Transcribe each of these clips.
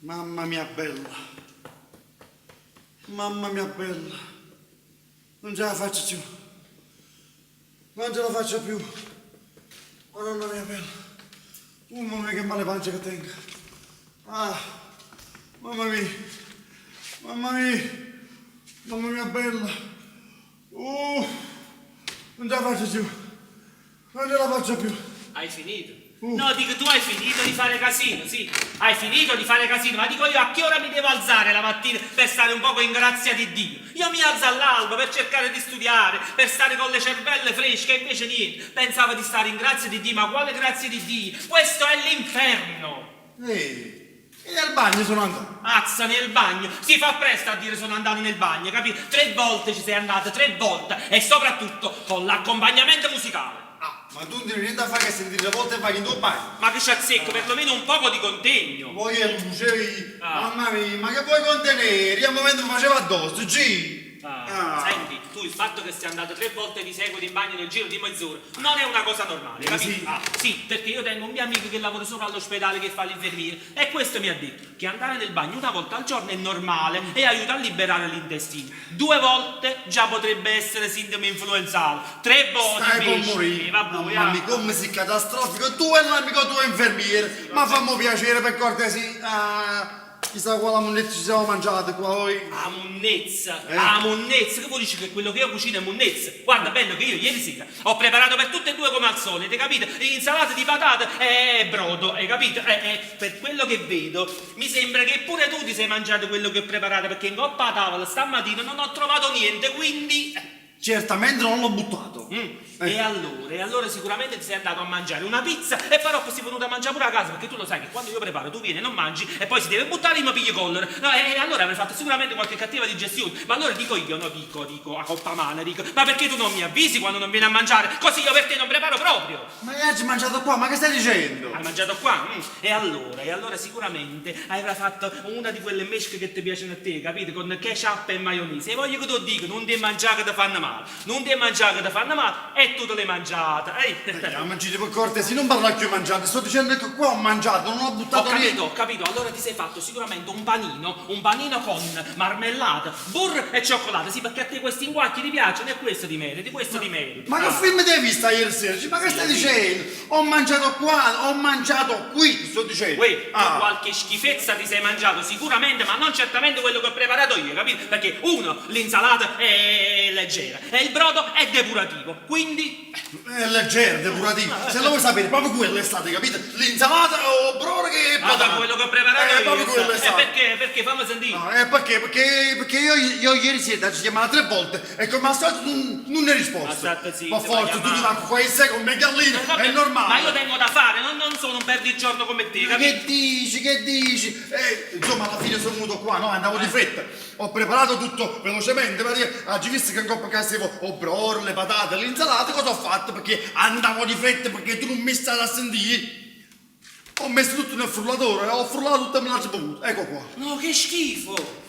Mamma mia bella, mamma mia bella, non ce la faccio più, non ce la faccio più, Madonna mia bella, mamma mia che male pancia che tengo, mamma mia, mamma mia, mamma mia bella, non ce la faccio più, non ce la faccio più. Hai finito? No, dico tu hai finito di fare casino, sì. Hai finito di fare casino, ma dico io a che ora mi devo alzare la mattina per stare un poco in grazia di Dio? Io mi alzo all'alba per cercare di studiare, per stare con le cervelle fresche, invece niente. Pensavo di stare in grazia di Dio, ma quale grazia di Dio? Questo è l'inferno. E nel bagno sono andato. Azza, nel bagno. Si fa presto a dire sono andato nel bagno, capito? 3 volte ci sei andato, 3 volte. E soprattutto con l'accompagnamento musicale. Ma tu non devi niente a fare che sentire le volte vai in tuo bagno. Ma che c'è secco, perlomeno un poco di contegno. Poi che lucevi, mamma mia, ma che vuoi contenere? Io al momento mi faceva addosso, G. Senti, tu il fatto che sia andato 3 volte di seguito in bagno nel giro di mezz'ora non è una cosa normale, capito? Sì, perché io tengo un mio amico che lavora sopra all'ospedale che fa l'infermiere e questo mi ha detto che andare nel bagno una volta al giorno è normale e aiuta a liberare l'intestino. 2 volte già potrebbe essere sindrome influenzale, 3 volte stai per invece. morire. Vabbè, Mamma mia, come sei catastrofico, tu e l'amico tuo infermiere. Ma fammi piacere per cortesia. Chissà quale munnezza ci siamo mangiati qua poi. Munnezza, munnezza, che vuoi dici che quello che io cucino è munnezza? Guarda, bello che io ieri sera ho preparato per tutte e due come al solito, hai capito? Insalata di patate e brodo, hai capito? Per quello che vedo, mi sembra che pure tu ti sei mangiato quello che ho preparato, perché in coppa a tavola stamattina non ho trovato niente, quindi... Certamente non l'ho buttato. E allora sicuramente ti sei andato a mangiare una pizza e però poi sei venuto a mangiare pure a casa, perché tu lo sai che quando io preparo tu vieni, non mangi e poi si deve buttare e mi pigli collera. No, e allora avrei fatto sicuramente qualche cattiva digestione. Ma allora dico io, no, dico a coppa mano, dico, ma perché tu non mi avvisi quando non vieni a mangiare? Così io per te non preparo proprio. Ma che hai mangiato qua? Ma che stai dicendo? Hai mangiato qua? E allora sicuramente avrai fatto una di quelle mesche che ti piacciono a te, capite? Con ketchup e maionese. E voglio che tu dico, non devi mangiare che ti fanno male. Non devi mangiare che ti fanno male e tu te l'hai mangiata. Ma mangiate per cortesia, non parla che ho mangiato. Sto dicendo che qua ho mangiato, non ho buttato niente. Ho capito. Allora ti sei fatto sicuramente un panino con marmellata, burro e cioccolato. Sì, perché a te questi inguacchi ti piacciono e questo ti meriti, Ma che film ti hai visto ieri sera? Ma che stai dicendo? Ho mangiato qua, ho mangiato qui, ti sto dicendo. Qualche schifezza ti sei mangiato sicuramente, ma non certamente quello che ho preparato io, capito? Perché l'insalata è leggera e il brodo è depurativo, quindi... È leggero, depurativo. Se lo vuoi sapere, proprio quello è stato, capito? L'insalata o brodo che... quello che ho preparato io. Proprio quello è stato. Perché? Fammi sentire. No, perché io ieri sera ci chiamavo 3 volte e come al solito non ne risposto. Ma forza, tu ti vai qua in sé con me gallino, è normale. Ma io tengo da fare, non sono un perdigiorno come te, capito? Che dici? Insomma, alla fine sono venuto qua, no? Andavo di fretta. Ho preparato tutto velocemente, perché oggi visto che in coppa cassevo ho brodo, le patate, l'insalata, cosa ho fatto? Perché andavo di fretta, perché tu non mi stai a sentire. Ho messo tutto nel frullatore e ho frullato tutto e me l'ho bevuto. Ecco qua. No, che schifo!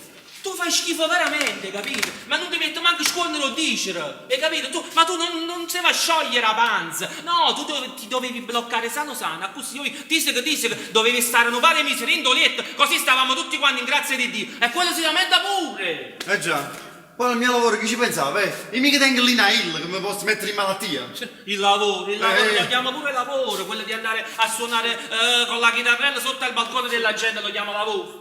Tu fai schifo veramente, capito? Ma non ti metto manco scuola lo dicere, hai capito? Ma tu non se va a sciogliere la panza. No, tu ti dovevi bloccare sano, così io disse che dovevi stare un pare misero in doletto, così stavamo tutti quanti in grazia di Dio. E quello si lamenta pure. Già. Poi al mio lavoro chi ci pensava? E mica tengo l'INAIL che mi posso mettere in malattia. Il lavoro, lo chiamo pure lavoro, quello di andare a suonare con la chitarrella sotto al balcone della gente lo chiamo lavoro.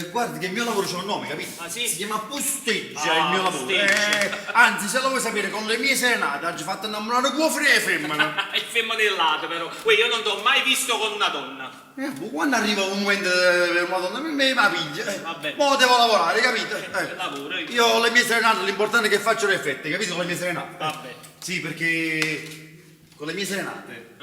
Guardi che il mio lavoro c'ha un nome, capito? Ah, sì? Si chiama posteggia il mio lavoro. Anzi, se lo vuoi sapere, con le mie serenate oggi fatto innamorare cuofri e femmina. È femminellato però. Io non ti ho mai visto con una donna. Quando arriva un momento per una donna, mi la piglia. Vabbè. Mo devo lavorare, capito? Lavoro Io ho le mie serenate, l'importante è che faccio l'effetto, capito? Con le mie serenate. Vabbè. Sì, perché con le mie serenate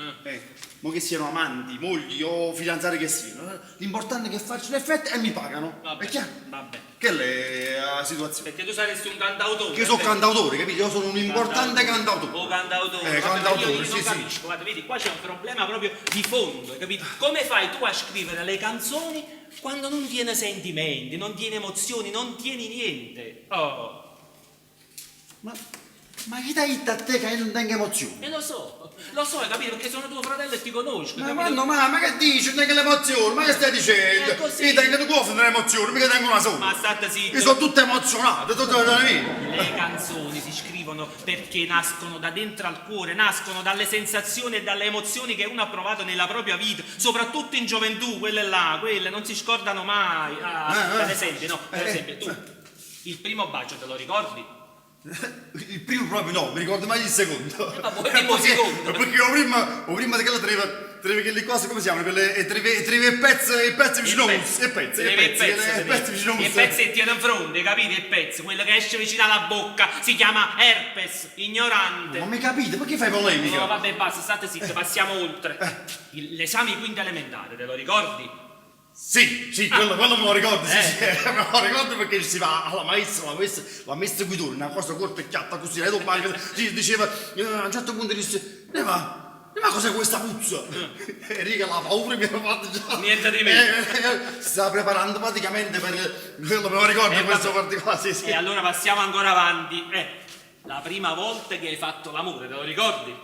ma che siano amanti, mogli o fidanzati che siano, l'importante è che facciano effetto e mi pagano. Vabbè, È chiaro? vabbè. Che è la situazione? Perché tu saresti un cantautore. Che io sono cantautore, capito? Io sono un importante cantautore. O cantautore. Vabbè, cantautore, io sì, non sì. capisco, guarda, vedi, qua c'è un problema proprio di fondo, capito? Come fai tu a scrivere le canzoni quando non tieni sentimenti, non tieni emozioni, non tieni niente? Oh. Ma chi dai a te che non tengo emozioni? E lo so, hai capito? Perché sono tuo fratello e ti conosco. Ma capito? quando, ma che dici? Non tengo le emozioni? Ma che stai dicendo? È così. Io tengo due cose nelle emozioni, mica tengo una sola. Ma state zitto. Io sono tutto emozionato, tutto da me. Le canzoni si scrivono perché nascono da dentro al cuore, nascono dalle sensazioni e dalle emozioni che uno ha provato nella propria vita, soprattutto in gioventù, quelle non si scordano mai. Per esempio, no, per esempio, tu, il primo bacio te lo ricordi? Il primo proprio no, mi ricordo mai il secondo. Ma poi tipo secondo. Perché io prima di quello trevi quelle cose, come si chiamano? Quelle trevi i pezzi vicino a us. I pezzi vicino a us. I pezzetti in fronte, capite? Il pezzo, quello che esce vicino alla bocca, si chiama herpes, ignorante. Ma mi capite? Perché fai polemica? No, vabbè, basta, state zitti, passiamo oltre. L'esame quinto elementare, te lo ricordi? Sì, quello me lo ricordo, sì, me lo ricordo perché si va alla maestra, la maestra Guidoni, una cosa corta e chiatta così, lei diceva, a un certo punto disse, ma cos'è questa puzza? E riga la paura mi ha fatto già. Niente di me. Si stava preparando praticamente per quello, me lo ricordo questo particolare, sì. E allora passiamo ancora avanti. La prima volta che hai fatto l'amore, te lo ricordi?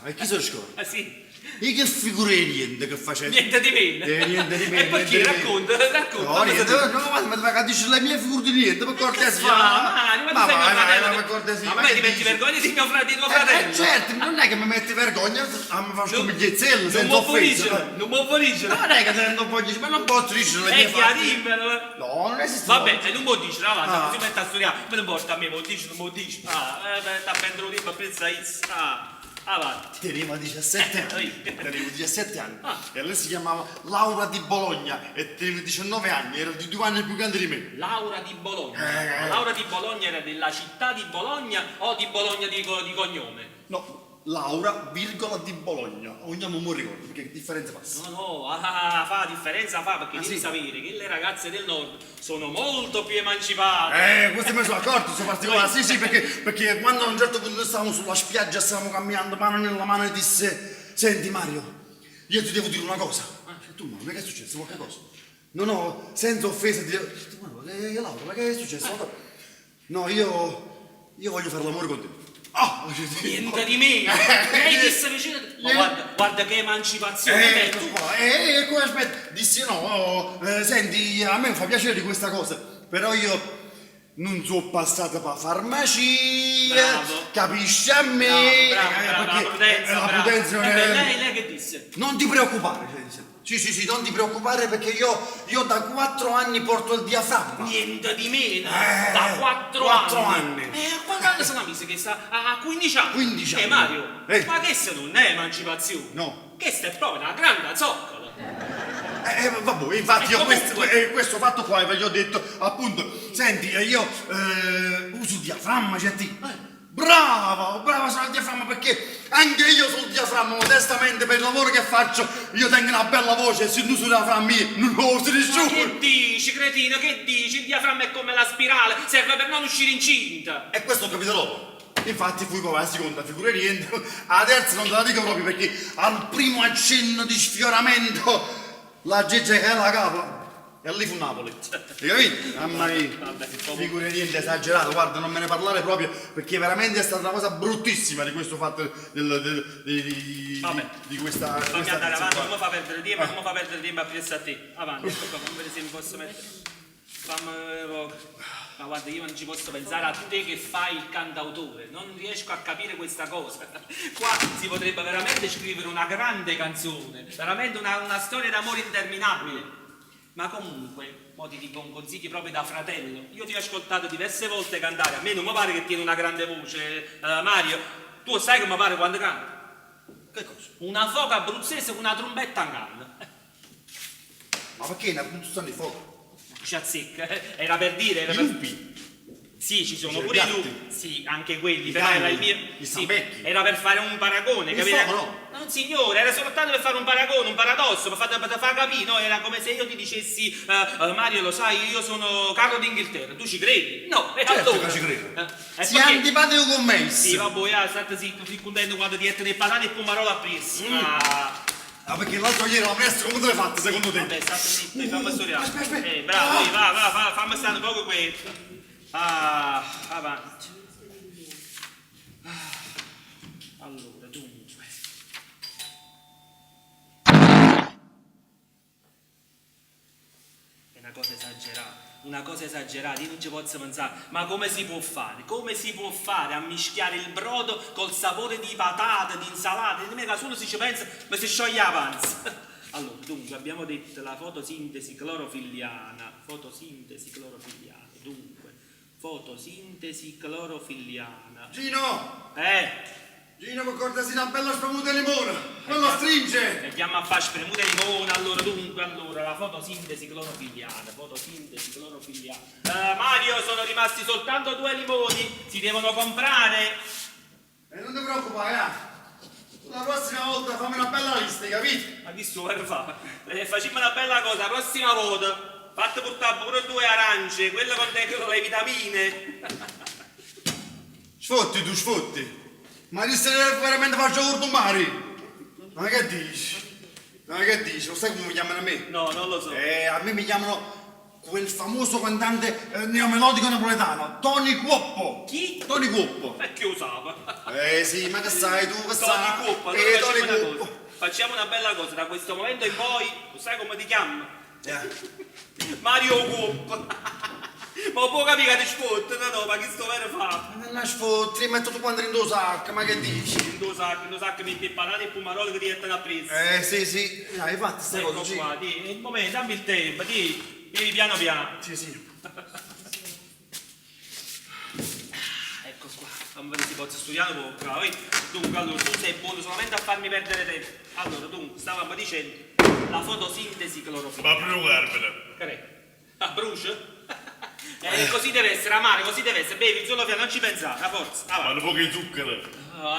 E chi se lo scorda? Sì. Io che figure di niente che facevo? Niente di meno. Niente di meno. E perché? Racconta. No, niente, no, ma dici le mie figure di niente, per cortesia. Ma vai, per cortesia. Ma me ti metti vergogna di tuo fratello? Certo, non è che mi metti vergogna, mi faccio come ghiezzello, senza offesa. Non mi può dicere. Non è che se non puoi dire, ma non posso dire le mie chiarimmelo. No, non esiste. Vabbè, e non può dire, avanti, così mette a studiare. Me ne porta a me, non può dire. Sta prendendo tempo a pensare. Avanti. Tenevo 17 anni. E lei si chiamava Laura di Bologna e teneva 19 anni, era di 2 anni più grande di me. Laura di Bologna. Laura di Bologna era della città di Bologna o di Bologna di cognome? No, Laura, virgola di Bologna. Ognuno non mi ricordo, perché che differenza passa? No, fa differenza, perché devi sapere che le ragazze del nord sono molto più emancipate. Questo me ne sono accorto, sono particolare. Sì, perché quando a un certo punto stavamo sulla spiaggia, stavamo camminando mano nella mano e disse, senti Mario, io ti devo dire una cosa. Tu, ma che è successo? Qualche cosa? No, senza offesa, ti devo... Laura, ma che è successo? No, io voglio fare l'amore con te. Niente di me! Lei disse vicino. Ma guarda che emancipazione! Come aspetta, dissi no, senti, a me fa piacere di questa cosa, però io non sono passata per farmacia, Bravo. capisci a me? Bravo, prudenza non è... Lei che disse? Non ti preoccupare, disse. Sì, non ti preoccupare perché io da 4 anni porto il diaframma. Niente di meno, da 4 anni. A quanti anni sono amici che sta a 15 anni? 15 anni. Mario, ma che se non è emancipazione? No. Questa è proprio una grande zoccola. Vabbè, infatti io questo fatto qua ve gli ho detto, appunto, senti, io uso il diaframma, cioè ti... Brava sul diaframma, perché anche io sul diaframma, modestamente, per il lavoro che faccio, io tengo una bella voce, se tu sul diaframma io non lo uso nessuno. Ma che dici, cretino, che dici? Il diaframma è come la spirale, serve per non uscire incinta. E questo ho capito dopo. Infatti fui poi alla seconda, figura niente, alla terza non te la dico proprio perché al primo accenno di sfioramento la geggia che è la capa e lì fu Napoli. Hai capito? Mamma mia, figura niente, esagerato, guarda, non me ne parlare proprio perché veramente è stata una cosa bruttissima di questo fatto di questa. Fammi andare avanti, non mi fa perdere tempo, non mi fa perdere tempo a pensare a te. Avanti, ecco qua, fammi vedere se mi posso mettere. Ma guarda, io non ci posso pensare a te che fai il cantautore, non riesco a capire questa cosa. Qua si potrebbe veramente scrivere una grande canzone, veramente una storia d'amore interminabile. Ma comunque, mo ti dico un consiglio proprio da fratello. Io ti ho ascoltato diverse volte cantare, a me non mi pare che tieni una grande voce, Mario. Tu sai come pare quando canta? Che cosa? Una foca abruzzese con una trombetta in canna. Ma perché una puntuazione di fuoco? Ci azzecca, era per dire. I lupi? Sì, ci sono C'è pure i i gatti? lupi. Sì, anche quelli, I però cani, era il mio. i sì, stambecchi. era per fare un paragone, Il capito? fuoco no. un signore, era soltanto per fare un paragone, un paradosso, per far capire, no? Era come se io ti dicessi, Mario, lo sai, io sono Carlo d'Inghilterra, tu ci credi? No, e Certo allora... che ci credo. e Sei perché- antipatico con me. Sì, vabbè, state zitto, sei contento quando ti mettono le patate e il pomarolo appresso. Ah, perché l'altro ieri la presto come te l'hai fatta secondo te? Vabbè, state zitto, fammi storiare. aspetta. Bravo, va, fammi stare un poco questo. Avanti. Allora, dunque. È una cosa esagerata, io non ci posso pensare, ma come si può fare? Come si può fare a mischiare il brodo col sapore di patate, di insalate? Di me che solo si ci pensa, ma si scioglie la panza. Allora, dunque, abbiamo detto la fotosintesi clorofilliana, dunque, fotosintesi clorofilliana. Gino! Eh? Gino, per cortesia, una bella spremuta di limone! Non lo stringe! Andiamo a fare spremuta di limone, allora, la fotosintesi clorofilliana. Mario, sono rimasti soltanto 2 limoni, si devono comprare. E non ti preoccupare, La prossima volta fammi una bella lista, hai capito? Ma chi sto per fare? Facciamo una bella cosa, la prossima volta fate portare pure 2 arance, quelle contengono le vitamine. Sfotti tu, sfotti! Ma che se veramente faccio urtumari? Ma che dici? Ma che dici? Lo sai come mi chiamano a me? No, non lo so. A me mi chiamano quel famoso cantante neomelodico napoletano, Tony Cuoppo. Chi? Tony Cuoppo. E chi usava? Sì, ma che sai tu, che sai? Tony Cuoppo, allora Tony facciamo una Cuoppo. cosa. Facciamo una bella cosa, da questo momento in poi, lo sai come ti chiamo? Mario Cuoppo. Ma può capire che ti sfottano, no? Ma che sto vero fa? Ma non sfotti, metto tu quanto in tuo sacco, ma che dici? In due sacchi metti il panale e il pomarolo che ti mettono a prezzo. Sì. Hai fatto queste Ecco cose, qua, di, un momento, dammi il tempo, vieni piano piano. Sì. Ecco qua, fammi vedere se posso studiare un po', bravo. Dunque, allora, tu sei buono solamente a farmi perdere tempo. Allora, dunque, stavamo dicendo, la fotosintesi clorofilla. Ma preoccuparmene. Che brucia? Così deve essere, amare, così deve essere. Bevi solo piano, non ci pensare, a forza. Ma Avanti. un po' di zucchero.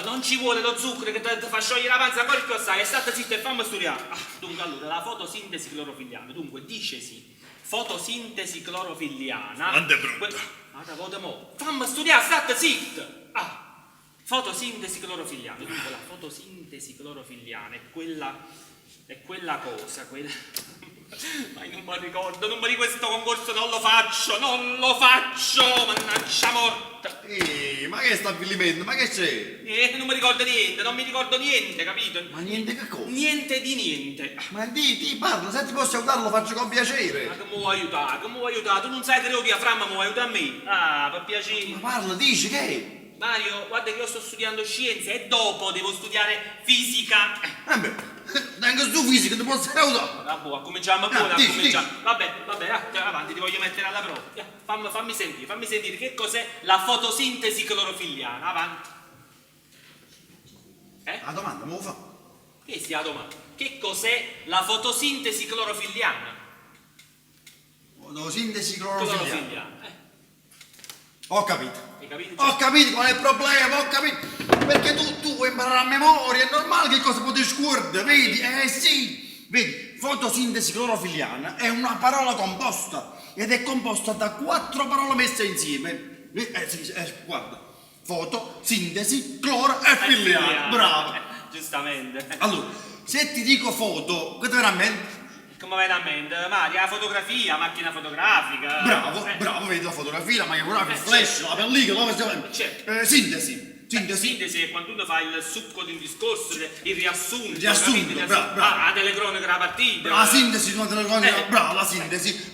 Non ci vuole lo zucchero che ti fa sciogliere la panza ancora più assai. E state zitta e fammi studiare. Dunque, allora, la fotosintesi clorofilliana. Dunque, dicesi, fotosintesi clorofilliana. Quanto è brutta. Guarda, voto mo. Fammi studiare, state zitta. Fotosintesi clorofilliana. Dunque, la fotosintesi clorofilliana è quella cosa, Ma non mi ricordo, non mi di questo concorso, non lo faccio, mannaggia morta. Ma che stabilimento? Ma che c'è? Non mi ricordo niente, non mi ricordo niente, capito? Ma niente che cosa? Niente di niente. Ma di parla, se ti posso aiutare lo faccio con Ma piacere. che mi vuoi aiutare? Tu non sai che devo diaframma, mi vuoi aiutare a me? Per piacere. Ma parla, dici che è? Mario, guarda che io sto studiando scienze e dopo devo studiare fisica. Vabbè, anche su fisica ti posso aiutare. Vabbè, cominciamo pure, dici. cominciamo. Vabbè, avanti, ti voglio mettere alla prova. Fammi sentire che cos'è la fotosintesi clorofilliana, avanti. La domanda, me lo fa? Che sia la domanda? Che cos'è la fotosintesi clorofilliana? Fotosintesi clorofilliana. Ho capito? Ho capito qual è il problema, ho capito. Perché tu vuoi imparare a memoria, è normale che cosa potevi scordare, vedi? Sì. Vedi, fotosintesi clorofilliana è una parola composta ed è composta da 4 parole messe insieme. Guarda, fotosintesi cloro e filiana. Bravo. Giustamente. Allora, se ti dico foto, che ti verrà a mente? Come viene a mente? Mario, la fotografia, macchina fotografica. Bravo, vedi la fotografia, la macchina fotografica, il flash, la pellicola, come si chiama? Certo. Sintesi. Sintesi è quando uno fa il succo di un discorso, il riassunto. Riassunto, bravo. La telecronaca della partita. La sintesi, bravo, la sintesi.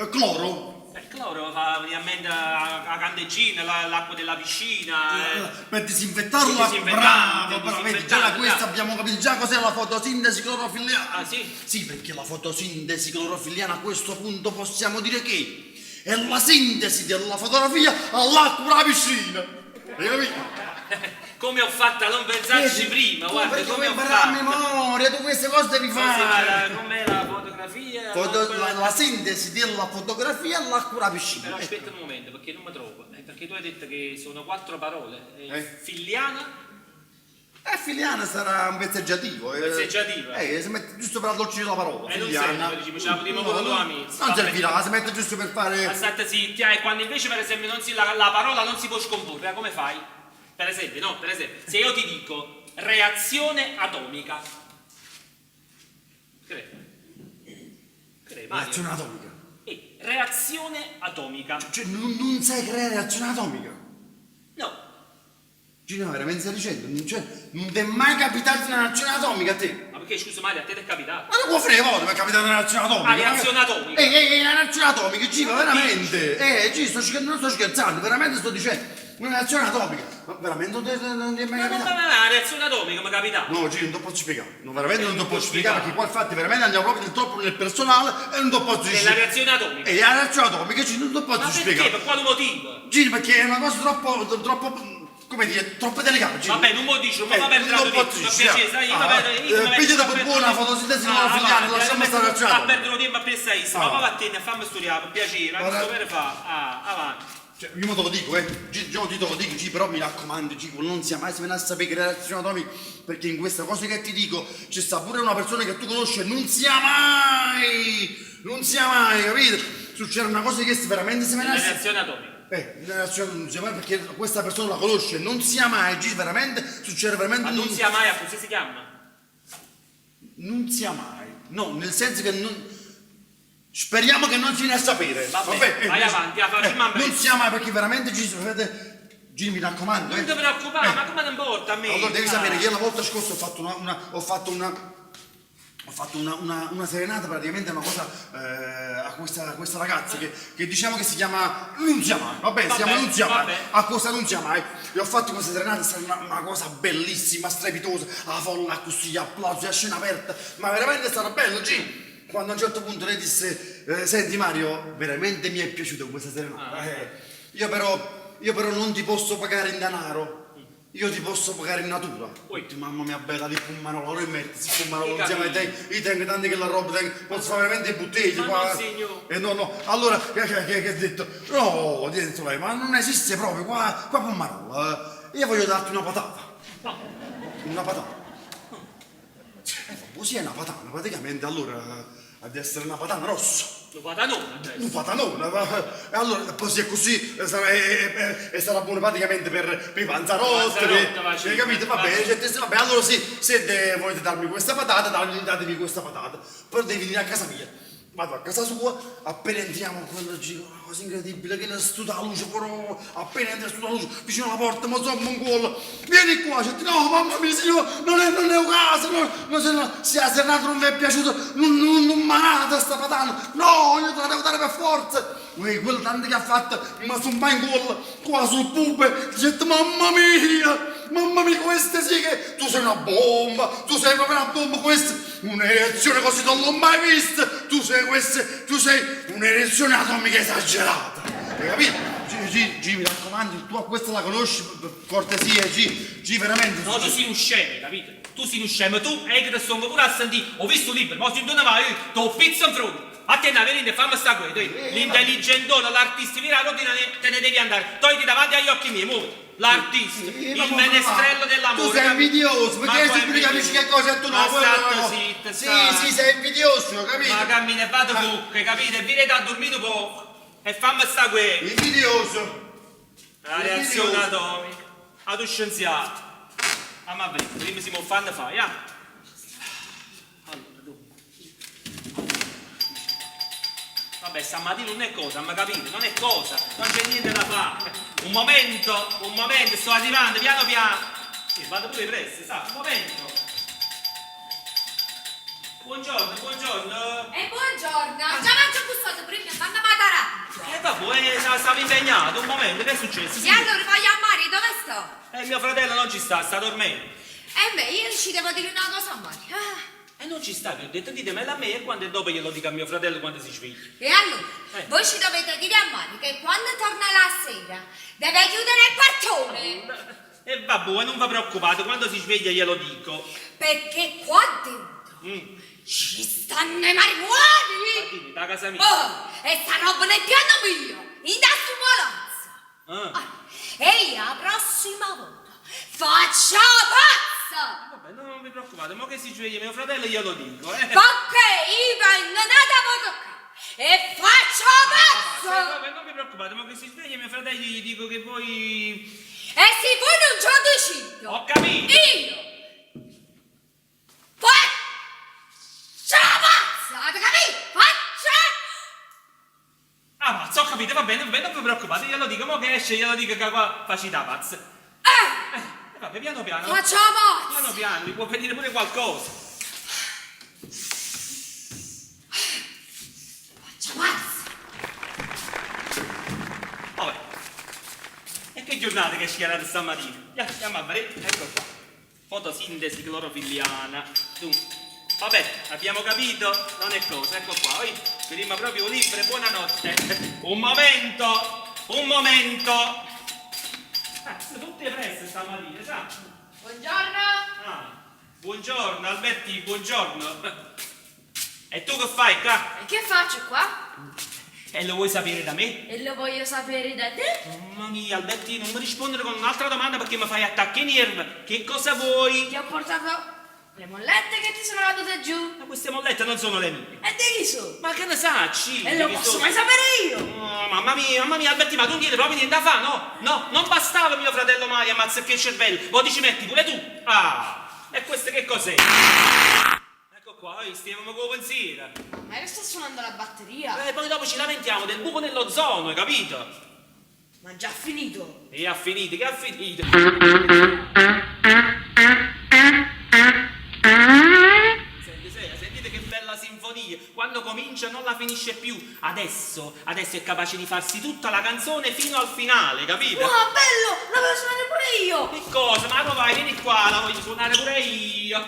Cloro. Il cloro fa venire a mente la candeggina, l'acqua della piscina. Per disinfettarla, bravo, vedi, già da questo abbiamo capito già cos'è la fotosintesi clorofilliana. Ah, sì? Sì, perché la fotosintesi clorofilliana a questo punto possiamo dire che è la sintesi della fotografia all'acqua della piscina. Hai capito? Come ho fatto a non pensarci prima, guarda, perché come ho imparare a fatto. memoria, tu queste cose devi fare. Com'è la fotografia? La sintesi della fotografia all'acqua della piscina. Però aspetta un momento, perché non mi trovo. Perché tu hai detto che sono 4 parole. Filliana? Filiana sarà un vezzeggiativo. Vezzeggiativo? Si mette giusto per addolcire la parola. E non Filiana. serve, dici, ce la potremmo con tua amica. Non servirà, si mette giusto per fare. Ma state zitti, e quando invece per esempio la parola non si può scomporre, come fai? Per esempio, no, per esempio, se io ti dico reazione atomica. Mario. Reazione atomica. Reazione atomica. Cioè, non sai creare reazione atomica? No. Gino, veramente stai dicendo? Cioè, non ti è mai capitato una reazione atomica a te? Ma perché scusa Mario, a te ti è capitato? Ma non può frega volta, mi è capitata una reazione atomica. Ah, reazione atomica? Una reazione atomica, Gino, veramente. Non sto scherzando, veramente sto dicendo. Una reazione atomica. Ma veramente non ti è mai capitato? No, la reazione atomica mi è capitato. No, Gino, non ti posso spiegare. No, veramente non ti posso spiegare perché qua infatti veramente andiamo proprio troppo nel personale e non ti posso È la reazione atomica. E la reazione atomica, Gino, non ti posso Ma spiegare. perché? Per quale motivo? Gino, perché è una cosa troppo, come dire, troppo delicata, Gino. Vabbè, non lo dici, ma va per non posso per piacere, sai, pigliate per buona fotosintesi non la figliare, lasciamo stare a a perdere tempo a pensare, ma va a te, fammi studiare, per piacere, ma questo per fa, avanti. Cioè, io te lo dico, io te lo dico, però mi raccomando, non sia mai se viene a sapere che reazione atomica, perché in questa cosa che ti dico c'è sta pure una persona che tu conosci e non sia mai, capito? Succede una cosa che veramente se viene a La sapere. reazione atomica. La reazione non sia mai perché questa persona la conosce, non sia mai, veramente, succede veramente. Ma non sia mai, a così si chiama? Non sia mai, no, nel senso che non. Speriamo che non si viene a sapere. Vabbè, vai avanti, facciamo non sia mai perché veramente Gino, mi raccomando. Non ti preoccupare, ma come ti importa a me? Allora devi sapere che io la volta scorsa ho fatto una serenata praticamente una cosa a questa ragazza che diciamo che si chiama Non sia mai, vabbè, si chiama Non sia mai, a cosa Non sia mai. E ho fatto questa serenata, è stata una cosa bellissima, strepitosa, la folla così, applausi, a scena aperta, ma veramente è stata bella, Gino. Quando a un certo punto lei disse, senti Mario, veramente mi è piaciuta questa serenata. Io però non ti posso pagare in denaro, io ti posso pagare in natura. Poi mamma mia bella, di Pummanolo, non metti, si Pummanolo, insieme a te, io tengo tanti che la roba, posso fare veramente i bottiglie qua. No, allora, che ha detto? No, dentro lei, ma non esiste proprio, qua Pummanolo, io voglio darti una patata. Una patata. Così è una patata, praticamente allora deve essere una patata rossa. Un patanone. E allora poi se è così e sarà buono praticamente per i panzarotti. Hai capito? Vabbè, allora sì, se volete darmi questa patata, datemi questa patata. Poi devi venire a casa mia. Vado a casa sua, appena entriamo quello giro, una cosa incredibile, che ne studa la luce, però appena entra studa la luce, vicino alla porta, ma insomma un culo, vieni qua, cioè, no mamma mia signore, non è un caso, se la serrata non vi è piaciuta, non manata sta patana, no, io te la devo dare per forza. Quello tanto che ha fatto, ma sono mai in culo, qua sul pube, dice mamma mia, questa sì che tu sei una bomba, tu sei proprio una bomba, questa un'erezione così non l'ho mai vista, tu sei un'erezione atomica esagerata, hai capito? G, mi raccomando, tu a questa la conosci, per cortesia, G, veramente. No, tu sei un scemo, capito? Tu sei un scemo, tu che ti sono pure a sentire, ho visto un libro, ma se tu ne vai, ti ho pizzo in fronte. A te ne venite, fammi sta qui, l'intelligentone, l'artista, te ne devi andare, togliti davanti agli occhi miei, muoviti. L'artista, il menestrello dell'amore. Tu sei invidioso, perché se tu capisci che cosa tu non vuoi. Sì, sei invidioso, capito? Ma cammina e vado cucche, capito? E vieni da dormire un po'. E fammi sta qui. Invidioso. La reazione atomica. A tu scienziato. Ma prima si può fare, fai, Allora, tu. Vabbè, stamattina non è cosa, ma capite? Non è cosa, non c'è niente da fare. Un momento, sto arrivando, piano piano. Sì, vado pure presto, sa, un momento. Buongiorno. E buongiorno, già mangio bussato prima, fanno matara. Vabbè, stavo impegnato, un momento, che è successo? E allora vai a Mari, dove sto? Mio fratello non ci sta dormendo. Beh, io ci devo dire una cosa a Mari. E non ci sta, vi ho detto ditemela a me e quando dopo glielo dico a mio fratello quando si sveglia. E allora, voi ci dovete dire a Mari che quando torna la sera deve chiudere il portone. E vabbè, non vi preoccupate, quando si sveglia glielo dico. Perché qua dentro ci stanno i marijuani. Da casa mia. E sta roba nel piano mio, in da stu palazzo. E io la prossima volta faccio la pazza. preoccupate, ma che si sveglia mio fratello glielo dico, Perché io vengo da toccare e faccio pazzo! Vabbè, non vi preoccupate, ma che si sveglia mio fratello gli dico che voi... E se voi non ce lo decido, Ho capito! io faccio pazza, avete capito? Faccio... Ah, mazza, ho capito, va bene, non vi preoccupate, glielo dico, mo che esce glielo dico che qua facita pazza. Vabbè, piano piano. Faccio pazza! Piano piano, gli può venire pure qualcosa. Faccio pazza! Vabbè. E che giornate che è schiarate stamattina? Andiamo a vedere, ecco qua. Fotosintesi clorofilliana. Tu. Vabbè, abbiamo capito? Non è cosa, ecco qua. Prima proprio libero, buonanotte. Un momento! Sono tutte presse stamattina, sa? Buongiorno! Ah, buongiorno Alberti, buongiorno. E tu che fai qua? E che faccio qua? E lo vuoi sapere da me? E lo voglio sapere da te? Mamma mia, Alberti, non mi rispondere con un'altra domanda perché mi fai attacchi ai nervi. Che cosa vuoi? Ti ho portato le mollette che ti sono cadute giù. Ma queste mollette non sono le mie. E di chi sono? Ma che ne sacci? E lo posso mai sapere io? Oh, mamma mia, Alberti, ma tu non chiedi proprio niente da fare, no? No, non bastava mio fratello Mario ammazza che il cervello, poi ti ci metti pure tu. Ah, e questo che cos'è? Ecco qua, stiamo con pensiero. Ma che sta suonando la batteria? E poi dopo ci lamentiamo del buco nell'ozono, hai capito? Ma già finito. E ha finito, che ha finito? Sentite che bella sinfonia, quando comincia non la finisce più, adesso è capace di farsi tutta la canzone fino al finale, capito? Wow, bello! La voglio suonare pure io! Che cosa? Ma no vai, vieni qua, la voglio suonare pure io.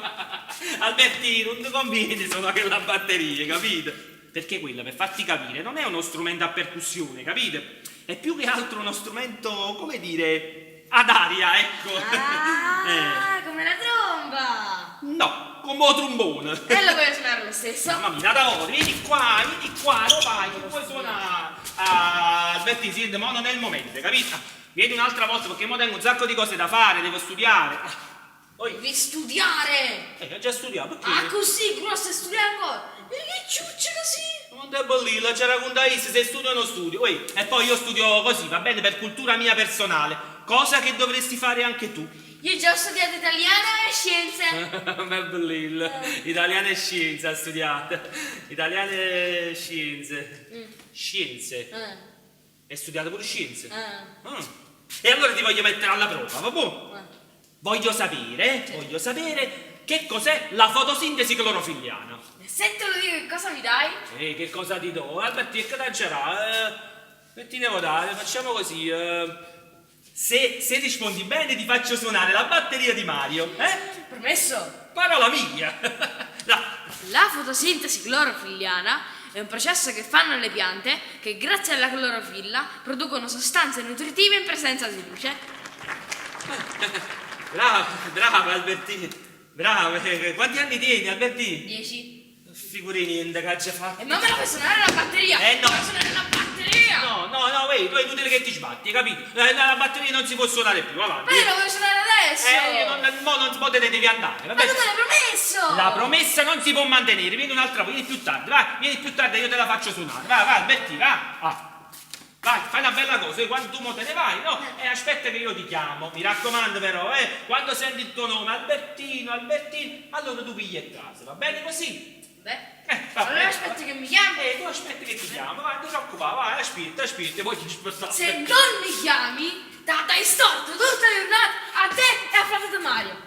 Albertino, non ti conviene suonare la batteria, capito? Perché quella, per farti capire, non è uno strumento a percussione, capito? È più che altro uno strumento, come dire, ad aria, ecco. Ah, come la tromba! No, come un trombone. E lo voglio suonare lo stesso? Mamma mia, da vieni qua, lo vai, non puoi suonare. Alberti, sì, ma non è il momento, capito? Vieni un'altra volta perché mo tengo un sacco di cose da fare, devo studiare. Poi, Devi studiare! ho già studiato, perché? Ah, così, grosso, studiare ancora! Che ciuccia così! Non te bollire, c'è raccontai se studio o non studio. E poi io studio così, va bene, per cultura mia personale. Cosa che dovresti fare anche tu. Io già ho studiato italiano e scienze! Bellillo. Italiano e scienze ha studiato. Italiano e scienze. Scienze. Hai studiato pure scienze? E allora ti voglio mettere alla prova, vabbè? Voglio sapere che cos'è la fotosintesi clorofilliana. E se te lo dico che cosa mi dai? Che cosa ti do? Alberti, che t'aggerà? Che ti devo dare? Facciamo così. Se rispondi bene ti faccio suonare la batteria di Mario. Promesso! Parola mia. La fotosintesi clorofilliana è un processo che fanno le piante che grazie alla clorofilla producono sostanze nutritive in presenza di luce. Brava Albertino. Brava. Quanti anni tieni, Albertino? 10. Figuri niente che ci fa. E ma me la fai suonare la batteria! No. Me la suonare la batteria! No, wait, tu è inutile che ti sbatti, capito? La batteria non si può suonare più, avanti. Ma io la voglio suonare adesso! Non si può, devi andare, va Ma bene? tu me l'hai promesso! La promessa non si può mantenere, vieni un'altra volta, vieni più tardi, vai, vieni più tardi, io te la faccio suonare, vai, Alberti, va. Vai, fai una bella cosa, quando tu mo te ne vai, no? E aspetta che io ti chiamo, mi raccomando però, quando senti il tuo nome, Albertino, allora tu pigli a casa, va bene così? Beh, Va allora bene. aspetta che mi chiami. Tu aspetta che ti chiamo, vai, non ti preoccupare, vai, aspetta, poi ti spostare. Se non mi chiami, dai storto tutta la giornata a te e a fratello Mario.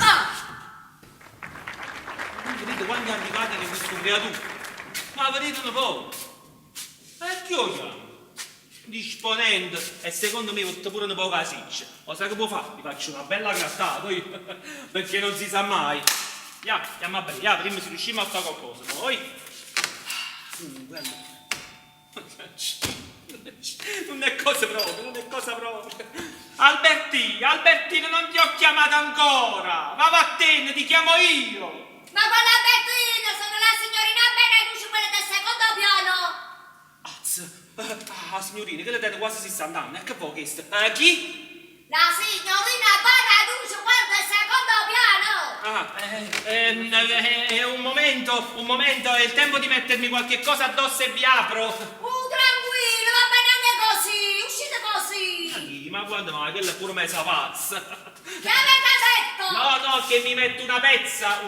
Vedete quando è arrivati che questo creatura? Ma vedete un po'? Che io chiamo? Disponendo, e secondo me metto pure un po' casiccia. O sai che può fare? Ti faccio una bella grattata, io, perché non si sa mai. Andiamo a bere, prima se riusciamo a fare qualcosa, poi. Non è cosa proprio. Albertino, non ti ho chiamato ancora. Ma vattene, ti chiamo io. Ma quella Bettina, sono la signorina Beneduce, quella del secondo piano. Signorina, che le date quasi 60 anni, che vuoi questo? Chi? La signorina Beneduce, quella del secondo piano. È un momento, è il tempo di mettermi qualche cosa addosso e vi apro. Tranquillo, va bene anche così, uscite così. Ma guarda, ma quella è pure messa pazza. Che avete detto? No, che mi metto una pezza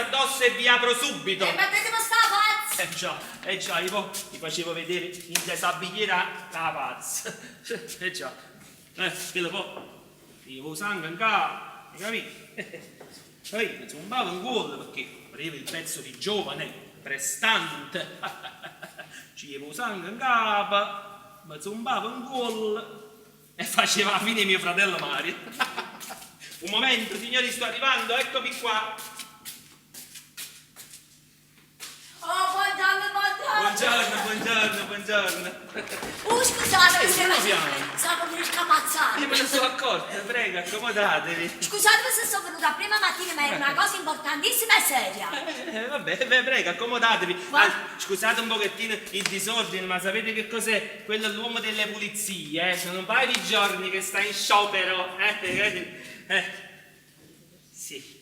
addosso e vi apro subito. E mettetemi sta pazza. Già, io ti facevo vedere in disabilità la pazza. Già, quello poi, io sangue in capo, capito? Capito? Mi zumbavo in gol perché avevo il pezzo di giovane, prestante. Ci avevo sangue in capo, mi zumbavo in gol e faceva la fine mio fratello Mario. Un momento, signori, sto arrivando, eccomi qua. Oh, Buongiorno. Scusate, Piano piano. stavo per scapazzare. Io me ne sono accorta, prego, accomodatevi. Scusate se sono venuta prima mattina, ma è una cosa importantissima e seria. Vabbè, prego, accomodatevi. Ma- Scusate un pochettino il disordine, ma sapete che cos'è? Quello è l'uomo delle pulizie, eh? Sono un paio di giorni che sta in sciopero, Sì.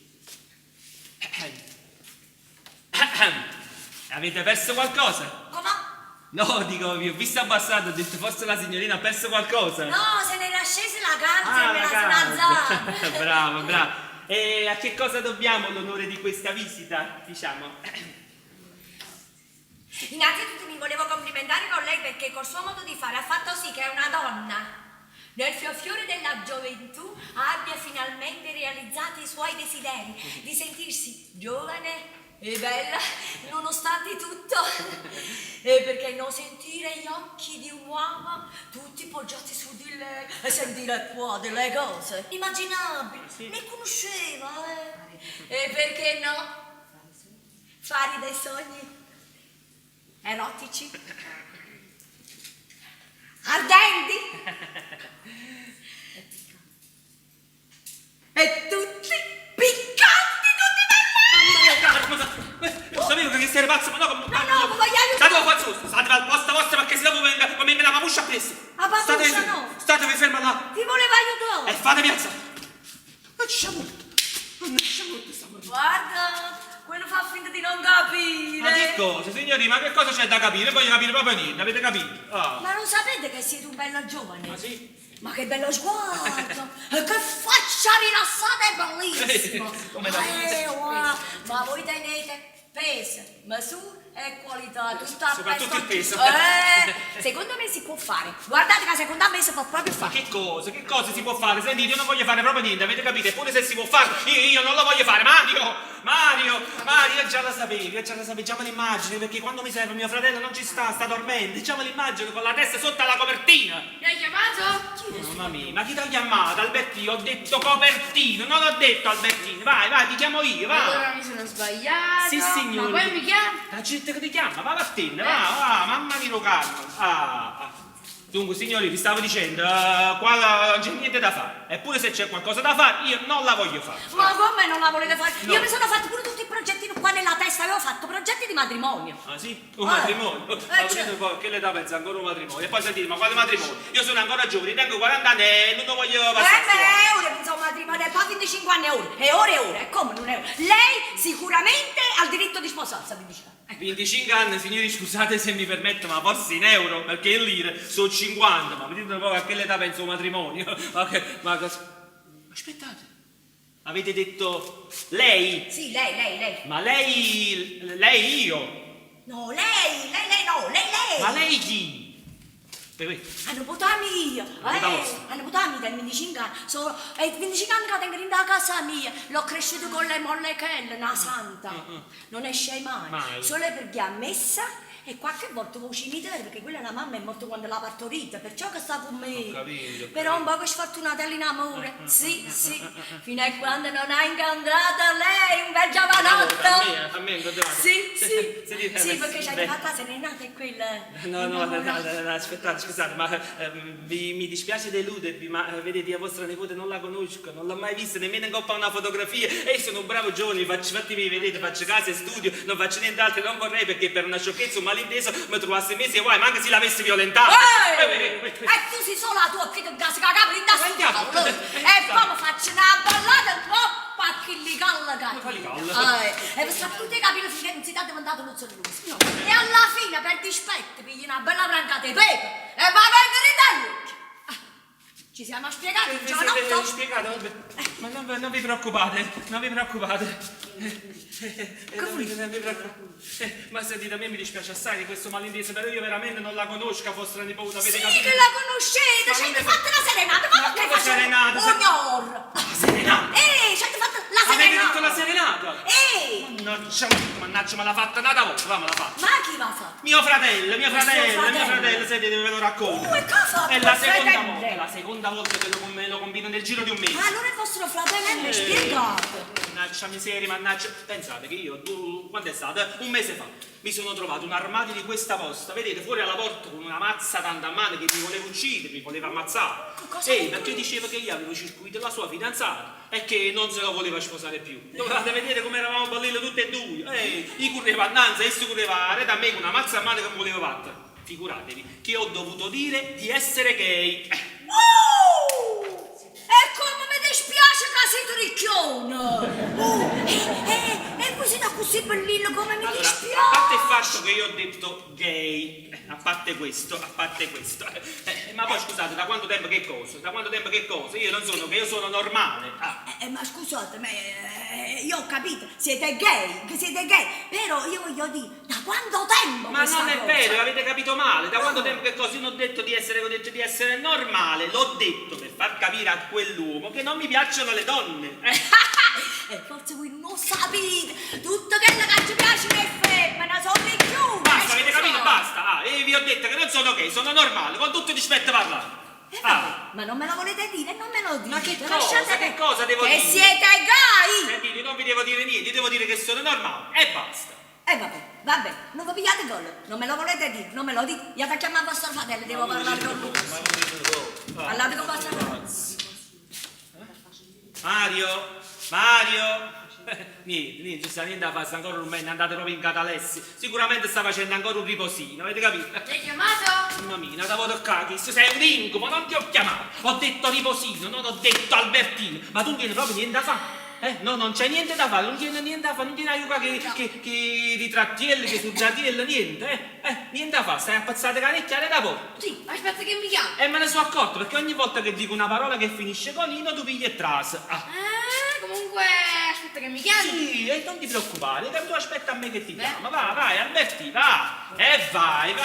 Avete perso qualcosa? Come? No, dico, vi ho visto abbassato, ho detto forse la signorina ha perso qualcosa. No, se ne era scesa la carta e me la snazzata. Bravo. E a che cosa dobbiamo l'onore di questa visita, diciamo? Innanzitutto mi volevo complimentare con lei perché col suo modo di fare ha fatto sì che una donna nel fiore della gioventù abbia finalmente realizzato i suoi desideri di sentirsi giovane e bella nonostante tutto. E perché non sentire gli occhi di un uomo tutti poggiati su di lei e sentire qua delle cose immaginabili, ne conosceva, E perché no? Fare dei sogni erotici, ardenti e tutti piccanti, tutti Non sapevo che sei pazzo, ma no, No, ma voglio aiutare. State al posto vostro perché sennò mi venga la papuccia appresso. La papuccia no. Statevi ferma là Ti voleva e aiutare. fatevi alzare. Non ci siamo molto. Guarda, quello fa finta di non capire. Ma che cosa, signori, ma che cosa c'è da capire? Voglio capire proprio niente, avete capito? Ah. Ma non sapete che siete un bello giovane? Ma sì? Ma che bello sguardo! E che faccia rilassata e bellissima! Come da wow. Ma voi tenete peso, misura e qualità, tutta a Soprattutto il peso. Secondo me si può fare. Guardate che secondo me si può proprio Ma fare. che cosa si può fare? Sentite, io non voglio fare proprio niente, avete capito? Eppure se si può fare, io non lo voglio fare. Mario, io già la sapevo, già me l'immagino, perché quando mi serve mio fratello non ci sta dormendo, già me l'immagino con la testa sotto alla copertina. Mi hai chiamato? Mamma mia, ma chi ti ha chiamato? Albertino, ho detto copertino, non ho detto Albertino. Vai, ti chiamo io, va. Allora mi sono sbagliato. Sì, signore. Ma poi mi chiami? La gente che ti chiama, va vattene, va, mamma mia, lo calma. Dunque, signori, vi stavo dicendo, qua non c'è niente da fare. Eppure se c'è qualcosa da fare, io non la voglio fare. Ma come non la volete fare? No. Io mi sono fatto pure tutti i progettini qua nella testa, avevo fatto progetti di matrimonio. Ah sì? Un matrimonio? Ma certo. vedete poi che l'età pensa ancora un matrimonio? E poi sentite, ma quale matrimonio? Io sono ancora giovane, tengo 40 anni e non lo voglio passare. Ora penso a un matrimonio, e poi 25 anni è ora, e come non è ora? Lei sicuramente ha il diritto di sposarsi a 25 anni. 25 anni, signori, scusate se mi permetto, ma forse in euro, perché in lire sono 50, ma vedete un po' a che l'età penso un matrimonio. Aspettate, avete detto lei? Sì, lei. Ma lei io? No, lei no, lei. Ma lei chi? Hanno votato mia, hanno votato del 25 anni, sono 25 anni che tengo in casa mia, l'ho cresciuto con le mollechelle, una santa, non esce mai, solo perché ha messa e qualche volta voce mitere perché quella è una mamma è morta quando l'ha partorita, perciò che sta con me, Ho capito. però un po' che sfortunata in amore, sì, fino a quando non ha incontrato lei, un bel giovanotto. A me incontrato? Sì, perché c'hai fatta la serenata e quella. No, aspettate, scusate, ma mi dispiace deludervi, ma vedete, io vostra nipote non la conosco, non l'ho mai vista, nemmeno in coppa una fotografia, e sono un bravo giovane, fatemi vedere, faccio casa e studio, non faccio nient'altro, non vorrei perché per una sciocchezza, un malinteso, mi trovasse mesi e guai, ma anche se l'avessi violentato. E tu sei solo la tua, che tu gas che capri in da scuola. E poi mi faccio una ballata un po' pacchi calla Quali calla? e per sapere capire finché non si dà diventato un zolluso. No. E alla fine, per dispetto, pigli una bella brancata di pepe e va a vendere dagli occhi. Ci siamo spiegati il Siete giovanotto? spiegato? Vabbè. Ma non vi preoccupate, non vi preoccupate. Non vi preoccupate. Ma sentite, a me mi dispiace assai di questo malinteso, però io veramente non la conosco, vostra nipote, avete Sì, capito? che la conoscete, Ma ci non avete è- fatto la serenata, ma che la faccio? serenata, Onor! Serenata? Ci avete fatto la Avete serenata! detto la serenata? Mannaggia, me la fatta un'altra volta, va, me la fatta. Ma chi va a fare? Mio fratello, fratello. sentite, ve lo racconto. E cosa? È la seconda Fratello. volta, è la seconda volta che me lo combino nel giro di un mese. Ma allora il vostro fratello è spiegato. Mannaggia miseria, mannaggia. Pensate che io, quando è stato? Un mese fa, mi sono trovato un armadio di questa posta, vedete, fuori alla porta con una mazza tanta a mano che mi voleva uccidere, mi voleva ammazzare. Cosa Perché diceva che io avevo circuito la sua fidanzata e che non se lo voleva sposare più. Dovevate vedere come eravamo ballati tutte e due. Io correva annanzi, esso correva a da me con una mazza a mano che mi voleva battere. Figuratevi che ho dovuto dire di essere gay. E come mi dispiace che siete ricchione! E voi siete così bellino come mi Allora, dispiace! a parte il fatto che io ho detto gay, a parte questo, ma poi scusate, da quanto tempo che cosa? Da quanto tempo che cosa? Io non sono che io sono normale. Ma scusate, io ho capito, siete gay, però io voglio dire, da quanto tempo Ma questa non è cosa? vero, avete capito male. Da quanto tempo che cosa? Io non ho detto di essere normale, l'ho detto per far capire a quell'uomo che non mi piacciono le donne. E forse voi non sapete, tutto quello che ci piace le femmine sono ricchione! Basta, avete capito? Basta. E vi ho detto che non sono gay, sono normale, con tutto il rispetto parlando. Ma non me la volete dire? Non me lo dite. Ma che Lasciate cosa? Che cosa devo che dire? siete gay! Sentite, non vi devo dire niente, devo dire che sono normale e basta. E vabbè, non vi pigliate gol, non me lo volete dire, non me lo dite. Io ti chiamo a vostro fratello, devo parlare con lui. Parlate con vostro fratello. Mario! Niente, ci sta niente da fare, sta ancora un mese, andate proprio in catalessi. Sicuramente sta facendo ancora un riposino, avete capito? Ti hai chiamato? Mamma mia, non devo toccare, che sei un incubo, non ti ho chiamato. Ho detto riposino, non ho detto Albertino. Ma tu non tieni proprio niente da fare. No, non c'è niente da fare, non tiene niente da fare, non tiene aiuta che ritrattielli, che suggiatielli, niente, niente da fare, stai appazzate canecchiare da poco. Sì, aspetta che mi chiami. E me ne sono accorto, perché ogni volta che dico una parola che finisce con ino, tu pigli e tras. Comunque, aspetta che mi chiami. Sì, e non ti preoccupare, tu aspetta a me che ti chiama. Vai, Alberti, va. E vai.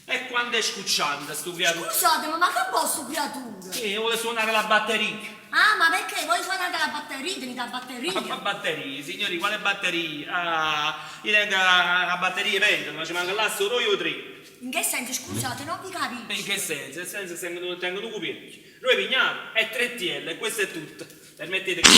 E quando è scucciante, stu creatura? Scusate, ma che vostro creatura? Vuole suonare la batteria. Ah, ma perché voi suonate la batteria, tenete la batteria? Ma batterie, signori, quale batteria? Io tengo la batteria verde, ma ci manca là solo io tre. In che senso, scusate, non vi capisco. In che senso? Nel senso che tengo due coperchi. Noi pigniamo, è 3 TL, e questo è tutto. Permettete che...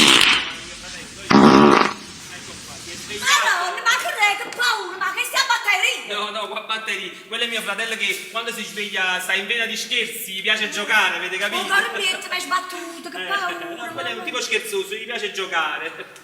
Ecco qua, si è svegliato. Madonna, ma che paura, ma che stia batteria? No, qua batteria. Quello è mio fratello che quando si sveglia sta in vena di scherzi, gli piace giocare, avete capito? Oh, corbietta, mi hai sbattuto, che paura. No, quello è un tipo scherzoso, gli piace giocare.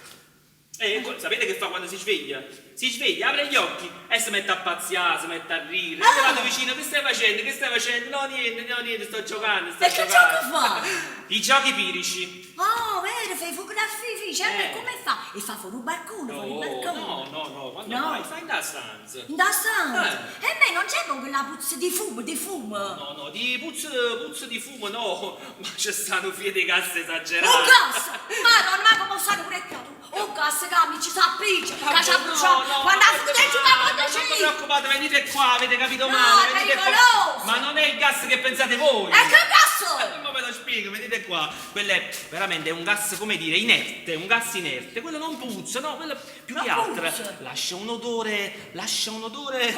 Sapete che fa quando si sveglia? Si sveglia, apre gli occhi e si mette a pazziare, si mette a ridere. E vado vicino, che stai facendo? No, niente, sto giocando. E che gioco fa? I giochi pirici. Oh, vero, fai fotografie, cioè, come fa? E fa fuori un balcone, fuori il balcone. No, quando No. fai? Fai in da stanza. In da stanza? E a me non c'è con quella puzza di fumo, No, di puzza di fumo no, ma c'è stato un filo di gas esagerato. Un gas! Madonna, ma come stanno pure creato? Un gas che mi ci sa appiccia, che ci ha bruciato. Quando ha fatto del giocare, non vi preoccupate, venite qua, avete capito No, male. è venite pericoloso. qua. Ma non è il gas che pensate voi. E che gas? Ma ve lo spiego, venite qua. Quello è veramente un gas, come dire, inerte, un gas inerte. Quello non puzza, no, quello più Non che altro puzza. lascia un odore. Come? Lascia un odore.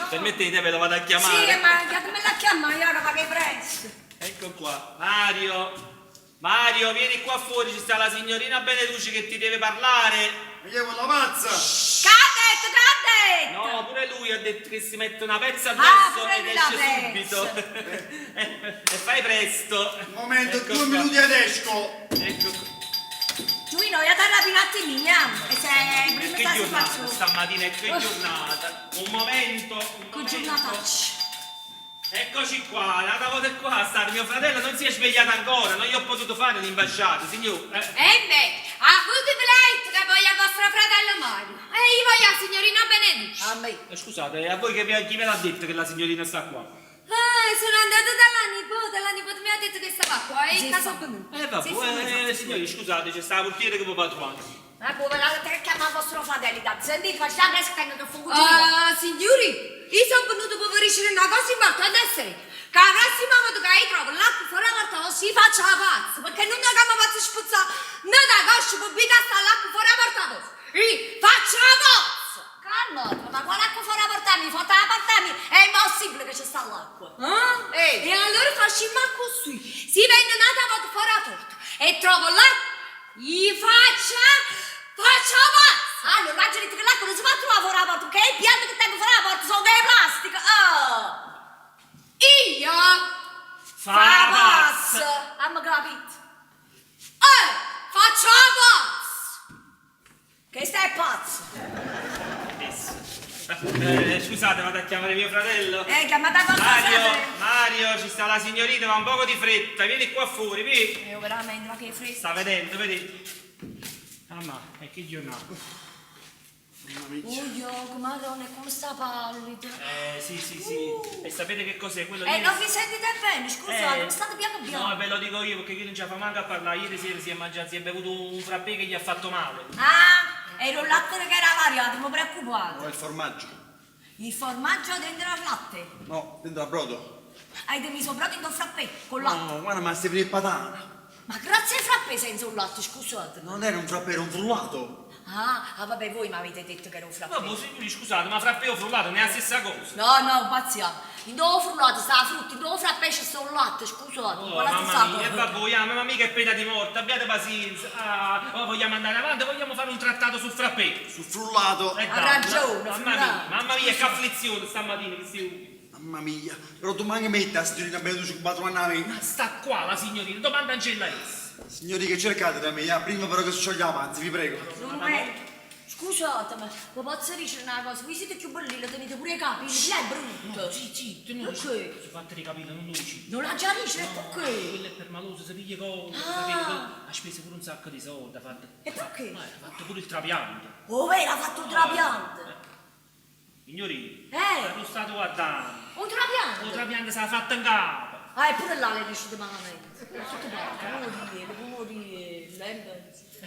Permettete, ve lo vado a chiamare. Sì, ma me la chiama, io ora che presto. Ecco qua, Mario, vieni qua fuori, ci sta la signorina Beneduci che ti deve parlare. Mi chiamo la mazza. Cadette! No, pure lui ha detto che si mette una pezza Ah, addosso pure ed lui la esce subito. E fai presto. Un momento, Ecco 2 qua. minuti ed esco. Ecco qua. Giuino, io ti rapinati mia. E se prima Che sta si giornata, faccio. stamattina è che giornata. Un momento. Che giornata? Eccoci qua, andavate qua a stare, mio fratello non si è svegliato ancora, non gli ho potuto fare l'imbasciata, signor. E beh, a voi volete che voglia vostro fratello Mario. E io voglio la signorina Benedici. A me. Scusate, a voi chi ve l'ha detto che la signorina sta qua? Sono andata la nipote mi ha detto che stava qua e in casa venuta. Vabbè, signori, scusate, c'è sta la portiere che vi fa trovare. Ma come la che chiama vostro fratello? Sentite, facciamo presto che tengo che fu Signori, io sono venuto per verificare una cosa importante essere. Che la prossima volta che io trovo l'acqua fuori la porta si faccia la pazza, perché non è che mi faccio spuzzare né da coscia per bicare l'acqua fuori la porta. Io faccio la pazza. Calma, ma quale acqua fuori a portarmi? Forte a portarmi? È impossibile che ci sta l'acqua. E allora facciamo così. Si vende un'altra volta fuori la porta e trovo l'acqua, gli faccia la pazza. Allora, immagini che l'acqua non si fa trovare fuori la porta, perché i pianti che tengo fuori la porta sono che plastica. Io Fa la pazza. Abbiamo capito. faccio la pazza. Che stai pazzo? Scusate, vado a chiamare mio fratello. Chiamate a vostro fratello. Mario, ci sta la signorina, va un poco di fretta, vieni qua fuori, vieni. Io veramente, ma che fresco. Sta vedendo, vedi? Mamma, è che giornata. Io, madonna, come sta pallida. Sì. E sapete che cos'è? Quello Non vi sentite bene, scusate, mi state piano piano. No, ve lo dico io perché chi non ce la fa manco a parlare. Ieri sera si è bevuto un frappè che gli ha fatto male. Era un latte che era variato, mi preoccupate. No, il formaggio. Il formaggio dentro al latte. No, dentro al brodo. Hai messo proprio in un frappè con latte. No, guarda, ma stai per il patana. Ma grazie ai frappè senza un latte, scusate. Non era un frappè, era un frullato. Vabbè, voi mi avete detto che era un frappè. No, signori, scusate, ma frappè o frullato non è la stessa cosa. No, pazziamo. In dove frullato sta la frutta, in dove frappè c'è sta un latte, scusate. Oh, quella mamma stessa mia, cosa. vogliamo, ma mica è pena di morte, abbiate pazienza. Vogliamo andare avanti, vogliamo fare un trattato sul frappè. Sul frullato. Dai, ragione, mamma mia, che afflizione stamattina che si... Mamma mia. Però tu manchi metti la signorina Benedici con 4 anni. Ma sta qua la signorina, domanda Angela essa. Signori, che cercate da me? Prima però che si scioglie la panza, vi prego. Scusate, ma vi posso dire una cosa? Voi siete più belli, lo tenete pure i capelli, lei è brutto. Sì, tu non Perché? si fatte i capelli, non lo dici. Non la già dice, perché? Quello è per maloso, si piglia cose, ha speso pure un sacco di soldi, ha fatto... E perché? Ha fatto pure il trapianto. Oh, vero, ha fatto un trapianto. Signorina, Eh? lo stato guardando. Un Il trapianto? trapianto si è fatto in capo. Eppure là le dici di malamente. Tutto bene, come dire,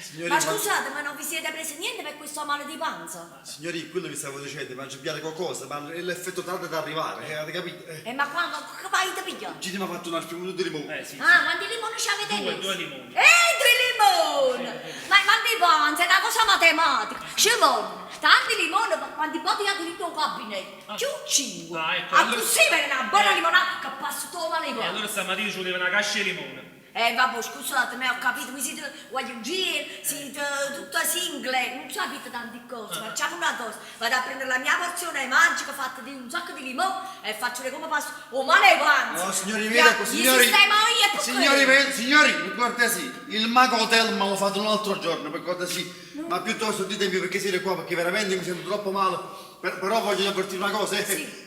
Signori, Ma scusate, ma non vi siete presi niente per questo male di panza? Signori, quello vi stavo dicendo, ma abbiate qualcosa, ma l'effetto tarda ad arrivare, avete capito? Ma quando che vai da pigliare? Ci mi ha fatto un altro minuto di limone. Sì. Quanti limoni ci avete Due messo? limoni. 2 limoni! Ma di panza è una cosa matematica. Ci vogliono tanti limoni, ma quanti pochi ha diritto un gabinetto? Più 5. Ecco, Così per una buona limonata che passa tutto la E limone. allora stamattina ci voleva una cascia di limone. Vabbè, scusate, ho capito, vi siete guagliugiri, siete tutta single, non sapete tante cose, facciamo una cosa, vado a prendere la mia porzione magica fatta di un sacco di limone e faccio le come passo, male panza. No, signori, veda, signori, signori, per cortesia, il Mago Hotel me l'ho fatto un altro giorno, per cortesia, ma piuttosto ditemi perché siete qua, perché veramente mi sento troppo male, però voglio avvertire una cosa,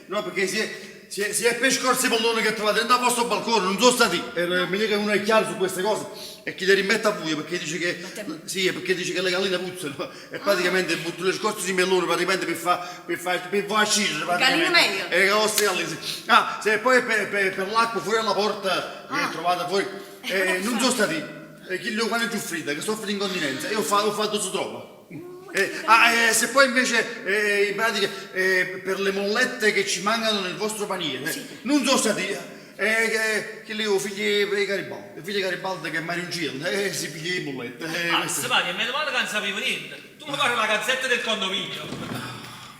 no, perché si è pescorsi i palloni che trovate dentro al vostro balcone, non sono stati, mi dica uno è chiaro su queste cose, e chi le rimette a buio, perché dice che, perché dice che le galline puzzano, e praticamente butto le scorze di melone, praticamente per far uscire, Galline meglio. e le vostre galline, se poi per l'acqua fuori alla porta, che trovate fuori, non sono stati, chi li ho quando più fritta, che soffre di incontinenza, e ho fatto su troppo. Se poi invece in pratica per le mollette che ci mancano nel vostro paniere, non sono stati che lì ho figli Garibaldi che Mario Gil, si piglia le mollette. Stefani, meno male che non sapevo niente. Tu mi pare la cazzetta del condominio.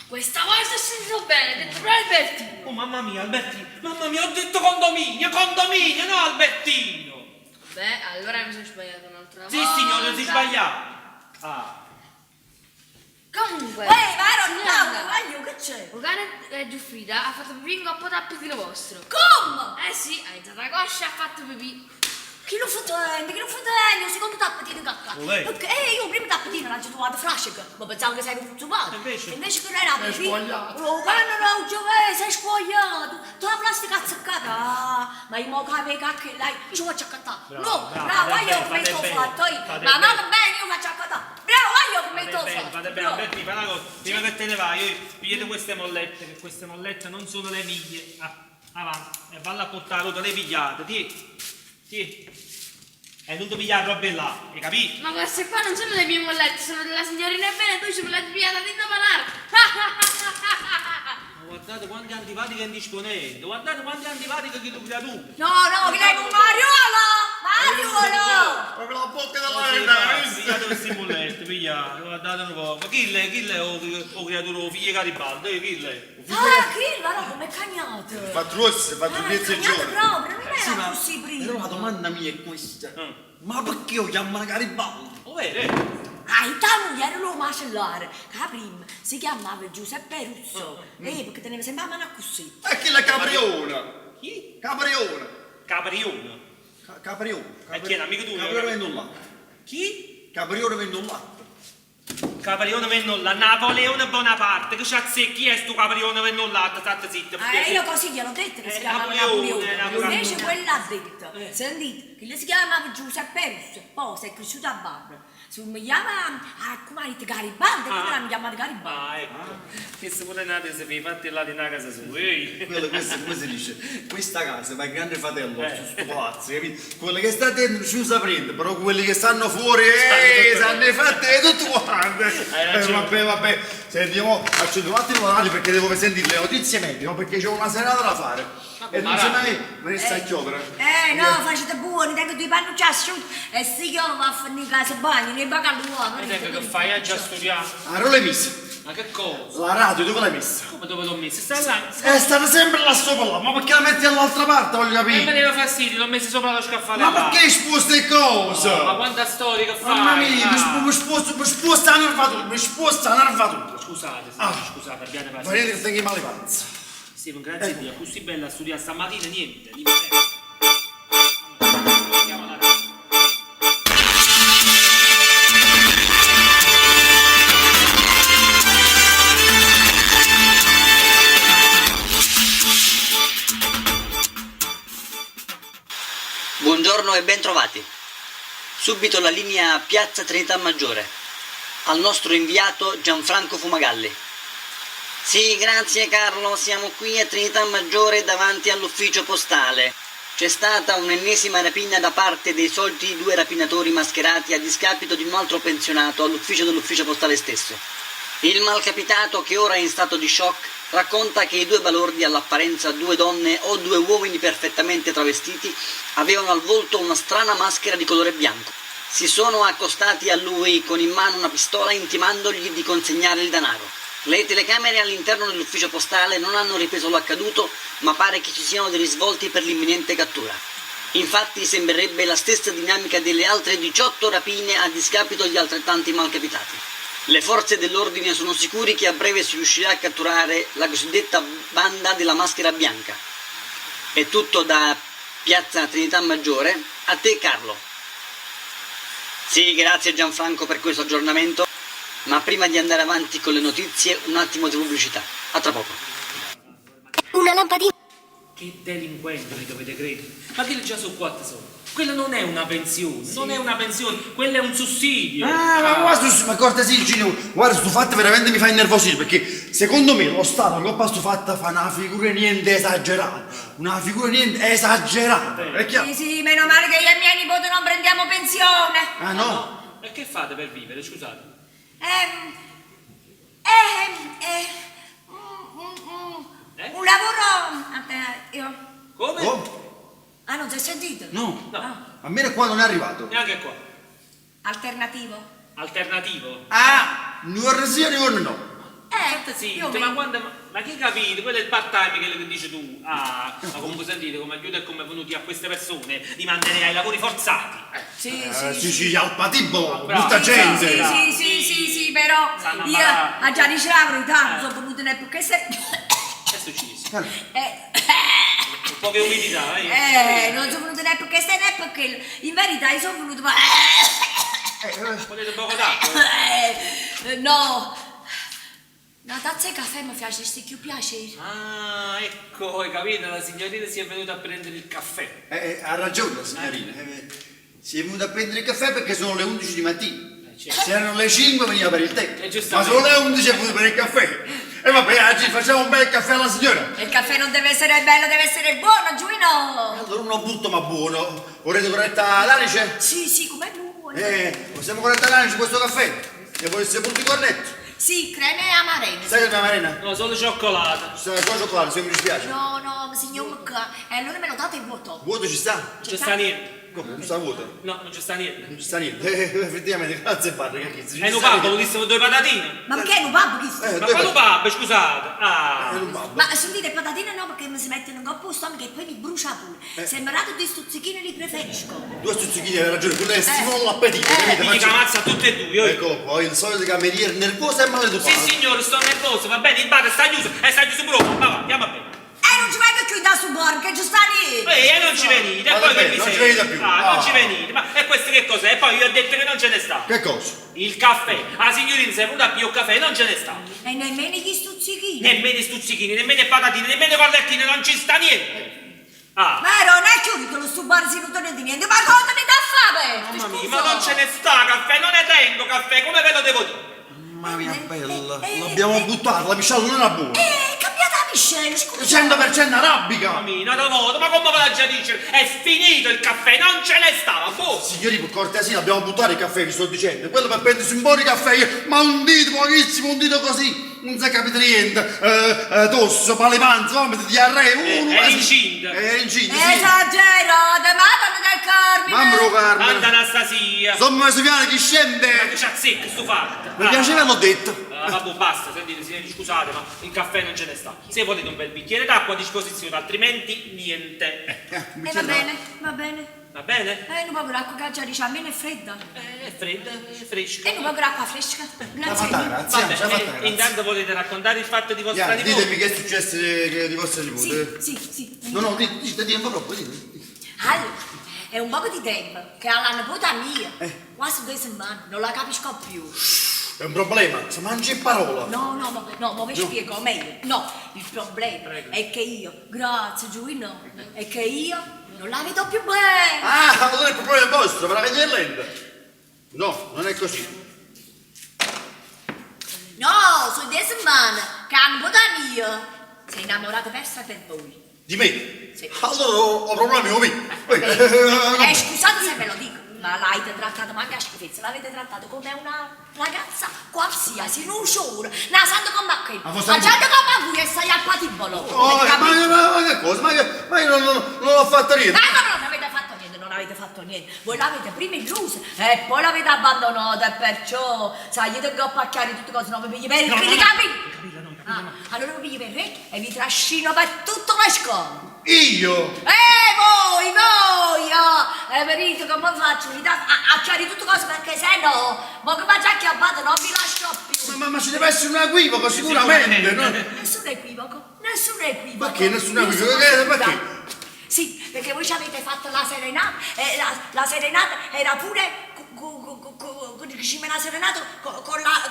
Questa volta ho sentito bene, detto proprio Albertino. Oh mamma mia, Albertino, mamma mia, ho detto condominio, no Albertino. Beh, allora mi sono sbagliato un'altra volta. Sì signore, si sbagliava. Comunque, Vero, voglio che c'è? il cane Giuffrida ha fatto pipì in coppa tappetino vostro. Come? Eh sì, ha iniziato la coscia e ha fatto pipì. Chi lo fa tenere, secondo tappetino cacca. Olè. Perché io prima tappetino l'ho trovato flash, ma pensavo che sei preoccupato. Invece che non era Sei squagliato. Oh, no, Giove, sei squagliato. Tu la plastica azzeccata. Ah, ma io mo capi che lei ci faccio accattare. No, bravo, io come ti ho fatto io. Ma vado bene, io faccio accattare. Bravo, io come ti ho fatto. Fate bene, Alberti, fai una cosa, prima che te ne vai, io pigliate queste mollette, che queste mollette non sono le mie. Avanti, e valla a portare tutte le pigliate, ti. E non ti pigliare robe là, hai capito? Ma queste qua non sono le mie mollette, sono della signorina Bene, tu ci me l'hai pigliata di Novalare. Ma guardate quanti antipatiche è indisponente, guardate quanti antipatiche che tu creatura. No, che lei un Mariolo! Proprio la bocca della Pigliate queste mollette, pigliate, guardate un po'. Ma chi è o creatura o figlia Garibaldi? Chi è? Ah, chi? Ma no, come cagnato. Fa trusse, fa truzzezze il Cagnato giorno. proprio, non era così prima. Però la domanda mia è questa. Ma perché io chiamano Garibaldi? Ovvero? Ah, intanto ero lo macellare, che prima si chiamava Giuseppe Russo. Perché teneva sempre la mano così. E chi è la Capriona? Chi? Capriona. Caprione. Caprione. E chi è un amico tuo? Caprione vende un latte. Chi? Caprione vende un latte. Caprione venne là, Napoleone Bonaparte, che c'azzecchi è sto Caprione venne là, state zitti. Io così gliel'ho detto che si chiamava Napoleone, Napoleone. Invece quella ha detto, sentite, che lei si chiamava Giuseppe Russo, poi si è cresciuta a Barbara. Mi chiama, come ha detto, Garibaldi, quindi mi chiamava Garibaldi. Ah, ecco. Che se pure nate se vi fate là di una casa sua, ehi. Questo come si dice? Questa casa va il grande fratello su sto palazzo, capito? Quelli che sta dentro ci usa prendere, però quelli che stanno fuori, sanno fatte tutto quanto. Vabbè, sentiamo, accendo un attimo la radio perché devo sentire le notizie mediche, no? Perché c'ho una serata da fare. E non c'è mai resta a chiudere. No, facete buoni, tengo due panni già asciutti e si chiama a finire casa bagno, nei bagaglioni. E che fai a già studiare? Ah, non l'hai messa? Ma che cosa? La radio dove l'hai messa? Come dove l'ho messa? Sta là. State sempre là sopra là, ma perché la metti all'altra parte, voglio E mi capire? deve fastidio, l'ho messa sopra lo scaffale. Ma là. perché sposti cose? Ma quanta storia che fai? Mamma mia, Ah. mi sposta la nervatura, mi sposta la nervatura. Scusate, scusate, abbiate Ma pazienza. vedete che tengo i male panza. Sì, grazie a Dio, così bella a studiare stamattina, niente. Andiamo alla radio. Buongiorno e ben trovati. Subito la linea Piazza Trinità Maggiore. Al nostro inviato Gianfranco Fumagalli. Sì, grazie Carlo, siamo qui a Trinità Maggiore davanti all'ufficio postale. C'è stata un'ennesima rapina da parte dei soliti due rapinatori mascherati a discapito di un altro pensionato all'ufficio dell'ufficio postale stesso. Il malcapitato, che ora è in stato di shock, racconta che i due balordi, all'apparenza due donne o due uomini perfettamente travestiti, avevano al volto una strana maschera di colore bianco. Si sono accostati a lui con in mano una pistola intimandogli di consegnare il denaro. Le telecamere all'interno dell'ufficio postale non hanno ripreso l'accaduto, ma pare che ci siano dei risvolti per l'imminente cattura. Infatti sembrerebbe la stessa dinamica delle altre 18 rapine a discapito di altrettanti malcapitati. Le forze dell'ordine sono sicuri che a breve si riuscirà a catturare la cosiddetta banda della maschera bianca. È tutto da Piazza Trinità Maggiore. A te Carlo. Sì, grazie Gianfranco per questo aggiornamento. Ma prima di andare avanti con le notizie, un attimo di pubblicità. A tra poco. Una lampadina. Che delinquente che dovete credere? Ma che già sono 4 soldi? Quella non è una pensione, non è una pensione, quello è un sussidio. Ma guarda, ma cortesia il cinema, guarda, sto fatto veramente mi fa innervosire perché secondo me lo Stato in coppa sto fatta fa una figura niente esagerata, una figura niente esagerata, è chiaro? Sì, meno male che io e miei nipoti non prendiamo pensione. Ah no? E che fate per vivere, scusate? Un lavoro. Io. Come? Oh, Ah, non si è sentito? no, No, a me qua non è arrivato. neanche qua. Alternativo. Alternativo? Ah, non sia né no. State zitti, io ma mi- quando... Ma che capite? Quello è il part-time che dici tu. Ah, ma comunque sentite come aiuta e come venuti a queste persone di mantenere ai lavori forzati. Sì, al patibolo, Bravo. tutta gente. Sì, però Sanno io ammalare. a già dicere la verità, non sono venuta ne perché se. Che è successo? Un po' che umidità, Non sono venuta ne perché se ne perché in verità io sono venuta Volete un poco d'acqua? No. Una tazza di caffè mi piace più piacere. Ah, ecco, hai capito? La signorina si è venuta a prendere il caffè. Ha ragione la signorina. Si è venuta a prendere il caffè perché sono le 11 di mattina. certo. Se erano le 5 veniva per il tè. Ma giustamente. sono le 11 è venuta per il caffè. E vabbè, oggi facciamo un bel caffè alla signora. Il caffè non deve essere bello, deve essere buono, Giuino. Allora non butto ma buono. Vorrete corretta l'anice? Sì, com'è buono. Possiamo corretta l'anice questo caffè? E vuole essere pure cornetto? Sì, creme e amarene. Sai che è Marina? No, solo cioccolato. Sta con cioccolato, se mi dispiace. No, signor Mucca. E allora me lo date il vuoto. Vuoto ci sta? Non ci sta niente. Come? Non sta vuoto? No, non ci sta niente. Non ci sta niente. Effettivamente, grazie padre, che chizzi. E un babbo, volessimo due patatine. Ma perché non babbo chi sta? Ma quale babbo, scusate? Ah. un babbo. Ma sentite, patatine no, perché mi si mettono in coppa lo stomaco e poi mi brucia pure. Sembrato dei stuzzichini li preferisco. Due stuzzichini, hai ragione, quello è stimolo l'appetito, capite? Mi dica ammazza tutte e due. Eccolo poi, il solito cameriere nervoso e maleducato. Sì, signore, sto nervoso, va bene, il bar sta chiuso e sta chiuso pure. Ma va, andiamo a bene. Non ci vai più chiudere su bar, che giusto lì. E non ci venite, e Vada poi bene, che vi non ci siete? venite più. Ah, non Ah. ci venite. Ma e questo che cos'è? E poi io ho detto che non ce ne sta. Che cosa? Il caffè. La signorina si è venuta a più caffè, non ce ne sta. E nemmeno gli stuzzichini. Nemmeno i stuzzichini, nemmeno i patatine, nemmeno i cornettini, non ci sta niente. Ah. Ma non è chiudito lo bar si non torna di niente, ma cosa mi dà fame? Mamma mia, ma non ce ne sta caffè, non ne tengo caffè, come ve lo devo dire? Mamma mia bella, l'abbiamo buttata, la pisciata non era buona. Cambiata la miscela, scusa. 100% arabica. Mamma mia, una volta, ma come ve la già dice? È finito il caffè, non ce ne stava, boh. Signori, per cortesia, dobbiamo buttare il caffè, vi sto dicendo. Quello per prendersi un po' di caffè, ma un dito pochissimo, un dito così. Non si capita niente. Tosse, palepanza, vomito, diarrea. È incinta. È incinta, sì. Esagerate, madonna del Carmine. Mamma Carmen. Tanta Anastasia. Somma Sofiane chi Ma scende. che c'ha secco sto fatto? Mi piaceva, l'ho detto. Vabbè, basta, sentite, signori, scusate, ma il caffè non ce ne sta. Se volete un bel bicchiere d'acqua a disposizione, altrimenti niente. Va bene, va bene. Va bene? Non proprio l'acqua che già dice, a me è fredda. È fredda, è fresca. E non proprio l'acqua fresca. La fatta, Grazie. grazie. Vabbè, ci ha fatta, grazie. intanto volete raccontare il fatto di vostra nipote? Ditemi che è successo di vostra nipote. Sì. No, dite un po' troppo, dite. Allora, è un poco di tempo che alla nipote mia, quasi 2 settimane, non la capisco più. È un problema, se mangi in parola. No, ma vi spiego meglio. No, il problema è che io, grazie Giuino, è che io non la vedo più bene. Ah, allora il problema è vostro, ve la vedete lenta. No, non è così. No, sono 2 settimane che la nipote mia si è innamorata persa per voi. Di me? Sì. Allora ho problemi con me. Scusate se ve lo dico, ma l'avete trattata manca a schifezza, l'avete trattata come una ragazza qualsiasi, non solo, nasando con me Ma qui, forse mangiando come voi e stai al patibolo. Oh, ma che cosa? Ma io non ho fatto niente. No, non avete fatto niente. Voi l'avete prima illusa e poi l'avete abbandonata e perciò, sai, io tengo a pacchiare tutte cose, non vi pigli per i capi. Allora vi pigli per il re e vi trascino per tutte le scuole. Io? Voi, verite come faccio? Mi dà a chiarire tutte cose perché se no, ma come già chiappato non vi lascio più. Ma ci deve essere un equivoco, sicuramente. No? Nessun equivoco. Perché nessun equivoco? Perché? Sì, perché voi ci avete fatto la serenata e la serenata era pure la serenata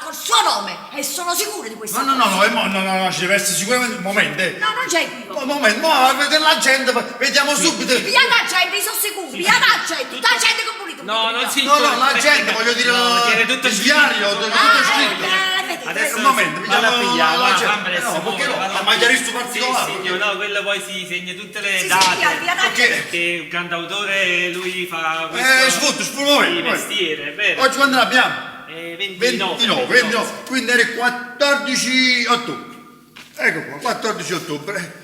col suo nome e sono sicuro di questo. No, ci deve essere sicuramente un momento. No, non c'è equivoco. Un momento, ma vedete la gente, vediamo subito. Via la gente, sono sicuro, via la gente, tutta la gente che pulita. No, non si No, la gente, voglio dire, tiene tutto il diario, tutto scritto. Adesso Un momento, vado a pigliare, la gente. fammi adesso No, perché no? muovere, La mangiaristo Sì, particolare. signor, no, quello poi si segna tutte le Sì, date. via la gente. Perché? Che un cantautore lui fa questo sfumo. sì, mestiere, è vero? Oggi quando l'abbiamo? 29, quindi era il 14 ottobre. Ecco qua, 14 ottobre.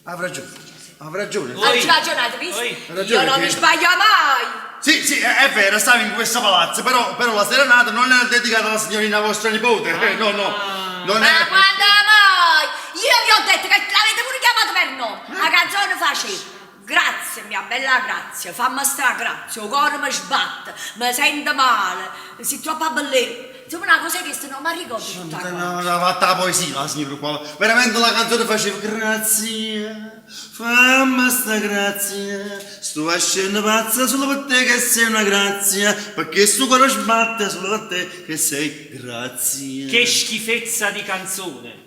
Avrà ragione. Voi- Ragionate, visto? voi- Hai ragione, Io non mi che- sbaglio mai. Sì, è vero, stavo in questo palazzo, però la serenata non era dedicata alla signorina vostra nipote. No, non Ma è. quando mai? Io vi ho detto che l'avete pure chiamato per no. La canzone faceva. Grazie, mia bella grazie, fammi sta grazie, il cuore mi sbatte, mi sento male, sei troppo bellina. Insomma, una cosa che non mi ricordo tutta qua. No, ha fatta la poesia la signora qua. Veramente la canzone faceva grazie. fammi sta grazia, sto ascendo pazza solo per te che sei una grazia, perché sto cuore sbatte solo per te che sei grazia. Che schifezza di canzone!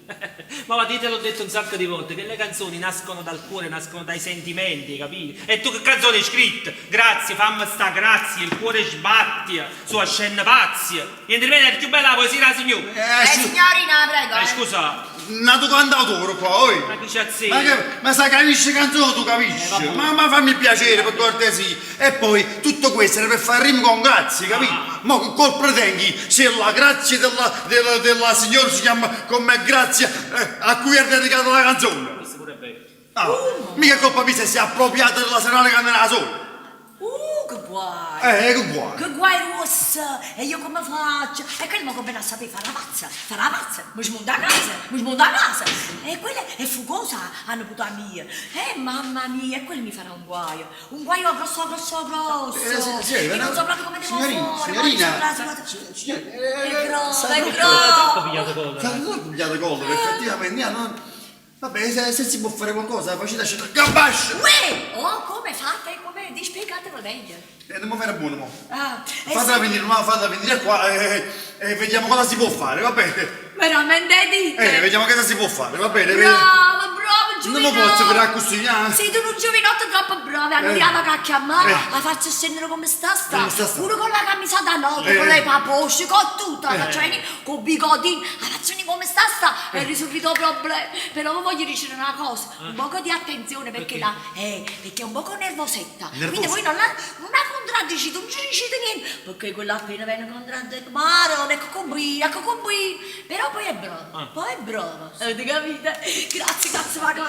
Ma te l'ho detto un sacco di volte che le canzoni nascono dal cuore, nascono dai sentimenti, capito? E tu che canzone hai scritto? Grazie, fammi sta grazia, il cuore sbattia, su ascende pazia. Niente di meno, è più bella la poesia della signora. Signorina, prego. Scusa, Nato cantautore qua, oi. ma che c'è zio? Ma sai, capisci canzone, tu capisci? vabbè. Ma fammi piacere, per cortesia. E poi tutto questo era per fare rima con grazie, capito? Ma col pretendi, se la grazia della signora si chiama come grazia a cui è dedicata la canzone. Questo pure è vero. Mica colpa mia se si è appropriata della serale che andrà sola. Che guai. Che vuoi? Che guai rossa. E io come faccio? E quello come non sapere fare la pazza. Mi smonta a casa. E quella è fugosa, hanno avuto a mia. Mamma mia, e quello mi farà un guaio. Un guaio grosso. Io non so proprio come devo fare. Signorina. È Troppo grosso. pigliato coda. Non pigliate collo, effettivamente. Vabbè, se si può fare qualcosa, facete scendere. Gambascia! Uè! Oh, come fate? Come? Spiegate meglio. Non mi viene buono, mo. Fatela Fatela venire qua e vediamo cosa si può fare, va bene? veramente dite. Vediamo cosa si può fare, va bene? Bravo, Non mi giovinotto. posso fare così, Sei tu un giovinotto troppo bravo, hanno la cacchia a me, la faccio scendere come sta. Come sta? Pure con la camicia da notte, con le paposce, con tutto, la faccio venire con bigodini, la faccio venire come sta e risolvito il problema. Però vi voglio dire una cosa, un poco di attenzione perché là, perché è un poco nervosetta. Quindi voi non la contraddicite, non ci dicete niente, perché quella appena viene contraddetta, Maro, ecco qui, però poi è brava, avete capito? Grazie, Mario.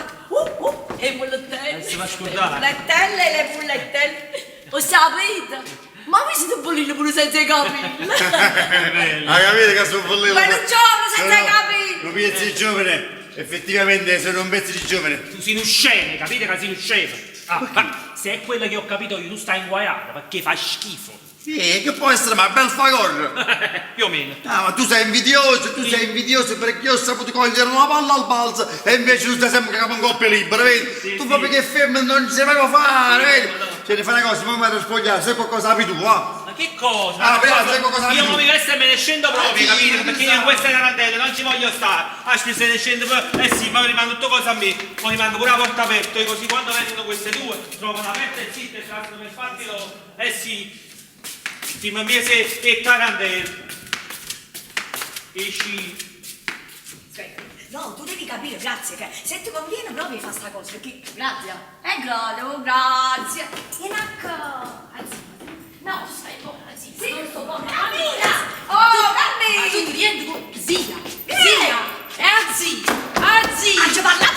E bullettelle. Si va a scordare. Le bullettelle. Ho sapito. Ma voi siete bollini pure senza i capelli. Hai capito che sono bollito? Ma non giovane senza i capelli. Un pezzo di giovane, effettivamente sono un pezzo di giovane. Tu sei un scemo, capite che sei un scemo? Ma se è quello che ho capito io, tu stai inguaiato perché fa schifo. Che può essere, ma bel favore. Più o meno. Ma tu sei invidioso perché io ho saputo cogliere una palla al balzo e invece tu stai sempre capo in coppia libera, vedi? Tu proprio che femmina non ci sai mai fare, vedi? Se ne fai una cosa, ma mi spogliare, sai qualcosa abiti tu, Ma che cosa? sai qualcosa Io tu? non mi vesto e me ne scendo proprio, capito? Perché io in queste tarantelle non ci voglio stare. Se ne scendo, sì, ma mi rimando tutto cosa a me. Poi rimando pure la porta aperta, così quando vengono queste due, trovano aperta e zitte, stanno per fartelo, sì. Ti mi mese e tarantelle. Esci. No, tu devi capire, grazie, che se ti conviene proprio fare sta cosa, perché grazie. Grazie. Vieni a no, tu stai buona, sì, non sto buona. Cammina! Oh, cammina! Ma tu rientri con zia! È a zia! Hai già parlato?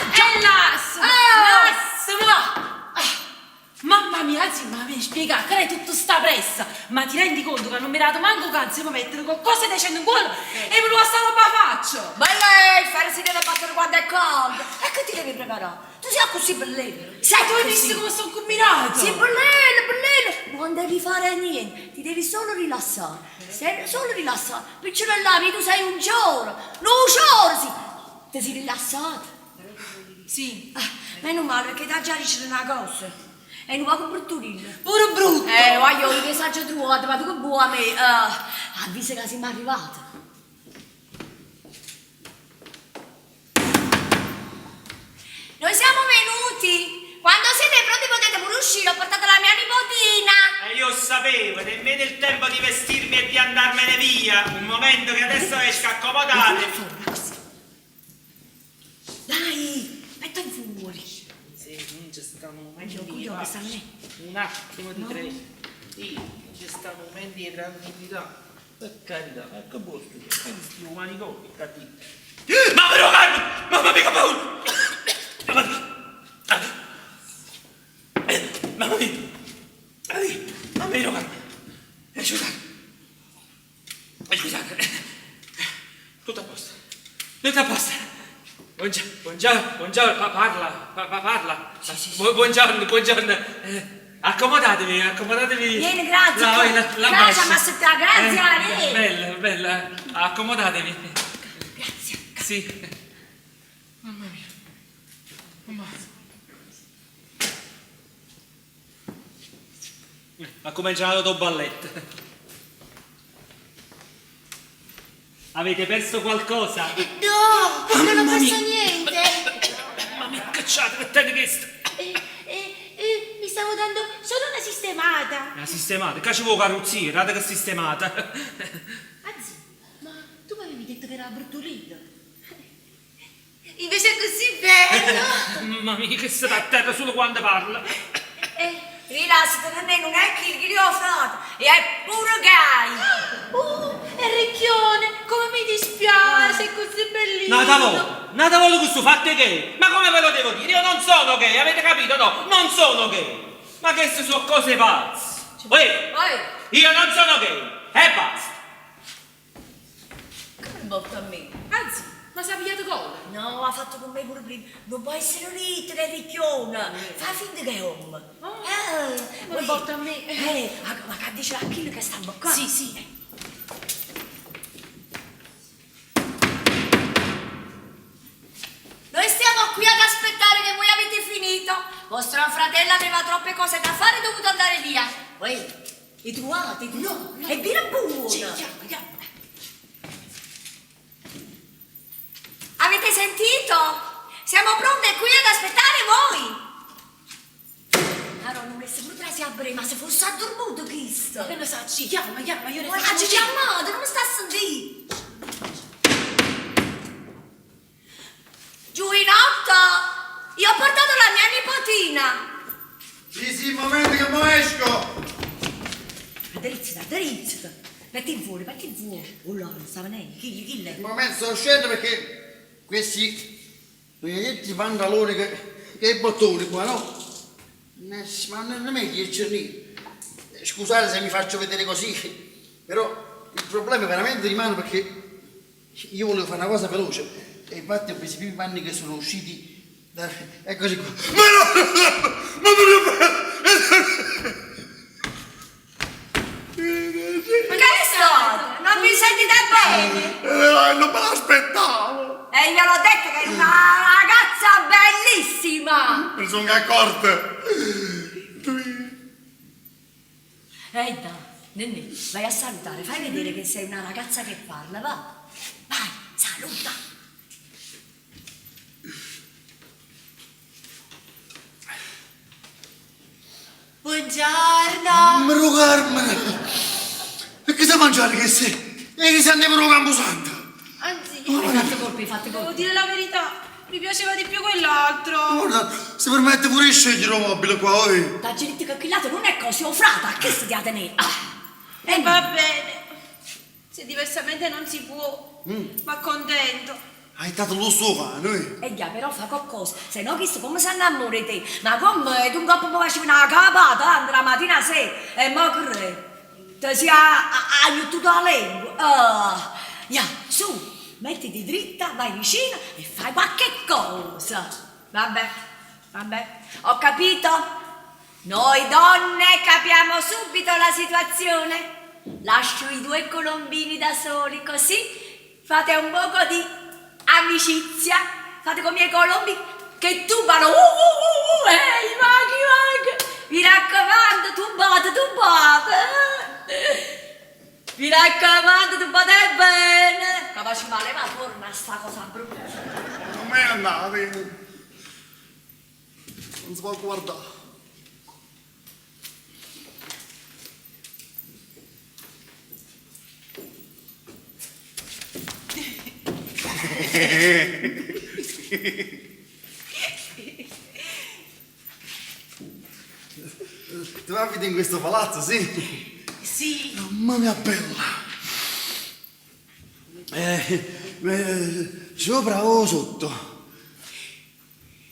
Mamma mia, zia, ma mi spiega, che è tutta sta pressa? Ma ti rendi conto che non mi ha dato manco cazzo per mettere qualcosa dicendo in cuore e me lo sta roba faccio? Ma lei, fare si deve battere quando è caldo. E che ti devi preparare? Tu sei così bellino. Sai, tu hai visto come sono combinato? Sì, bellino. Non devi fare niente, ti devi solo rilassare. Solo rilassare. Piccolellami, tu sei un giorno. Sì. Ti sei rilassato? Sì. Meno male, perché ti già dice una cosa. È un poco brutturino. Pure brutto! Voglio che messaggio trovato, ma tu che buona me. Avvisa che siamo arrivati. Noi siamo venuti. Quando siete pronti potete pure uscire, ho portato la mia nipotina. E io sapevo, nemmeno il tempo di vestirmi e di andarmene via. Un momento che adesso esco accomodate. Dai, metta fuori. Sì, non c'è stato un momento Io di che sta lì. un attimo di tre. Sì, non c'è stato un momento di tranquillità. Per carità, ecco posto. Questi umani come cattivi. Mamma mia, calma! Mamma mia, che paura! Mamma mia! Mamma mia! Mamma mia, calma! Scusate. Tutto a posto. Tutto a posto. Buongiorno, parla. Buongiorno. Accomodatevi. Vieni, grazie. Grazie, ma se te grazie. Bella. Accomodatevi. Grazie. Sì. Mamma mia. Ha cominciato l'autoballetto. Avete perso qualcosa? No, non ho perso niente. Ma mi cacciate per te di questo. Mi stavo dando solo una sistemata. La sistemata, che c'avevo carrozzina, guarda che sistemata. Anzi, ma tu mi avevi detto che era abbruttolito. Invece è così bello. Mamma mia, che sta a terra solo quando parla. Rilassati, per me non è che li ho fatto, è pure gay. Enricchione, come mi dispiace, è così bellissimo. Nata volta questo fatto gay. Ma come ve lo devo dire? Io non sono gay, avete capito? No, non sono gay. Ma queste sono cose pazze. Io non sono gay, e basta. Come botto a me? Anzi, ma si è pigliato cola. No, ha fatto con me pure prima. Non può essere rito, che ricchiona. Fa finta che è uomo. Come botto a me. Ma che dice Achille che sta boccando? Sì. Noi stiamo qui ad aspettare che voi avete finito. Vostro fratello aveva troppe cose da fare e è dovuto andare via. E trovate? No. E birra buona. Sì, chiama. Avete sentito? Siamo pronte qui ad aspettare voi. Allora, non è pure si apre, ma se fosse addormuto questo. Che ne sa, ci chiama, io ne Ma ci chiamato, non mi sta a sentire. Giù in otto, io ho portato la mia nipotina. Sì, un momento che mo esco. Drizzita. Metti in fuori. Oh là, non sta venendo. Chi lei? Un momento, sto scendendo perché questi benedetti pantaloni che bottoni qua, no? Ma non è meglio il cernino. Scusate se mi faccio vedere così, però il problema veramente rimane perché io volevo fare una cosa veloce. E infatti ho preso i primi panni che sono usciti da... Eccoci qua. Ma che è stato? Non vi sentite bene? non me l'aspettavo. E gliel'ho detto che è una ragazza bellissima. Mi sono accorto. Ehi da, Nenè, vai a salutare, fai vedere che sei una ragazza che parla, va. Vai, saluta. Buongiorno. Maro Carmine. E che sa mangiare che sei? E che sei andato a Camposanto? Anzi, Hai fatto Devo colpi. dire la verità, mi piaceva di più quell'altro. Guarda, si permette pure di scegliere un mobile qua, oi. Da gente che qui non è così ofrata, che stai a tenere? E va bene. Se diversamente non si può, ma contento. Hai dato lo suo cane, E già, però fa qualcosa, se no chissà come si innamora di te. Ma come tu un coppo mi facevi una capata la mattina a sera e mo che ti si aiutato la lingua. Ya, su, mettiti dritta, vai vicino e fai qualche cosa. Vabbè, ho capito? Noi donne capiamo subito la situazione. Lascio i due colombini da soli, così fate un poco di amicizia, fate come i colombi che tubano. Ehi, maghi. Mi raccomando, tubate. Mi raccomando, tubate bene. Capace male, ma torna sta cosa brutta. Non mi è andata. Non si può guardare. Tu abiti in questo palazzo, sì? Sì. Mamma mia bella. Sopra o sotto?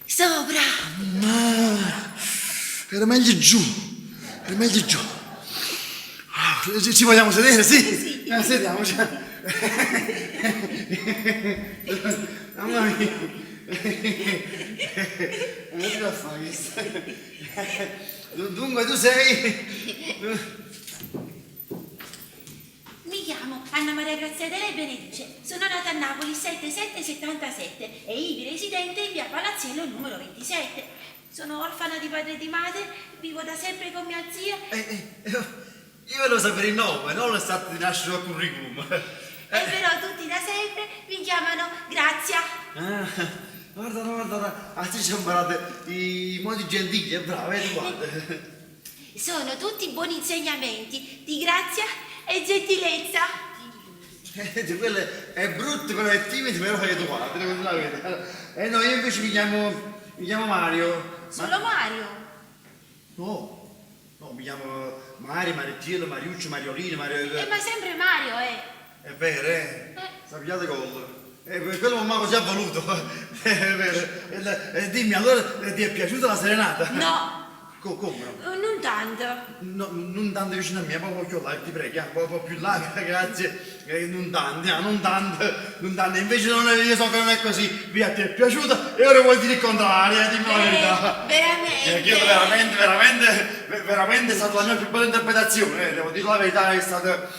Sopra. Ma era meglio giù. Ci vogliamo sedere, sì? Sediamoci. Mamma mia. Non ce la fai questa. Dunque tu sei... Mi chiamo Anna Maria Graziadele Benedice, sono nata a Napoli 7777 e ivi residente in via Palazzello numero 27. Sono orfana di padre e di madre, vivo da sempre con mia zia. Io volevo sapere il nome, non lo stato di nascita al curriculum. E però tutti da sempre mi chiamano Grazia. Guarda, ci siamo imparati i modi gentili, è bravo, guarda. Sono tutti buoni insegnamenti di grazia e gentilezza. Quello è brutto, però è timido, però è educato, la verità. No, io invece mi chiamo Mario. Solo Mario? No, mi chiamo Mario, Marittiello, Mariuccio, Mariolino, Mario... Ma sempre Mario, È vero, sappiate gol. Quello mamma così ha voluto. È vero. Dimmi, allora ti è piaciuta la serenata? No. Come no? Non tanto. No, non tanto vicino a me, proprio più là, ti prego, un po' più là, grazie. Non tanto. Invece io so che non è così. Via, ti è piaciuta e ora vuoi dire il contrario, dimmi la verità. Veramente. Io veramente è stata la mia più bella interpretazione, devo dire la verità, è stata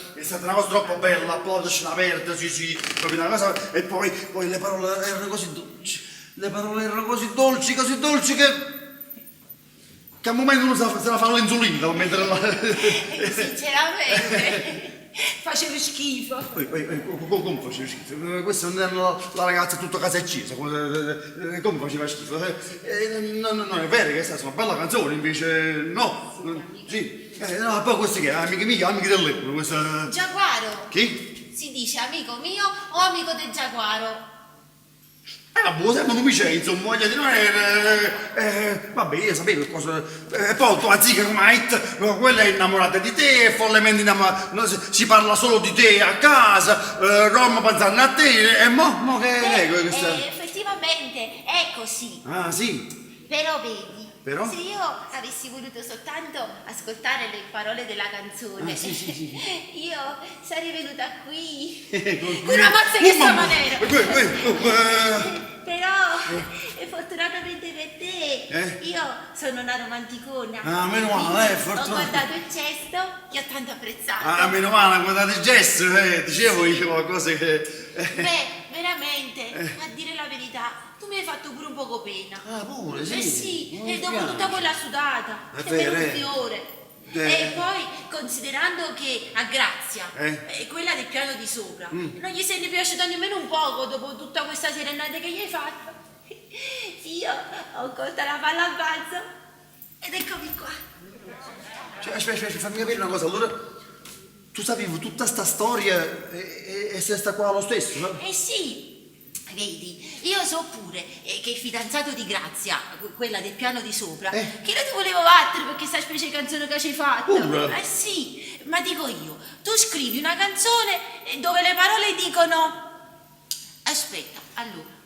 una cosa troppo bella, applausi aperta, sì, proprio una cosa, e poi le parole erano così dolci, che a un momento uno se la fa l'insulina mentre la... Sinceramente. Facevo schifo. Come faceva schifo? Questa non era la ragazza tutta casa e chiesa, come faceva schifo? Non è vero che questa è una bella canzone, invece no, sì. No, poi questi che amiche mie, amiche del libro, questa... Giaguaro. Chi? Si dice amico mio o amico del giaguaro. Vabbè, sembra un umice, insomma, voglio dire, non è... vabbè, io sapevo cosa... E poi tua zia come it, quella è innamorata di te, è follemente innamorata, si parla solo di te a casa, Roma pensando a te, e mo che è questa? Effettivamente è così. Ah, sì? Però vedi, Però? se io avessi voluto soltanto ascoltare le parole della canzone, sì. io sarei venuta qui. Una mazza che sta maniera. Però, fortunatamente per te, io sono una romanticona. Ah, meno male, Ho fortunatamente. guardato il gesto che ho tanto apprezzato. Ah, meno male, guardate il gesto, dicevo io qualcosa che... Beh, veramente, a dire la verità, tu mi hai fatto pure un poco pena. Ah, pure, sì. Eh sì, Non e mi dopo piace. tutta quella sudata, È sei vero, venuto un fiore. E poi, considerando che a Grazia, quella del piano di sopra, non gli sei piaciuta nemmeno un poco dopo tutta questa serenata che gli hai fatto, io ho colto la palla al balzo ed eccomi qua. Cioè, aspetta, fammi capire una cosa, allora tu sapevi tutta sta storia e sei sta qua lo stesso, no? Eh sì, vedi, io so pure che il fidanzato di Grazia, quella del piano di sopra, che non ti volevo battere perché sta specie di canzone che ci hai fatto. Pure? Eh sì, ma dico io, tu scrivi una canzone dove le parole dicono... Aspetta, allora,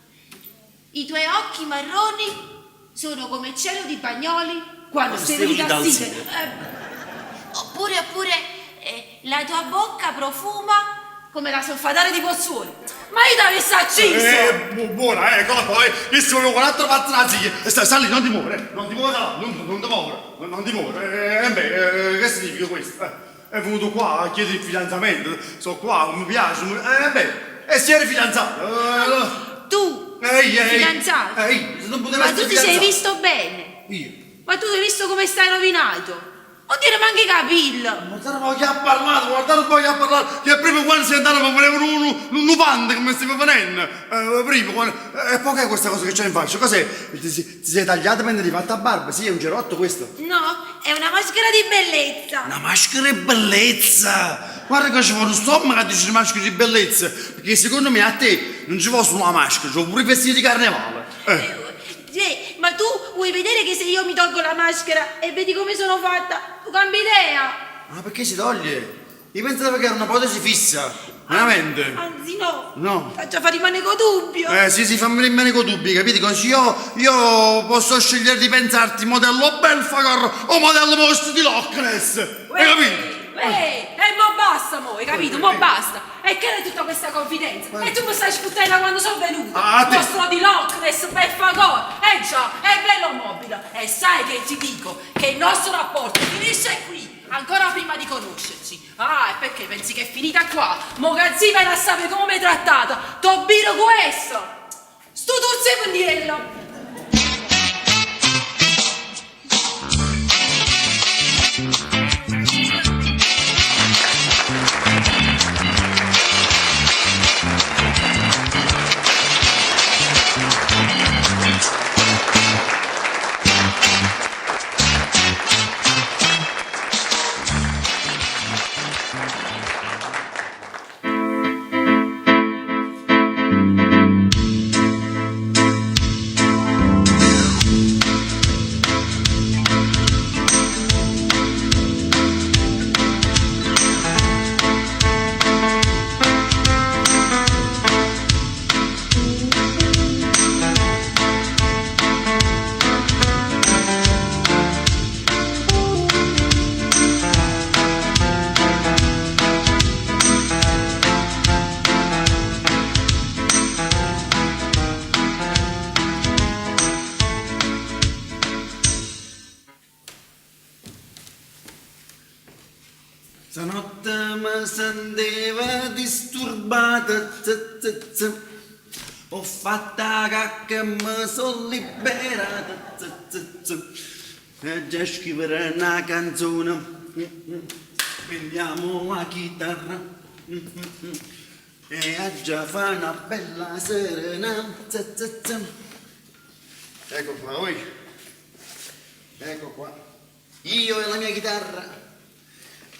i tuoi occhi marroni sono come il cielo di Bagnoli quando stevi da Sile. Oppure, la tua bocca profuma come la solfatara di Pozzuoli. Ma io t'avessi acceso! Buona, eccola poi, io sono con l'altro pazzazzi, sta lì, non ti muovere, non ti muovere, che significa questo? È venuto qua a chiedere il fidanzamento, sono qua, mi piace, e si era fidanzato. Tu, fidanzato? Non poteva Ma tu essere ti sei fidanzato. visto bene? Io? Ma tu hai visto come stai rovinato? Non dire manca i capelli! Guardate poi che ha parlato, che prima quando si andava volevano un panda come stiamo venendo, prima quando... E poi che è questa cosa che c'è in faccia? Cos'è? Ti sei tagliata mentre ti hai fatta barba? Sì, è un cerotto questo? No, è una maschera di bellezza! Una maschera di bellezza! Guarda che ci vuole un stomaco a dire maschera di bellezza, perché secondo me a te non ci vuole solo una maschera, ci vuole pure i vestiti di carnevale. Ma tu vuoi vedere che se io mi tolgo la maschera e vedi come sono fatta, tu cambi idea? Ma perché si toglie? Io pensavo che era una protesi fissa, veramente. Anzi no, No. faccia fare rimanere con dubbio. Sì, fammi rimanere con dubbi, capite? Così io posso scegliere di pensarti modello Belfagor o modello Mostro di Loch Ness, hai capito? Mo basta, hai capito? Mo basta. E che era tutta questa confidenza? E tu mi stai sputtando quando sono venuta. Ah, te. Mostro di Loch Ness, Belfagor. Già, è bello mobile. E sai che ti dico? Che il nostro rapporto finisce qui, ancora prima di conoscerci. Ah, e perché pensi che è finita qua? Mo che zia vai a sapere come mi hai trattata. T'obbiro questo. Sto torse pendiello. sentiva disturbata, ho fatta cacca e mi sono liberata, e già scrivere una canzone, prendiamo la chitarra, e a già fa una bella serenata. Ecco qua, voi. Ecco qua. Io e la mia chitarra,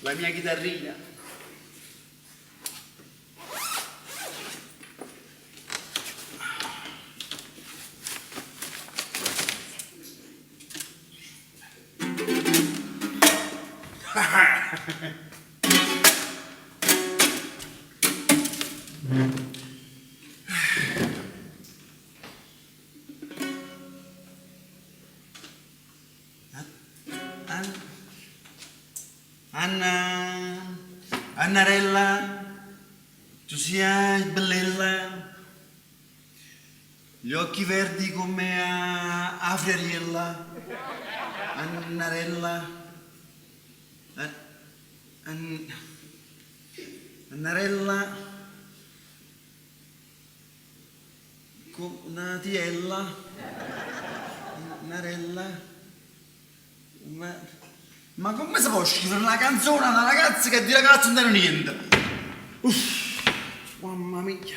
la mia chitarrina. Annarella, tu sei bella, gli occhi verdi come a Fioriella, Annarella, Annarella, una tiella, Annarella, ma come si può scrivere una canzone a una ragazza che di ragazzo non era niente? Uff, mamma mia.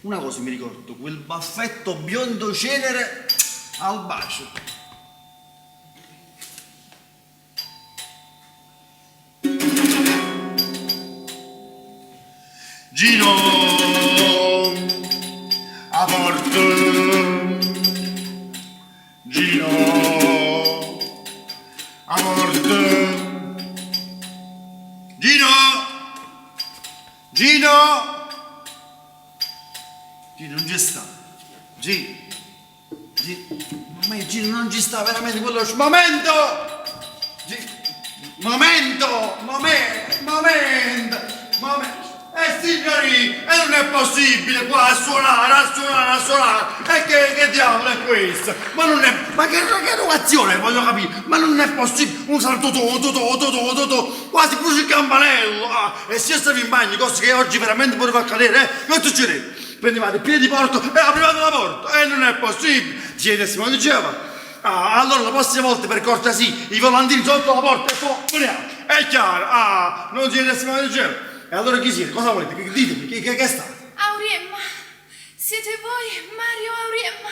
Una cosa mi ricordo, quel baffetto biondo cenere al bacio. Gino, a porta. Gino. A morte. Gino! Gino! Gino non ci sta. Gino. Ma Gino non ci sta veramente quello momento! Momento! Signori, non è possibile qua a suonare. E che diavolo è questo? Ma che erogazione, voglio capire? Ma non è possibile, un salto quasi pure il campanello. E se stavi in bagno, cose che oggi veramente poteva accadere, non ti ci prendevate il piede di porto e aprivate la porta. E non è possibile. Siete Simone diceva. Allora la prossima volta per cortesia i volantini sotto la porta e poi veniamo. È chiaro? Non siete Simone diceva. E allora chi siete? Cosa volete? Ditemi, che sta? Auriemma, siete voi, Mario Auriemma?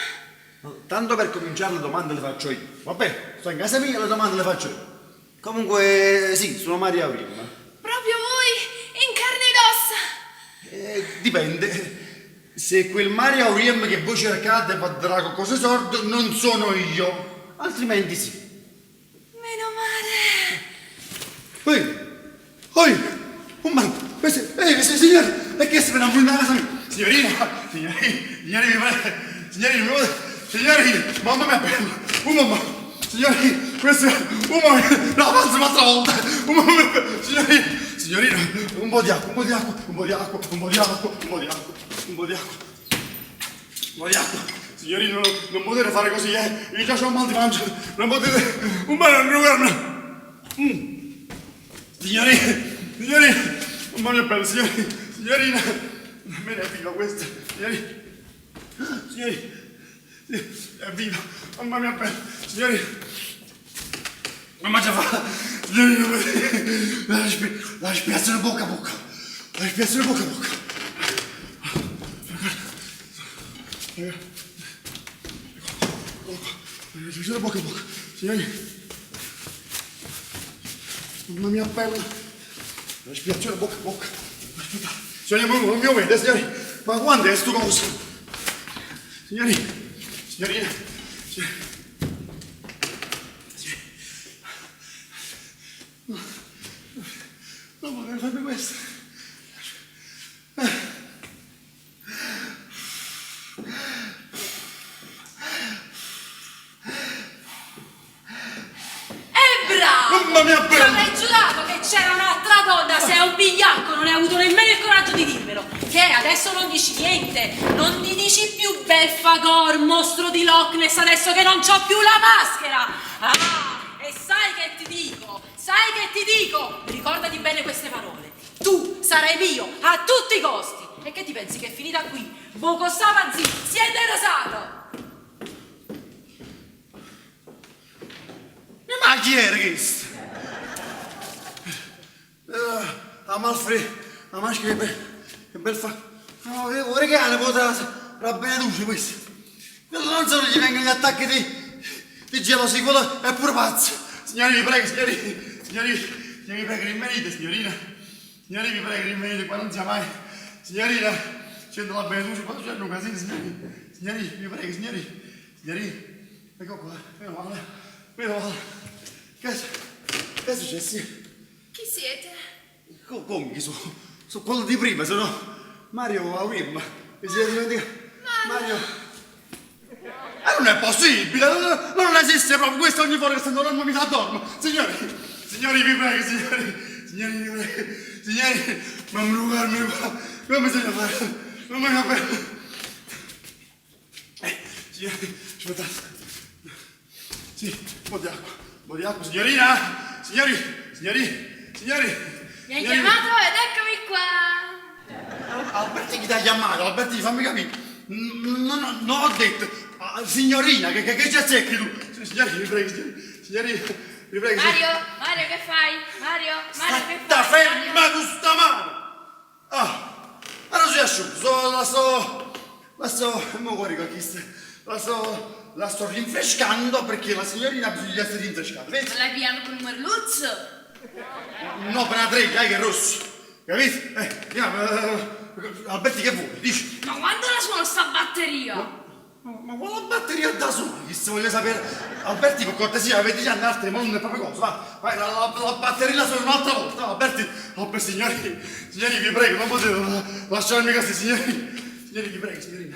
Tanto per cominciare le domande le faccio io. Vabbè, sto in casa mia e le domande le faccio io. Comunque, sì, sono Mario Auriemma. Proprio voi, in carne ed ossa? Dipende. Se quel Mario Auriemma che voi cercate per drago cose sordo, non sono io. Altrimenti sì. Meno male. Oi! Signori, e che si viene a prendere casa mia? Signorina, mamma mia bella, signori, questo è la pazza un'altra volta, signorina, un po' di acqua, signorina, non potete fare così, io già ho mal di pancia, non potete, un po' di acqua, signorina, mamma mia bella, signorina, me ne è viva questa, signorina, è viva, mamma mia bella, signorina, mamma già fa, signorina, la respirazione bocca a bocca, la respirazione bocca a bocca, signorina, mamma mia bella. Respirazione bocca a bocca. Signori, non mi vede, signori. Ma quando è sto coso? Signorina. Non volevo fare questo. Mamma mia bella! Ci avrei giurato che c'era un'altra donna, se è un bigliacco, non hai avuto nemmeno il coraggio di dirmelo. Che adesso non dici niente, non mi dici più Belfagor, mostro di Loch Ness, adesso che non c'ho più la maschera. E sai che ti dico, ricordati bene queste parole. Tu sarei mio, a tutti i costi. E che ti pensi che è finita qui? Boco Savazzi, siete rosato! Ma chi era questo? A maschera che bel fa. No, che regalo potrà la beneduce questo. Non solo gli vengono gli attacchi di gelosia, quello è pure pazzo. Signori, vi prego, signori, vi prego, rimanete, signorina. Signori, vi prego, rimanete, qua non sia mai. Signorina, scendo la beneduce, poi c'è un casino, signori, vi prego, signori, ecco qua, meno male. Che è successo? Chi siete? Come chi sono? Sono quello di prima, sono Mario Awim. Mi si è dimenticato? Mario. Non è possibile, non esiste proprio questo ogni volta che sto dormendo mi dormo. Signori, vi prego, signori, mamma come se ne fa? Non mi capisco. Signori, aspettate. Sì, un po' di acqua, signorina, signori. Mi hai chiamato ed eccomi qua. Alberti chi ti ha chiamato? Alberti, fammi capire. Non ho detto. Signorina, che ci azzecchi tu? Signori, vi prego. Mario, che fai? Mario, che Sta fai? ferma con sta mano! Ma non si asciutto, la sto, non guardi chi sta, la sto rinfrescando perché la signorina ha bisogno di essere rinfrescata, vedi? Ma l'hai piano con un merluzzo? No, per una tregua, che è rosso, capito? Alberti che vuoi, dici? Ma quando la suono sta batteria? Ma quale batteria da solo? Chi se voglio sapere? Alberti, per cortesia, avete già altre, ma non è proprio cosa, vai, la batteria la suono un'altra volta, Alberti, signori, vi prego, non potete lasciarmi così, signori, vi prego, signori,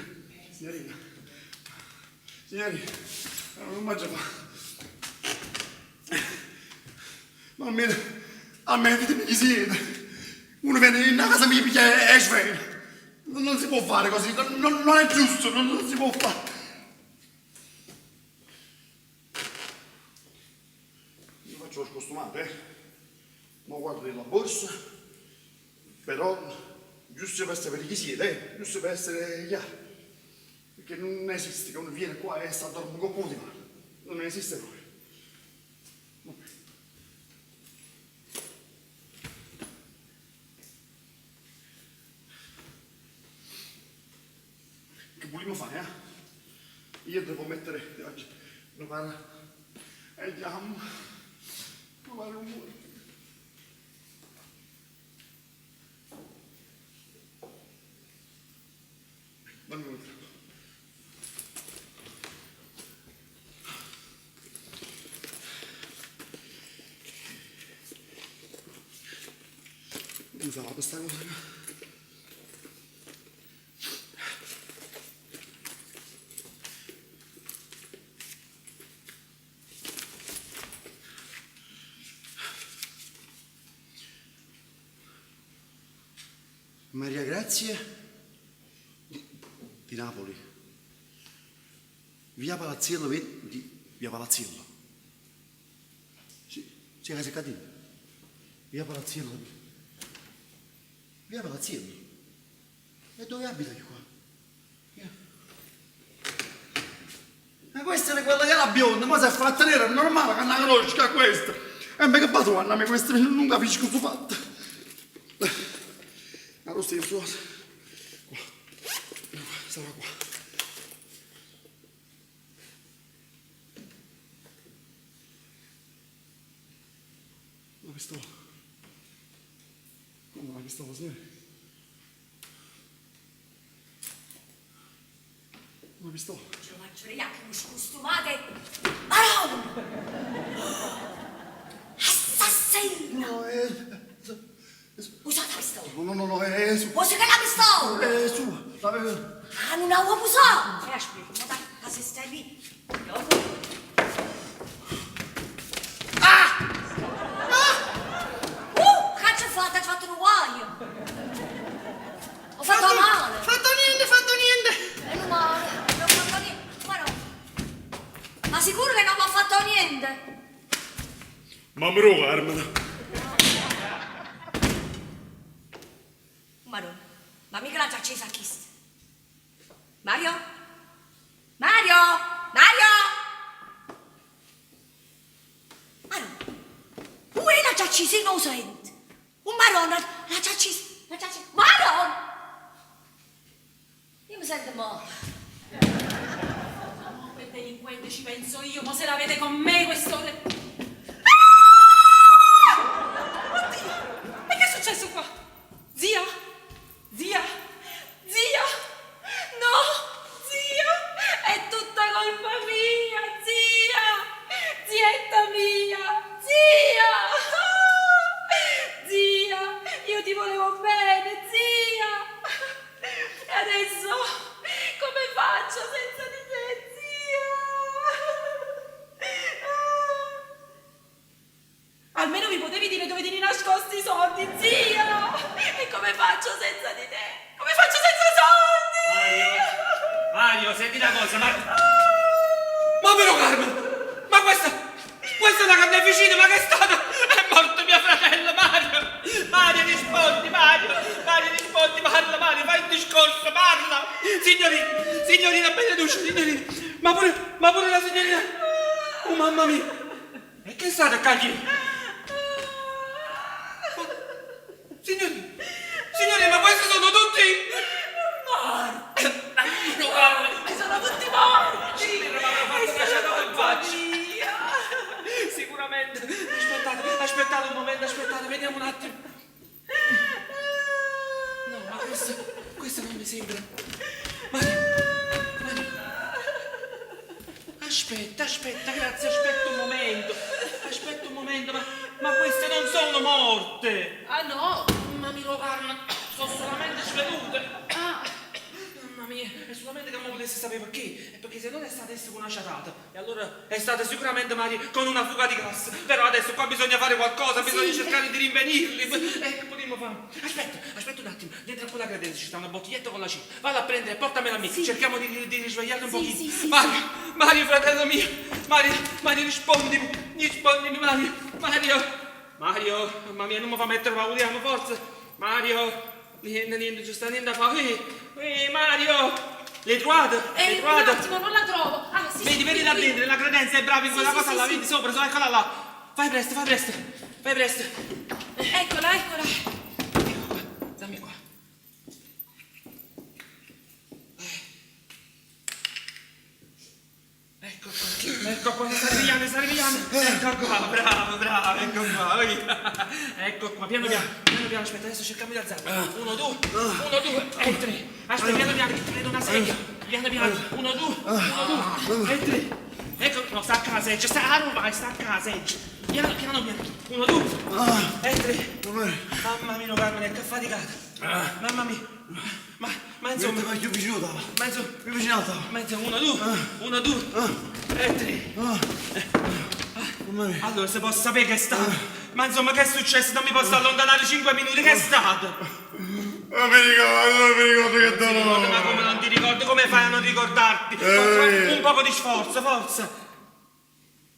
non mangio fa. Ma almeno ditemi chi siete. Uno viene in casa e mi piglia e sveglia. Non si può fare così, non è giusto, non si può fare. Io faccio lo scostumato, ma guardo la borsa, però giusto per sapere chi siete, giusto per essere chiaro. Perché non esiste che uno viene qua e sta a dormire con qualcuno di mano. Non esiste proprio. Che vogliamo fare, Io devo mettere oggi, provare, andiamo, provare un muro. Dammi un altro. Usava questa cosa. Maria Grazia di Napoli, via Palazziello, via Palazziello. Sì, casa Catino. Via Palazziello. E dove abita io qua? Ma questa è quella che è la bionda, ma se è fatta nera, è normale che non la conosca questa. E me che batuanna, me questa non capisco cosa fatta. La stesso qua. Stava qua. La pistola. Come la pistola, signore? Una pistola. Ce lo faccio io, che mi scostumate. Marone! Assassino! No, Usate la pistola. No, è su. Vuoi che la pistola? È su. Non la vuoi usare? Aspetta, ma da se stai lì. Che ci hai fatto? Hai fatto un guaio. Ho fatto male. Fatto niente. Meno male, non ho fatto niente. Ma no. Ma sicuro che non mi ha fatto niente? Ma me lo guarda. Ma mica l'ha già accesa a chi? Mario? Mario? Mario? Mario? Uè, l'ha già accesa e non lo sente. Un marron, l'ha già accesa. Maron! Io mi sento morto. Quel delinquente ci penso io, ma se l'avete con me questo... Oddio! E che è successo qua? Zia? Zia? Zia? No! Zia! È tutta colpa mia! Zia! Zietta mia! Zia! Zia! Io ti volevo bene, zia! E adesso come faccio senza di te, zia? Almeno mi potevi dire dove tieni nascosti i soldi, zia! E come faccio senza di te? Come faccio senza soldi? Mario, senti una cosa, Ma però Carmen, ma questa è una carneficina, ma che è stata? È morto mio fratello Mario! Mario rispondi, Mario rispondi, parla Mario, fai un discorso, parla! Signorina Beneduscia, signorina, ma pure la signorina, oh mamma mia, e che è stato cagli? Signorina, ma questi sono tutti Morti! Sono tutti morti! E sono colpa mia! Sicuramente. Aspettate un momento, vediamo un attimo. No, ma questo non mi sembra. Mario. Aspetta, grazie, aspetta un momento, ma queste non sono morte. Ah no? Ma mi lo parlano, sono solamente svedute. Mamma mia, è solamente che non volesse sapere perché. E perché se non è stata essa con una ciatata, e allora è stata sicuramente Mario con una fuga di gas. Però adesso qua bisogna fare qualcosa, bisogna cercare di rinvenirli. Che potremmo fare? Aspetta un attimo, dentro a quella credenza ci sta una bottiglietta con la C. Valla a prendere, portamela a me. Cerchiamo di risvegliarli un pochino. Mario, fratello mio, Mario, rispondimi, Mario, mamma mia, non mi fa mettere paura, forza. Mario, niente, ci sta niente da fare. Mario, l'hai trovato? Un attimo, non la trovo. Ah, sì. Vedi là dentro, la credenza è brava in quella cosa, la vedi sopra, eccola là. Fai presto. Eccola. Dammi qua. Ecco qua, sta arrivando. Ecco qua, bravo, ecco qua. Ecco qua, piano piano, aspetta, adesso cerchiamo di alzarlo. 1, 2, e 3. Aspetta, piano, che prendo una sedia. Piano, 1, 2, e 3. Ecco, no, stacca la sedia, non vai, stacca la sedia. Piano. 1, 2, e 3. Mamma mia, Carmen, che affaticata. Mamma mia. Ma insomma, Ma più vicino tava. Ma insomma, Più vicino al tavolo. ma insomma, 1, 2, e 3. Allora, se posso sapere che è stato. Ma insomma, che è successo? Non mi posso allontanare 5 minuti, che è stato? Non mi ricordo che dolore. Ma come non ti ricordi? Come fai a non ricordarti? Un poco di sforzo, forza.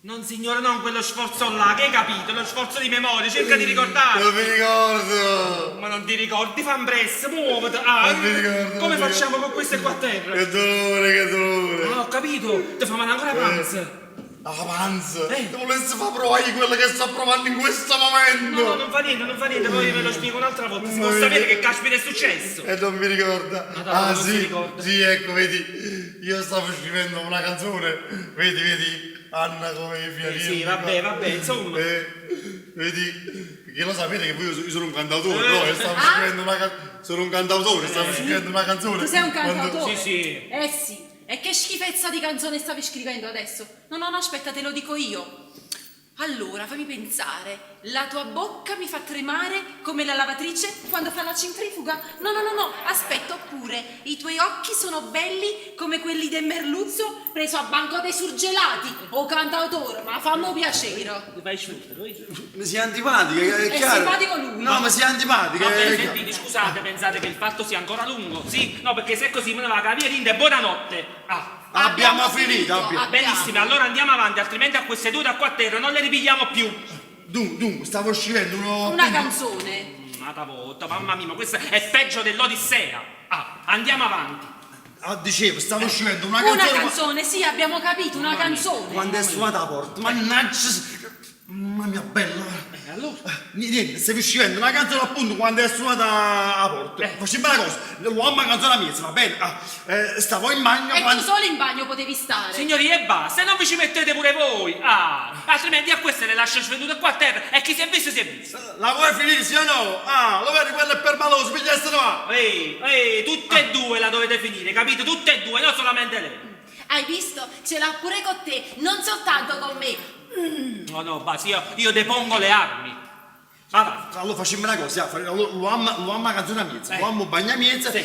Non signore, non quello sforzo là, che hai capito? Lo sforzo di memoria, cerca di ricordarti. Non mi ricordo. Ma non ti ricordi? Fa un press, muoviti. Non mi ricordo. Come facciamo con queste qua a terra? Che dolore. Non ho capito, ti fa male ancora la panza. La panza? Ti volessi far provare quello che sto provando in questo momento? No, non fa niente, poi ve lo spiego un'altra volta. Si può sapere che caspita è successo? E non mi ricorda. Madonna, non si ricorda. Sì, ecco, vedi, io stavo scrivendo una canzone, vedi, Anna come fiorire. Sì, vabbè, insomma. Vedi, perché lo sapete che io sono un cantautore, no? E stavo scrivendo una canzone, sono un cantautore, stavo scrivendo una canzone. Tu sei un Quando- cantautore? Sì. Sì. E che schifezza di canzone stavi scrivendo adesso? No, aspetta, te lo dico io. Allora, fammi pensare. La tua bocca mi fa tremare come la lavatrice quando fa la centrifuga. No, aspetta, oppure i tuoi occhi sono belli come quelli del merluzzo preso a banco dei surgelati. O cantautore, ma fammi piacere. Ti fai sciutto, Mi sei antipatica, è chiaro. simpatico lui. No, ma sei antipatica, Vabbè, è chiaro. sentite, scusate, pensate che il fatto sia ancora lungo? Sì? No, perché se è così me ne va a capire, e buonanotte. Abbiamo finito. Benissimo, allora andiamo avanti, altrimenti a queste due da qua a terra non le ripigliamo più. Dunque, stavo scrivendo Una canzone. l'ennesima volta, mamma mia, ma questa è peggio dell'Odissea. Andiamo avanti. Dicevo, stavo uscendo una Una canzone. canzone, sì, abbiamo capito, una canzone. Quando è suonata la porta, mannaggia. Mamma mia bella. Allora? Niente, stavi uscendo una canzone appunto quando è suonata la porta. Facciamo una cosa, l'uomo canzone mia, va bene? Stavo in bagno E tu quando. solo in bagno potevi stare. Signori, e basta, e non vi ci mettete pure voi. Altrimenti a queste le lascio svedute qua a terra e chi si è visto si è visto. La vuoi finire, sì o no? Lo vedi, quello è per maloso, pigliassero va. Tutte e due la dovete finire, capite? Tutte e due, non solamente lei. Hai visto? Ce l'ha pure con te, non soltanto con me. No, basta, io depongo le armi. Va. Allora facciamo una cosa, l'uomo canzone mia, l'uomo bagna mia, Sì.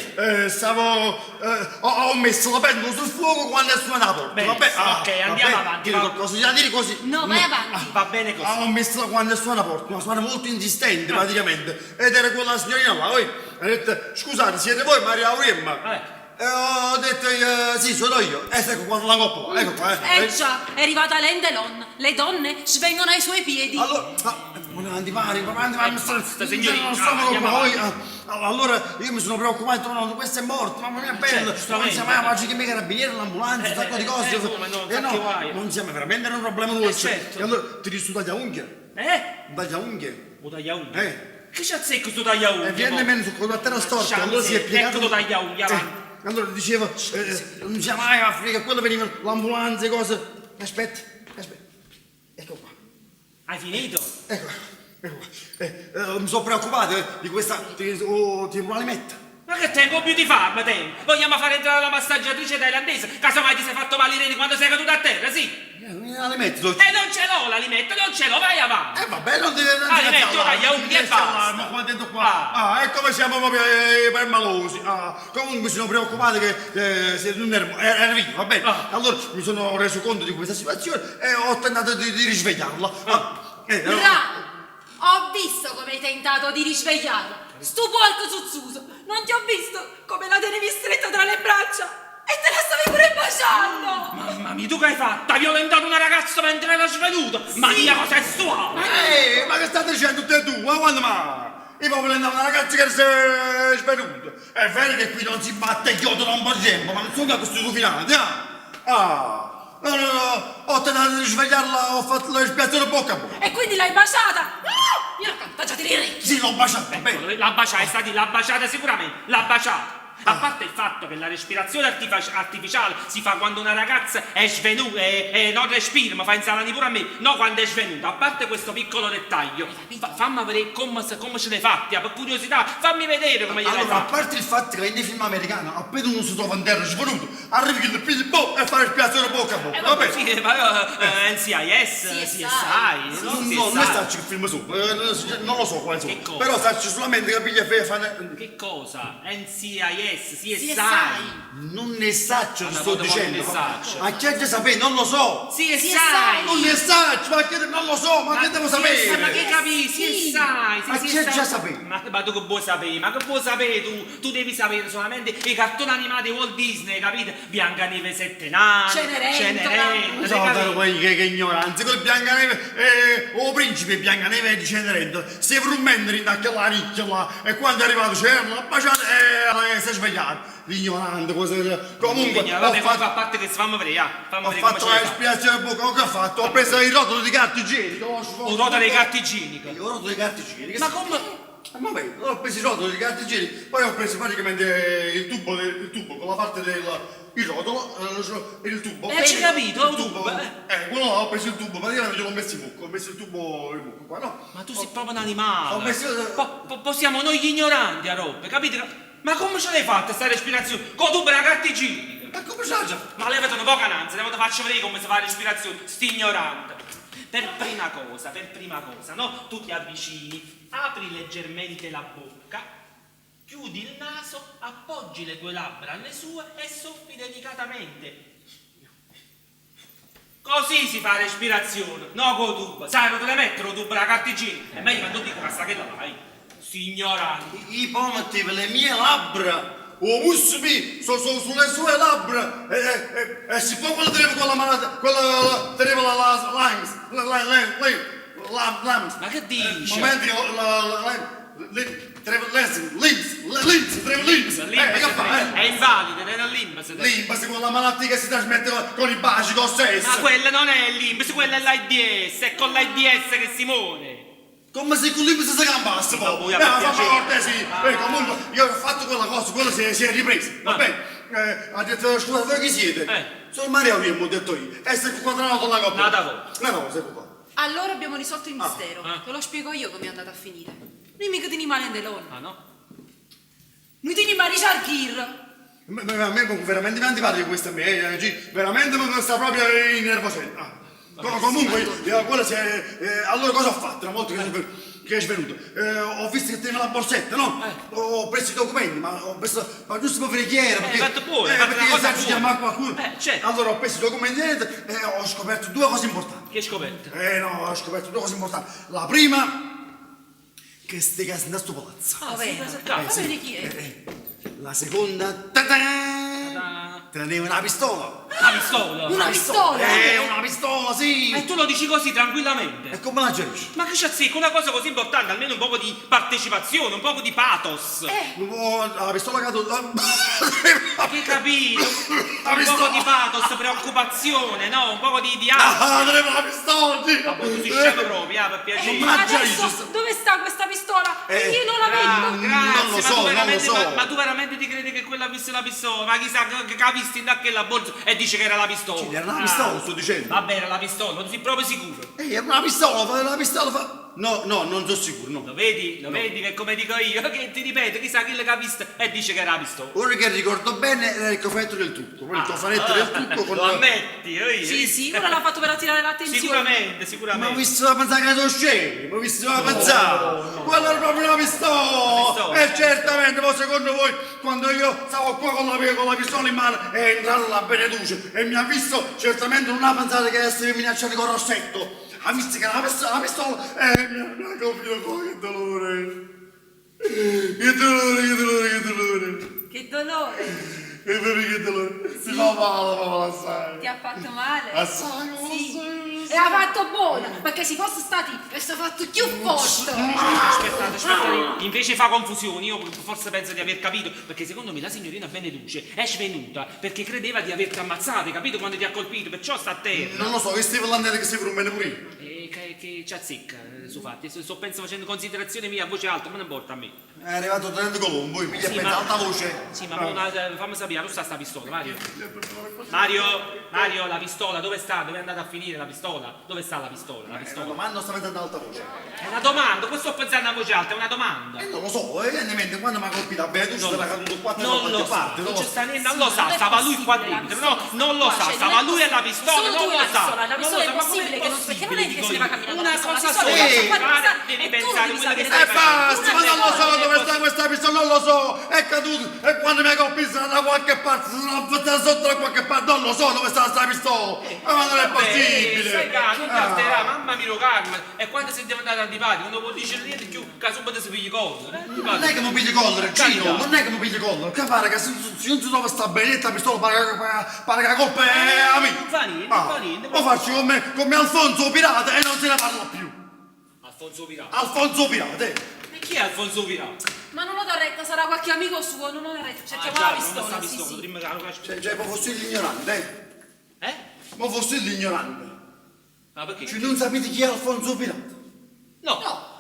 ho messo la pentola sul fuoco quando è suonata la porta. Benissimo, ok, andiamo avanti, Dire va. qualcosa, già dire così. No, vai avanti. Va bene così. Ho messo quando suona la porta, una suona molto insistente praticamente, ed era quella signorina là, poi ha detto, scusate, siete voi Maria Auremma? Ho detto, sì, sono io, ecco qua la coppola, ecco qua. Già, è arrivata l'Endelon. Le donne svengono ai suoi piedi. Allora, avanti, Basta, signorina, non stiamo andiamo poi. Allora io mi sono preoccupato, no, questo è morto, mamma mia bella, non siamo mai che i carabinieri, l'ambulanza, un sacco di cose. come no, Non siamo veramente un problema nostro. certo. E allora ti dici tu taglia unghie? Taglia unghie? O tagliaunghie? Che c'ha secco tu tagliaunghie? E viene meno su quella terra storta, allora si è piegato. Ecco tu tagliaunghie, avanti. Allora dicevo, non siamo mai a Africa, quello veniva l'ambulanza e cose. Aspetta. Ecco qua. Hai finito? Ecco qua. Mi sono preoccupato di questa. Ti vuole mettere? Ma che tempo più di farma, te? Vogliamo fare entrare la massaggiatrice thailandese? Casomai ti sei fatto male i reni quando sei caduto a terra, sì? Le metti tu. Non ce l'ho l'alimento, non ce l'ho, vai avanti. Vabbè, non devi. Alimento, taglia unghie e basta. Ma qua dentro qua. E come siamo proprio per malosi. Comunque mi sono preoccupato che siete un era vivo, va bene. Allora mi sono reso conto di questa situazione e ho tentato di risvegliarla. Bravo! Ho visto come hai tentato di risvegliarlo. Sto porco zuzzuso, non ti ho visto come la tenevi stretta tra le braccia e te la stavi pure baciando. Mamma mia, tu che hai fatto? Hai violentato una ragazza mentre era svenuto? Ma dia cosa è sua? Ma che state dicendo tutte e due? Ma quando mai? Io proprio andavo una ragazza che si è svenuta. È vero che qui non si batte il chiodo da un po' di tempo, ma non sono che questi confinati, No, ho tentato di risvegliarla, ho fatto l'espiazione bocca a bocca. E quindi l'hai baciata? Io l'ho tagliata le orecchie. Sì, l'ho baciata, bene. La baciata, sta di, l'ha baciata sicuramente, l'ha baciata. A parte il fatto che la respirazione artificiale si fa quando una ragazza è svenuta e non respira, ma fa insalare pure a me, no quando è svenuta. A parte questo piccolo dettaglio, fammi vedere come ce l'hai fatti, per curiosità, fammi vedere come gliel'hai Allora, a fatto. parte il fatto che nei film americani, appena uno si trova in terra svenuto, arrivi che il piglio e fa l'espiazione bocca a bocca. Vabbè. Sì, ma NCIS, CSI, no? Non è stato il film su, non lo so quale Che sono. cosa? Però sacci solamente che piglia Che cosa? NCIS, CSI. Non ne saccio, ti Ma sto non dicendo. ne saccio. Ma che già sapere, non lo so. CSI. Non ne saccio, ma che non lo so, ma che devo sapere? Ma che capisci? CSI. Ma che già sapere? Ma tu che vuoi sapere? Ma che vuoi sapere tu? Tu devi sapere solamente i cartoni animati Walt Disney, capite? Biancaneve e Sette Nani, Cenerentola. So, che ignoranza, quel Biancaneve, o principe Biancaneve e di Cenerentola, si frummendo rinacchia la nicchia là, e quando è arrivato c'era la baciata e si è svegliato. L'ignorante, cosa. Comunque, Vabbè, fa parte che si fammi vedere, fammi ho vedere come fatto ce la l'hai fatta. espiazione bocca, che ho fatto? Ho preso il rotolo di carta igienica. Un rotolo di carta igienica. Il rotolo di carta igienica. Ma come? Vabbè, ho preso il rotolo di carta igienica, poi ho preso praticamente il tubo con la parte il rotolo, il tubo. Hai capito? Il tubo. Quello là, ho preso il tubo, praticamente l'ho messo in bocca, ho messo il tubo in bocca qua, no? Ma tu sei proprio un animale. Ho messo. Possiamo noi gli ignoranti a robe, capite? Ma come ce l'hai fatta sta respirazione? Con tu per la carta igienica. Ma come c'è? Ma levate un po' cananza, te faccio vedere come si fa la respirazione, sti ignorante. Per prima cosa, no? Tu ti avvicini, apri leggermente la bocca, chiudi il naso, appoggi le tue labbra alle sue e soffi delicatamente. Così si fa respirazione, no col tubo. Sai, non te le mettono il tubo la carta igienica. È meglio quando dico basta che la fai. Signoranti. I pomati, le mie labbra. O musmi sono sulle sue labbra e si può quello teneva quella malata, quella teneva la lungs. Ma che dici? Momenti, Limbs. Che fa? È invalida, è nel limbas. Limbs, con la malattia che si trasmette con i baci, con sesso. Ma quella non è il limbas, quella è l'AIDS, è con l'AIDS che si muore. Come se con l'Imbs si campasse, Ma poi. voi avete Fammi piacere. cortesia. Comunque, io ho fatto quella cosa, quello si è ripreso. Va bene? Ha detto, scusa, voi chi siete? Sono Maria Rio, ho detto io. E sei quadrato la coppia. Nada voi. No, sei qua. Allora abbiamo risolto il mistero. Te lo spiego io come è andata a finire. Noi mica teniamo male in dell'onna. Ah no? Noi teniamo a Richard Gere. A me veramente mi antipatico di questo a me, veramente mi sta proprio innervosendo. Comunque, quello si è... allora cosa ho fatto una volta che è svenuto? Ho visto che teneva la borsetta, no? Ho preso i documenti, ma ho preso... ma giusto per preghiera, perché... fatto buono, hai fatto una perché cosa sai, ci buona. chiama qualcuno. Certo. Allora ho preso i documenti dentro e ho scoperto due cose importanti. Che scoperta? No, ho scoperto due cose importanti. La prima... che stai casa in sto palazzo. Ah, sì, Va sì. bene chi è? La seconda... teneva una pistola. La pistola? Una pistola? Una pistola, sì! E tu lo dici così tranquillamente? E come la gerisci? Ma che c'è zecco, una cosa così importante, almeno un poco di partecipazione, un poco di pathos. La pistola caduta. Che capito? Un pistola. poco di pathos, preoccupazione, no? Un poco di Ah, ansia. teneva la pistola, sì! Vabbè, tu sei scemo proprio, per piacere. Ma Adesso dove sta questa pistola? Io non la vedo. Grazie, non lo ma so, tu non veramente, lo so. ma tu veramente ti credi che quella ha visto la pistola? Ma chissà che ha visto in quella borsa e dice che era la pistola. Era una pistola, sto dicendo. Vabbè, era la pistola, non sei proprio sicuro. Era una pistola. No, non sono sicuro, no. Lo vedi? Lo vedi che come dico io, che ti ripeto, chissà chi l'ha visto e dice che era la pistola. Ora che ricordo bene era il cofanetto del trucco. Il cofanetto del trucco con... Lo ammetti, io? Sì, ora l'ha fatto per attirare l'attenzione. Sicuramente, Ma ho sicuramente. visto la pensare che sono scemi, ma ho visto la pensare. Quella era proprio una pistola. E certamente, poi secondo voi, quando io stavo qua con la pistola in mano, è entrata la Beneduce e mi ha visto, certamente non ha pensato che essere minacciato con Rossetto. Ha visto che era la pistola e mi ha capito poi che dolore. Che dolore. Che dolore. E proprio che dolore. Si fa male, ma assai. Ti ha fatto male? Assai, ma Sì. assai. E ha fatto buona, perché se fosse stati avesse fatto più forte. Aspettate, invece fa confusione, io forse penso di aver capito, perché secondo me la signorina Beneduce è svenuta perché credeva di averti ammazzato, capito quando ti ha colpito, perciò sta a terra. Non lo so, che Steve Landere che si fa un bene pure io. E che ci azzecca, su fatti, penso facendo considerazioni mie a voce alta, ma non importa a me. È arrivato Tenente Colombo, mi piglia Sì, pensa ma- alta voce. Sì, ma fammi sapere, dove sta pistola, Mario? Mario, la pistola, dove sta? Dove è andata a finire la pistola? Dove sta la pistola? La Una pistola? domanda sta mettendo alta voce. È una domanda, questo sto pensando a voce alta, è una domanda. Non lo so, evidentemente quando mi ha colpito a bene, tu Non stai lo caduto qua da Non qualche lo sa, parte. non lo ci so. sta niente, non lo sa, stava lui qua dentro, no, non lo sa, Cioè, stava non è lui e la pistola, solo non tu e lo la sa. pistola, la pistola è Non lo sa, ma possibile com'è che non- perché non è che possibile, se ne va dico camminando io? la Una pistola, cosa la sola, pistola, devi e tu pensare devi quello che sapere stai Basta, ma non lo so facendo. dove sta questa pistola, non lo so, è caduto e quando mi ha colpito sarà da qualche parte, sarà sotto da qualche parte, non lo so dove sta questa pistola, ma non è possibile. Sai calma, non alterà, mamma mia, calma. E quando si deve andare antipatico, non può dire niente più, che subito si pigli cosa. Non è che mi pigli collera, Gino, non è che mi pigli collera, che pare che se non si trova sta benedetta pistola pare che la colpa è a me. Non fa niente, non fa niente. Lo faccio come Alfonso Pirata e non se ne parla più. Alfonso Pirata. Alfonso Pirata, E chi è Alfonso Pirata? Ma non ho da retta, sarà qualche amico suo, non ho da retta. Cerchiamo già, la non sta pistola, sì, pistola, sì. prima che lo faccio. cioè, ma fossi l'ignorante, ma fossi l'ignorante. Ma perché? Cioè, non sapete chi è Alfonso Pirata? No.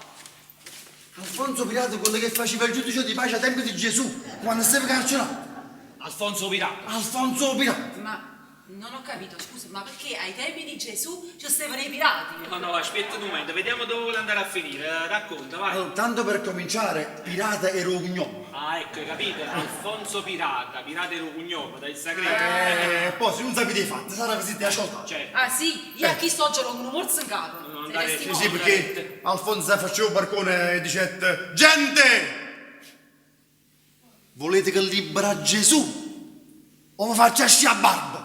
Alfonso Pirata è quello che faceva il giudice di pace a tempi di Gesù, quando stava carcerato. Alfonso Pirata. Alfonso Pirata. Ma non ho capito, scusa, ma perché ai tempi di Gesù ci stavano i pirati? No, aspetta un momento, vediamo dove vuole andare a finire. Racconta, vai. Allora, tanto per cominciare, Pirata era un cognome. Ah, ecco, hai capito? Alfonso Pirata era un cognome, dai segreto. Poi se non sapete i fatti, sarà così ti ascoltate. Cioè, Ah sì, io a chi sto giocando un morso in capo. Non Se dare- resti Sì, sì, buono. perché Alfonso faceva un barcone e dicette: gente! Volete che libera Gesù? O mi faccia asci a barba?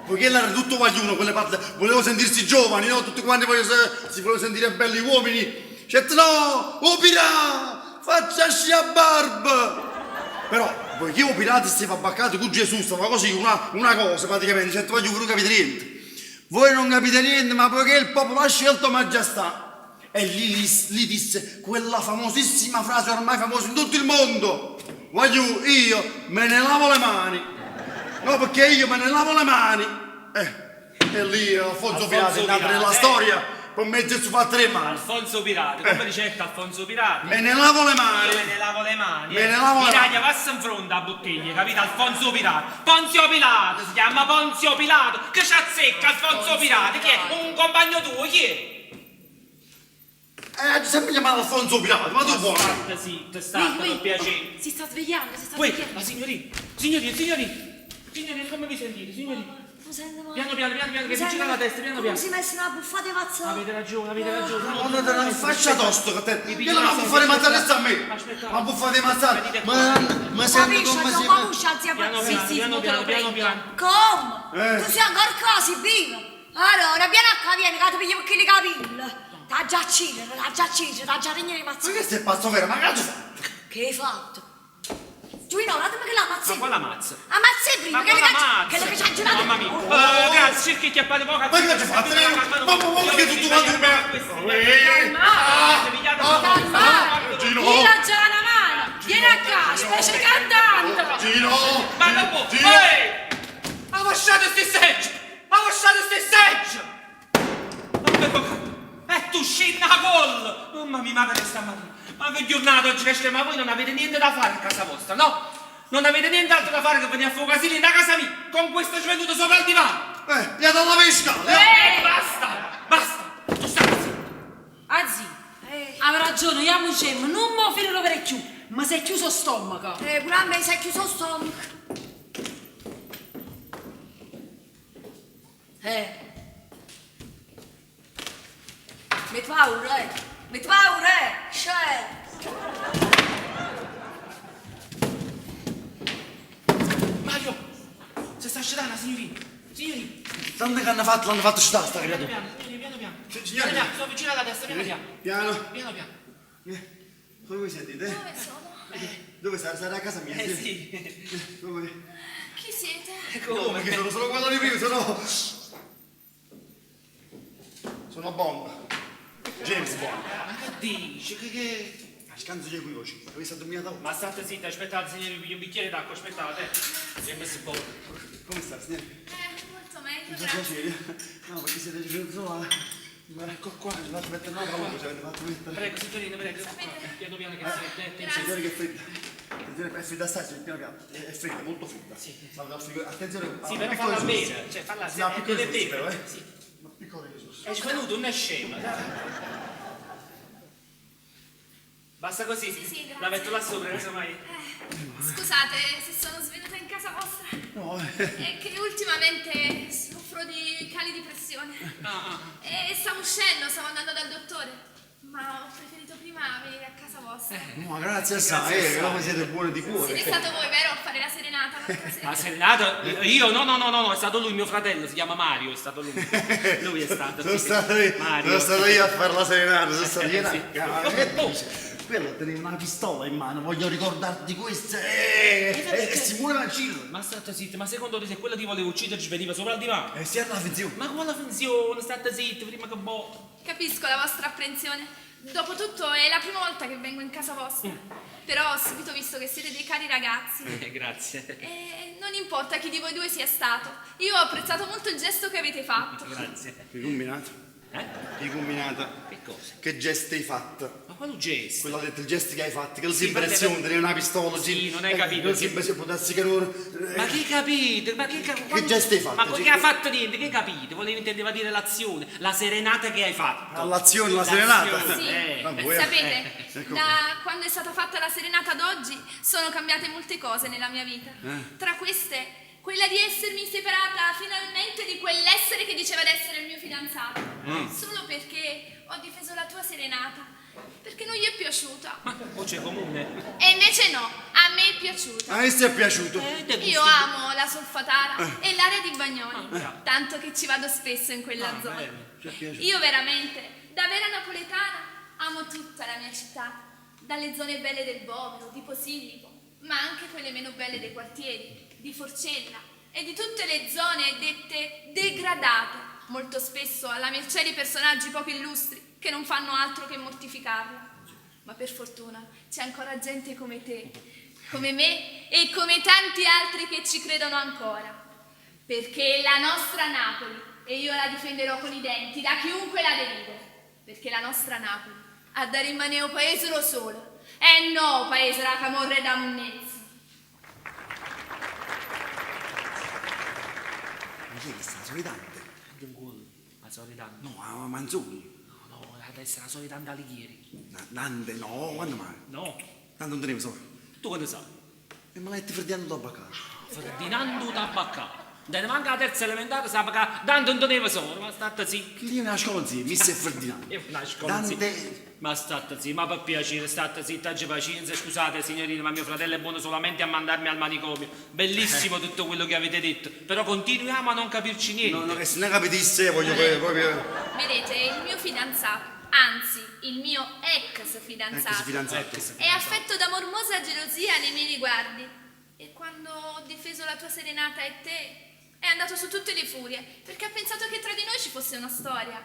Poiché era tutto guagliuno, quelle parti, volevo sentirsi giovani, no? Tutti quanti si volevano sentire belli uomini. Certe no, oh pirà, faccia asci a barba! Però, poiché i pirati stavano abbaccati con Gesù, stava così, una cosa praticamente, certo voglio non capite niente. Voi non capite niente, ma poiché il popolo ha scelto maestà e gli disse quella famosissima frase ormai famosa in tutto il mondo. Voglio, io me ne lavo le mani. No, perché io me ne lavo le mani. E lì Alfonso Pirati è nato nella storia per mettersi a tre mani. Alfonso Pirati, come ricetta Alfonso Pirati? Me ne lavo le mani. Io me ne lavo le mani. Me ne lavo le Piragna, mani. passa in fronte a bottiglia, capito? Alfonso Pirati. Ponzio Pilato, si chiama Ponzio Pilato. Che c'azzecca Alfonso Pirati? Chi è? Un compagno tuo, chi è? Sempre chiamato Alfonso Pirati, ma tu vuoi? State zitta, state, per piacere. Si sta svegliando, si sta Uè, svegliando. ma signorina, come vi sentite, signorina? Piano, che mi gira la testa, piano. Come si è messo una buffata di mazzo? Avete ragione. Non faccia tosto che te. Io non può fare mazzare a me. Aspetta. Ma può fare mazzare. Ma senti come si Ma uscia, zia Piano, piano. Come? Tu sei ancora così vivo? Allora, vieni a qua, vieni, che ti piglio perché li capilli. T'ha già acceso, t'ha già regno di mazzo. Ma che sei pazzo vero? Ma che hai fatto? Che hai fatto? Giuino, guardami che l'ammazzi. Ma quale ammazza? Ammazzi prima, Ma che quale le ammazza? che ci ha girato. Mamma mia. Grazie, cerchi di chiappare poco. Ma che hai fatto? Ma che tutto quanto in me? Gino! Chi l'ha già la mano? Vieni a casa, specie cantante. Gino! Ma non può. Gino! Ha lasciato sti seggi! E tu scinna col! Mamma mia, ma che sta mattina? Ma che giornata oggi che c'è? Ma voi non avete niente da fare a casa vostra, no? Non avete nient'altro da fare che venire a fuocasilli da casa mia con questo svenuto sopra il divano! Gli ha dato la pesca! Basta! Tu stai zitto! Azzi, aveva ragione, io amucemmo, non mo finirò per più, ma sei chiuso stomaco. Pure a me si è chiuso lo stomaco. Metti paura, Cioè. Mario! Se sta scendendo, signorina! Tanto che l'hanno fatto sta creatura. Piano. Signore. Sto vicino alla testa, piano. Piano. Come voi sentite? Dove sono? Dove stai? Stai a casa mia? Sì. Come? Chi siete? Come? Che sono quello di prima, sono Bond. James Bond. Ma che dici? Che... Scanso qui voci. Avete stato mia tavola? Ma state zitti, aspettate, signori, piglio un bicchiere d'acqua, aspettate. James Bond. Come stai, signore? Molto meglio, Mi grazie. fa piacere. No, perché siete venuti solo ma ecco qua, ci faccio mettere una paura, ci avete fatto mettere. Prego, signorina, prego. Piano che si Attenzione che è fredda. Attenzione, è fredda assai, piano. È fredda, molto fredda. Sì. Attenzione. Sì, però falla bene, cioè falla Sì, ma piccolo deve Gesù, però, bere. Sì. Ma piccolo Gesù. È svenuto, non è scema. Basta così? Sì, grazie. La metto là sopra, casomai. Scusate se sono svenuta in casa vostra. No, È che ultimamente soffro di cali di pressione. E stavo uscendo, stavo andando dal dottore. Ma ho preferito prima venire a casa vostra. ma grazie assai, come siete buoni di cuore. Siete stato voi, vero? A fare la serenata l'altra sera. Ma serenata? Io? No, è stato lui, mio fratello, si chiama Mario, è stato lui. Lui è stato. Sono sì. stato io a fare la serenata, sono stato io. Sì. Che tu? Quello teneva una pistola in mano, voglio ricordarti questo. E si muore la cilla. Ma state zitti, ma secondo te se quella ti voleva uccidere ci veniva sopra il divano? E si è la finzione. Ma quale finzione? State zitti, prima che boh. Capisco la vostra apprensione. Dopotutto è la prima volta che vengo in casa vostra. Però ho subito visto che siete dei cari ragazzi. Grazie. E non importa chi di voi due sia stato. Io ho apprezzato molto il gesto che avete fatto. Grazie. Che combinato? Che combinato? Che cosa? Che gesto hai fatto? Ma quale gesto? Quello ha detto il gesto che hai fatto, che Sì, si impressione, ma- tenere una pistola. Sì, non hai capito, Non sì. si potessi che non. Ma che capite? Ma che gesto hai fatto? Ma che ha fatto niente? Che capite? Intendeva dire l'azione, la serenata che hai fatto. All'azione, la serenata? L'azione, Sì, Ma voi- sapete, ecco. da quando è stata fatta la serenata ad oggi sono cambiate molte cose nella mia vita. Tra queste, quella di essermi separata finalmente di quell'essere che diceva d'essere il mio fidanzato. Solo perché ho difeso la tua serenata. Perché non gli è piaciuta. Ma voce comune. E invece no, a me è piaciuta. A me ti è piaciuto? Io amo la solfatara e l'area di Bagnoli, bravo. tanto che ci vado spesso in quella zona. Ti è piaciuto? Io veramente, da vera napoletana, amo tutta la mia città, dalle zone belle del Bovero, di Posillipo, ma anche quelle meno belle dei quartieri, di Forcella e di tutte le zone dette degradate, molto spesso alla mercé di personaggi poco illustri che non fanno altro che mortificarla. Ma per fortuna c'è ancora gente come te, come me e come tanti altri che ci credono ancora. Perché la nostra Napoli, e io la difenderò con i denti da chiunque la deride, perché la nostra Napoli ha da rimanere un paese lo solo, e no paese da camorra e da munnezza. Ma chi è che sta? Solitante? La solitante. No, a Manzoni. No, deve essere la solitante Alighieri. Nante, no, quando mai? No. Tanto non tenevo so. Tu quando sai? E me l'hai Ferdinando da Baccaro. Ferdinando Tabaccato. Ne manca la terza elementare, sa che tanto non tenevo solo, ma state zitto. Che lì è una scuola zia, Mister Ferdinando. Io nasco così. Dante... Ma state zitto, ma per piacere, state zitto, oggi pazienza, scusate signorina, ma mio fratello è buono solamente a mandarmi al manicomio. Bellissimo tutto quello che avete detto, però continuiamo a non capirci niente. No, che se ne capitisse, voglio proprio... Vedete, il mio fidanzato, anzi, il mio ex fidanzato, è affetto da mormosa gelosia nei miei riguardi. E quando ho difeso la tua serenata e te, è andato su tutte le furie, perché ha pensato che tra di noi ci fosse una storia.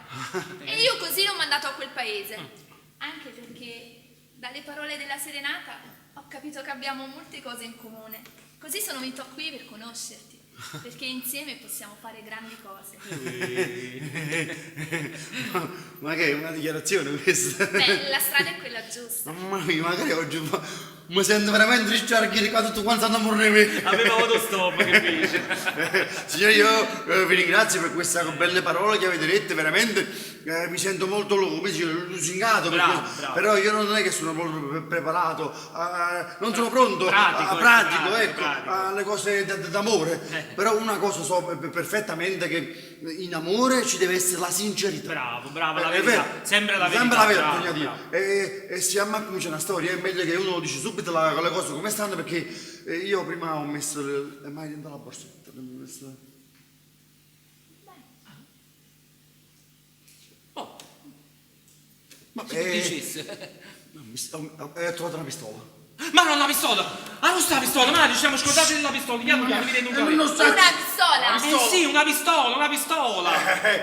E io così l'ho mandato a quel paese. Anche perché dalle parole della serenata ho capito che abbiamo molte cose in comune. Così sono venuto qui per conoscerti. Perché insieme possiamo fare grandi cose. Ma che è una dichiarazione questa? Beh, la strada è quella giusta. Mamma mia, magari oggi mi sento veramente risciarghi qua tutto quanto stanno a morire. Aveva avuto stop, che dice? Signore, io vi ringrazio per queste belle parole che avete dette, veramente mi sento molto lusingato, Bravo. però io non è che sono molto preparato, non sono pronto Pratico, ecco, alle cose d'amore. Però una cosa so perfettamente, che in amore ci deve essere la sincerità. Bravo, la verità. Sempre la verità. Sempre la verità, bisogna bravo. dire. E se a me comincia una storia, è meglio che uno lo dice subito le cose come stanno, perché io prima ho messo mai dentro la borsetta. Oh, Ma che dicesse? ho trovato una pistola. Ma non la pistola! Ah, non sta la pistola, ma ci siamo scordati della pistola, piano piano, mi dentro un Una pistola? sì, una pistola!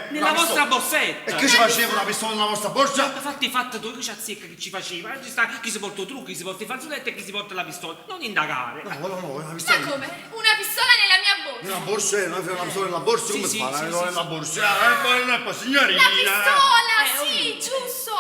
Nella vostra borsetta! E che ci faceva una pistola nella vostra borsa? Infatti fatto tu, che ci azzecca che ci faceva? Ci sta chi si porta i trucchi, chi si porta i fazzoletti e chi si porta la pistola. Non indagare. No, è una Ma pistola. come? Una pistola nella mia borsa? Nella borsa, una pistola nella borsa, come si fa? Una pistola nella borsa? Signorina! La pistola, sì, giusto!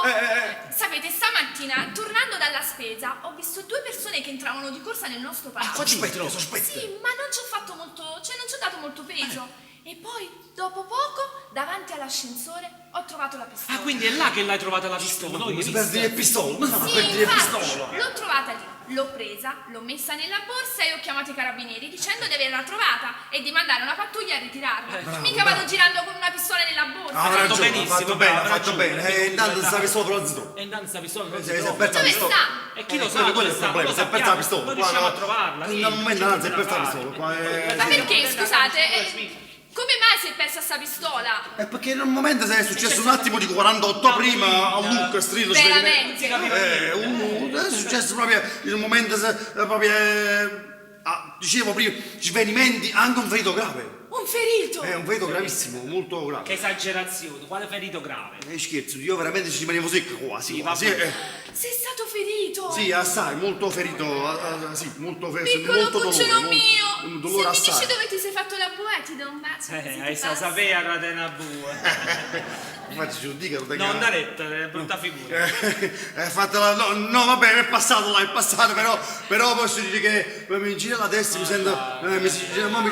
Sapete, stamattina, tornando dalla spesa, ho visto due persone che entravano di corsa nel nostro palazzo. Sospettano. Sì, ma non ci ho fatto molto, cioè non ci ho dato molto peso. E poi, dopo poco, davanti all'ascensore, ho trovato la pistola. Ah, quindi è là che l'hai trovata la pistola? Come si perde le pistole? Come si fa a Sì, perdere le infatti, pistole? l'ho trovata lì, l'ho presa, l'ho messa nella borsa e ho chiamato i carabinieri dicendo di averla trovata e di mandare una pattuglia a ritirarla. Mica vado girando con una pistola nella borsa. Ha fatto ragione, benissimo, ha fatto bene, ha bravo, fatto ragione. bene. E intanto sta pistola però la zitto. E intanto sta pistola non Si si è trova. persa la Dove pistola. sta? E chi lo sa? Quello è il problema, si è persa la pistola. Non riusciamo a trovarla. In un momento anzi è persa la pistola. Ma perché, scusate? Come mai si è persa sta pistola? È perché in un momento è successo un attimo di 48 prima a Luca Strillo. Veramente? È successo proprio in un momento proprio dicevo prima, svenimenti, anche un ferito grave. Un ferito? È un ferito gravissimo, molto grave. Che esagerazione, quale ferito grave? Scherzo, io veramente ci rimanevo secco quasi. Sì, quasi. vabbè. Sei stato ferito? Sì, assai, molto ferito, sì, molto ferito, Piccolo molto cucciolo dolore, mio, un se dolore mi assai. dici dove ti sei fatto la bue ti do un bacio. così ti Hai sa passa. sapere la catena bue. Infatti ce lo dica, lo Non da letta, è brutta figura. fatela, no, vabbè, è passato là, è passato, però posso dire che mi gira la testa, mi sento, mi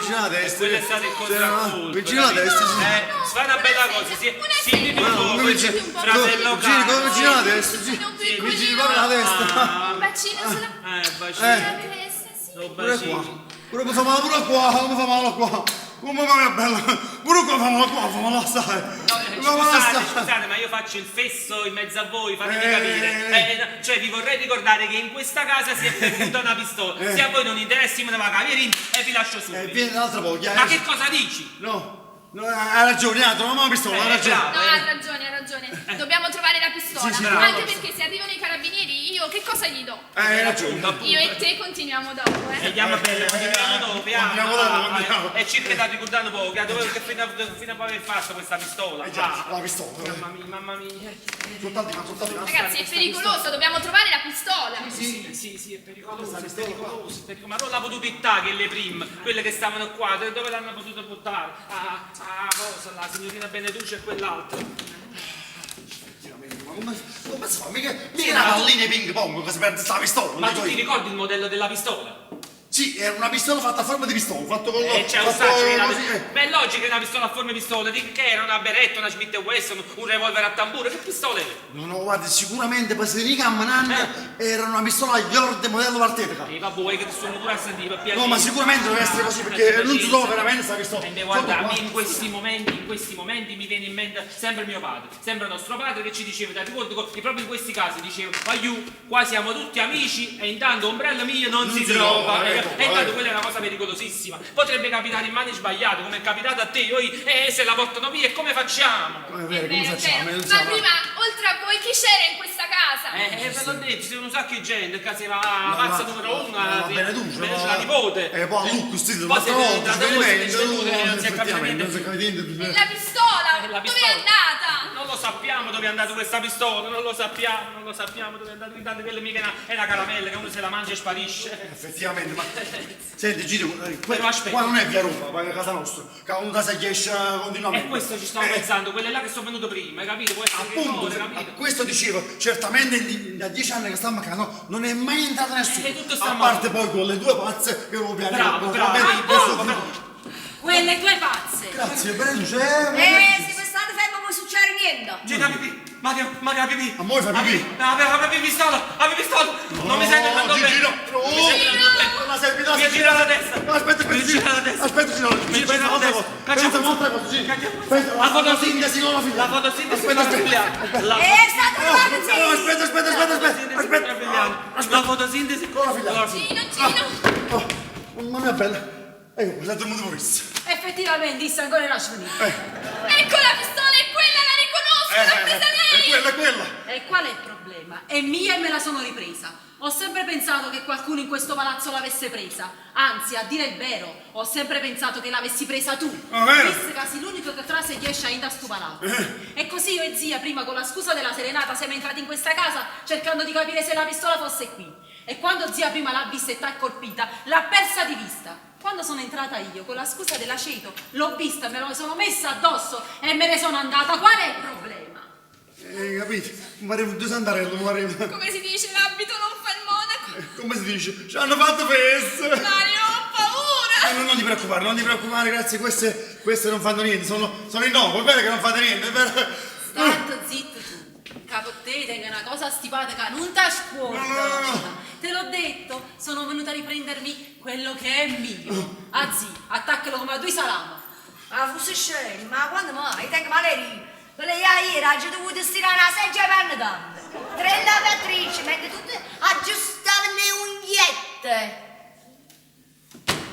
gira la testa. Quello è stato il contraccolpo. Mi gira la testa, sì. Si fa una bella cosa, si di No, nuovo, fratello come gira la caro. testa, sì. Mi gira proprio la testa. Un bacino sulla Bacino. testa, sì. Lo Pure bacino. qua. Pure mi fa male pure qua, mi fa male qua. Come è bella. Pure qua fa male assai. Scusate, ma io faccio il fesso in mezzo a voi, fatemi capire. Cioè, vi vorrei ricordare che in questa casa si è perduta una pistola. Se a voi non interessi, me ne va a vieni e vi lascio subito. Vieni un'altra voglia. Ma che cosa dici? No, hai ragione, ha trovato una pistola, ha ragione. No, ha ragione, ha ragione. ragione. Dobbiamo trovare la pistola. Sì, Anche perché se arrivano i carabinieri, io che cosa gli do? Hai ragione. Io e te continuiamo dopo, E andiamo bene, continuiamo dopo, Continuiamo. E circa da ricordare un po', che fino a poi aver fatto questa pistola. Già, la pistola. Mamma mia. Soltanto. Ragazzi, è pericoloso, dobbiamo trovare la pistola. Sì, è pericoloso, è pericoloso. Ma non la potuto ittare che le prime, quelle che stavano qua, dove l'hanno potuto buttare? Cosa, la signorina Beneduce e quell'altro. Ma come si fa? Mica una pallina ping pong che si perde sta pistola. Ma dico tu ti io. ricordi il modello della pistola? Sì, era una pistola fatta a forma di pistola, fatto con C'è un fatto sacco di così, Ma è logico che una pistola a forma di pistola, che era una Beretta, una Smith Wesson, un revolver a tamburo, che pistole è? No, guarda, sicuramente per se camminando era una pistola a Jord modello Vartetica. E vabbè, che sono pure a sentire, per No, ma sicuramente deve essere così, perché non si trova veramente sta pistola. Guarda, a me in questi momenti mi viene in mente sempre mio padre, sempre nostro padre che ci diceva, ti ricordo che proprio in questi casi diceva, qua siamo tutti amici e intanto ombrello mio non si trova. E intanto quella è una cosa pericolosissima. Potrebbe capitare in mani sbagliate, come è capitato a te, e se la portano via, e come facciamo? È vero, come facciamo? Non Ma prima, oltre a voi, chi c'era in questa casa? Ve l'ho detto, ci sono un sacco di gente, che si va a mazza numero uno, va bene, tu, la nipote. E poi a Lucco, Poi si è diventato lui, non si è capito niente. E la pistola? La Dove pistola. è andata? Non lo sappiamo dove è andata questa pistola, non lo sappiamo dove è andata, intanto quella mica è una caramella che uno se la mangia e sparisce. Effettivamente, ma senti Giro, Però aspetta. qua non è via Roma, qua è casa nostra, che uno da si esce continuamente. E questo ci stavo pensando, quelle là che sono venute prima, hai capito? Può essere che Appunto, cose, capito? a questo dicevo, certamente da 10 anni che stiamo a casa non è mai entrato nessuno, tutto sta a parte poi con le due pazze che lo piano. Bravo. Quelle due pazze. Grazie, bene, Se per state fermo non succede niente. Gina pipì, Maria pipì. A moi fa pipì. Avevi pistola, non mi sento tanto bene. Giro, la serpi da Mi gira la testa. Aspetta, Mi gira la testa. aspetta, Giro, pensa un'altra cosa. Pensa un'altra cosa, Giro. Pensa La alla fotosintesi con la figlia. La fotosintesi Aspetta, State fermi, La fotosintesi con la figlia. Gino. Mamma mia bella. Ecco, guardate il modo visto. Effettivamente, il sangue era finito. Ecco la pistola, è quella, la riconosco, l'ha presa lei. È quella. E qual è il problema? È mia e me la sono ripresa. Ho sempre pensato che qualcuno in questo palazzo l'avesse presa. Anzi, a dire il vero, ho sempre pensato che l'avessi presa tu. vero? Visto che sei l'unico che tra se riesce a in sto palazzo. E così io e zia, prima con la scusa della serenata, siamo entrati in questa casa cercando di capire se la pistola fosse qui. E quando zia prima l'ha vista e t'ha colpita, l'ha persa di vista. Quando sono entrata io, con la scusa dell'aceto, l'ho vista, me lo sono messa addosso e me ne sono andata. Qual è il problema? Capito? Maremo due sandarello, Maremo. Come si dice, l'abito non fa il monaco. Come si dice? Ci hanno fatto festa. Mario, ho paura. Non ti preoccupare, grazie, queste non fanno niente, sono innocue, è vero che non fate niente, è vero? Tanto zitto tu. Capo te tenga una cosa stipata che non ti scuola. Te l'ho detto, sono venuta a riprendermi quello che è mio. Azzi, attaccalo come a due salamo. Ma fosse scemo, ma quando mai? Tengo male quelle ieri hai dovuto stirare una seggia per tanto. 3 lavatrici, mette tutte aggiustare le unghette.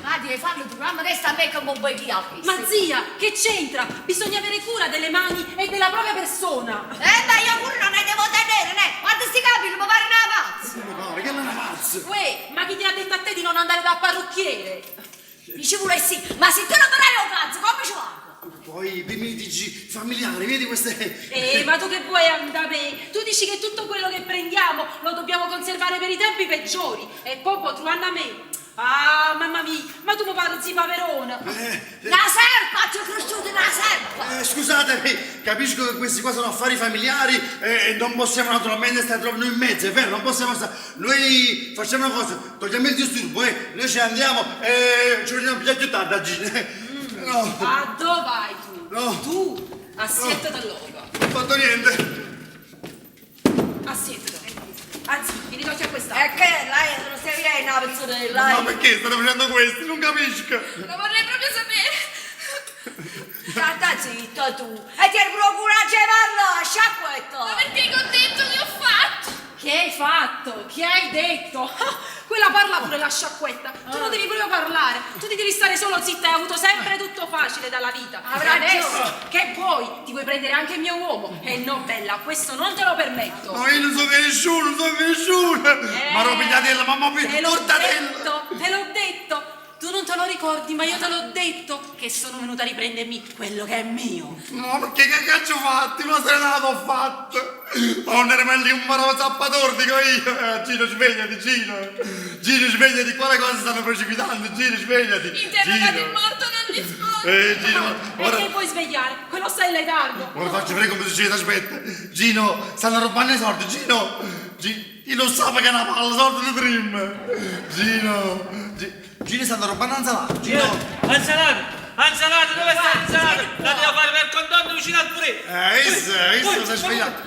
Ma devi farlo tu, mamma che sta a me come un boi chiappi. Ma zia, che c'entra? Bisogna avere cura delle mani e della propria persona. Ma io pure non ne devo tenere, né? Guarda sti capi, mi pare una pazza. Mi pare che non è una pazza. Uè, ma chi ti ha detto a te di non andare dal parrucchiere? Dicevo sì, ma se tu non mi dai un cazzo, come ci va? Poi i primi litigi familiari, vedi queste... Ma tu che vuoi da me? Tu dici che tutto quello che prendiamo lo dobbiamo conservare per i tempi peggiori e poi trovando a me. Ah, mamma mia, ma tu mi parli di Paperona. Una serpa, ti ho cresciuto una serpa. Scusatemi, capisco che questi qua sono affari familiari e non possiamo naturalmente stare troppo in mezzo, è vero, non possiamo stare... Noi facciamo una cosa, togliamo il disturbo, noi ci andiamo e ci vediamo più tardi a Gina. No. Ma dove vai tu? No. Tu, assiettate all'ora. Non ho fatto niente. Assiettate. Anzi, vieni a questa. E che lei non stai via una pezzonella? Ma perché state facendo questo? Non capisco. Lo vorrei proprio sapere. Sta zitto tu. E ti hai procurato a farlo, sciacquetto. Ma perché che ho detto che ho fatto? Che hai fatto? Che hai detto? Quella parla pure la sciacquetta. Tu non devi proprio parlare. Tu ti devi stare solo zitta. Hai avuto sempre tutto facile dalla vita. Avrà Adesso ragione. che vuoi? Ti vuoi prendere anche il mio uomo? E no, bella, questo non te lo permetto. No, io non so nessuno, non so nessuno. Ma robigliatella, mamma mia, Te l'ho portatella. detto, te l'ho detto. Tu non te lo ricordi, ma io te l'ho detto che sono venuta a riprendermi quello che è mio. No, perché che cazzo ho fatto? Una serenata ho fatto. Ma non era meglio un maro zappatore, dico io. Gino, svegliati, Gino. Gino, svegliati, quale cose stanno precipitando? Gino, svegliati. Interrogate Gino. il morto, non risponde. Gino, E ora... che puoi svegliare? Quello sta in letargo. Ora faccio frega come succede, aspetta. Gino, stanno rubando i soldi, Gino. Io non so che è una palla, soldi di dream. Gino, stanno rubando l'insalata. Gino. Anzalato, dove sta l'insalata? La devo fare per contorno vicino al purè. Visto, sei svegliato.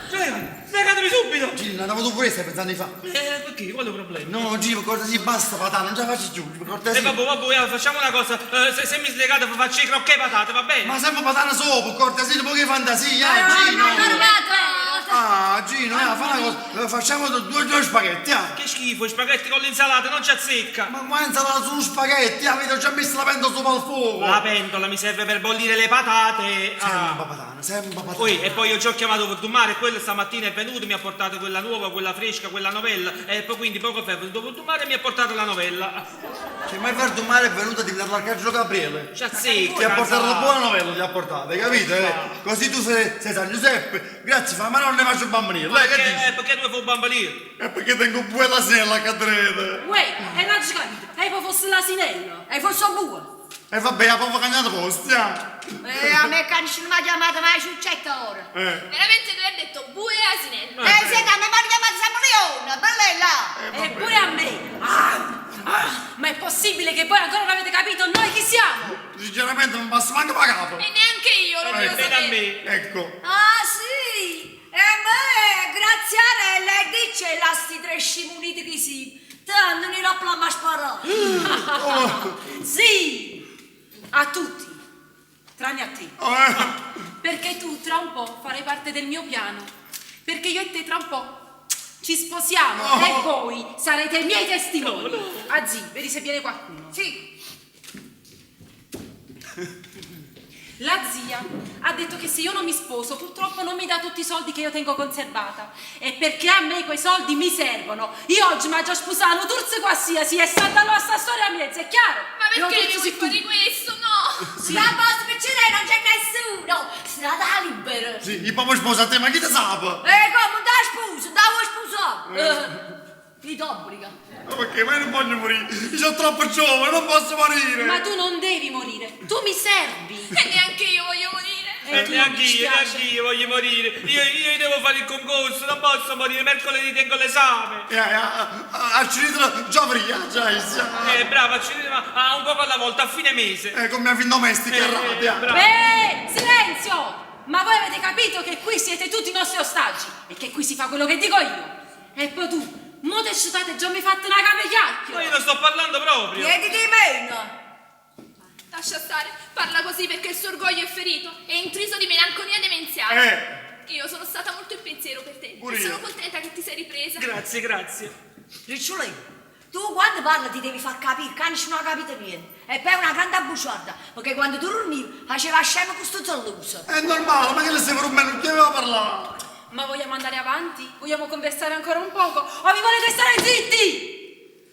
Spiegatemi subito. Gino, andavo tu pure, stai pensando di fa. Perché? Qual è il problema? No, Gino, cortesia, basta, patata, non ce la faccio più, per cortesia. Vabbè, facciamo una cosa. Se mi slegate faccio i crocchè patate, va bene? Ma sempre patata sopra, cortesia, un po' che fantasia, Gino. Gino, fa una cosa, facciamo due spaghetti, Che schifo, i spaghetti con l'insalata, non ci azzecca. Ma qua insalata su spaghetti, avete ho già messo la pentola sopra al fuoco. La pentola mi serve per bollire le patate. Sempre patata. Poi, e poi io ci ho chiamato per domare e quello stamattina è venuto, mi ha portato quella nuova, quella fresca, quella novella. E poi quindi poco fa è venuto per domare e mi ha portato la novella. Cioè, mai per domare è venuto di vedere l'Arcangelo Gabriele. Ci azzecca. Ti ha portato la buona novella, ti ha portato, hai capito? Così tu sei San Giuseppe, grazie, ma non ne faccio bambinire. Lei che dici? Perché dove fu bambinire? È perché tengo un buon asinello a cadrete. Uè, e non ci capito. E poi fosse l'asinello. E fosse buono. E vabbè, a poco cagnato posti, A me canici non mi ha chiamato mai succetta ora. Veramente tu hai detto bue e asinello. Senta, mi ha chiamato sempre Leone, bella là. E pure a me. Ma è possibile che voi ancora non avete capito noi chi siamo? Sinceramente non passo manco per capo. E neanche io lo voglio Bene a sapere. me. Ecco. Ah sì, e a me Graziarella e dice là sti tre scimuniti che sì. Tanto non la plamma sparare. Sì, a tutti, tranne a te. Perché tu tra un po' farai parte del mio piano. Perché io e te tra un po' ci sposiamo e voi sarete i miei testimoni. Azzi, vedi se viene qualcuno. Sì. La zia ha detto che se io non mi sposo purtroppo non mi dà tutti i soldi che io tengo conservata e perché a me quei soldi mi servono. Io oggi mi ha già sposato turze qualsiasi e saltano a sta storia mezza, è chiaro? Ma Io perché turzi devi fare tu. questo? No! Sì. La posta per lei non c'è nessuno. Strada libera. Sì, io poi mi sposo a te, ma chi te sa? Come da sposo? Da vuoi sposare? Ti obbliga. Ma perché? Ma io non voglio morire. Io sono troppo giovane, non posso morire. Ma tu non devi morire, tu mi servi. E neanche io voglio morire. E tu mi Neanche dispiace. io voglio morire. Io devo fare il concorso, non posso morire. Mercoledì tengo l'esame. A Cilindro Giovria, già. Bravo, ma un poco alla volta, a fine mese. Con mia fin domestica, rabbia. Bravo. Silenzio! Ma voi avete capito che qui siete tutti i nostri ostaggi e che qui si fa quello che dico io. E poi tu, mo te sciutate già mi fate una capechiacchio. Ma io non sto parlando proprio. Chiediti meno. Lascia stare, parla così perché il suo orgoglio è ferito e intriso di melanconia demenziale. Io sono stata molto in pensiero per te Pure e io. sono contenta che ti sei ripresa. Grazie. Ricciolino, tu quando parli ti devi far capire, canici non ha capito niente. E poi è una grande abbuciarda, perché quando tu dormivi faceva scemo con sto zolluso. È normale, ma che le sei per un me non ti aveva parlato? Ma vogliamo andare avanti? Vogliamo conversare ancora un poco? O vi volete stare zitti?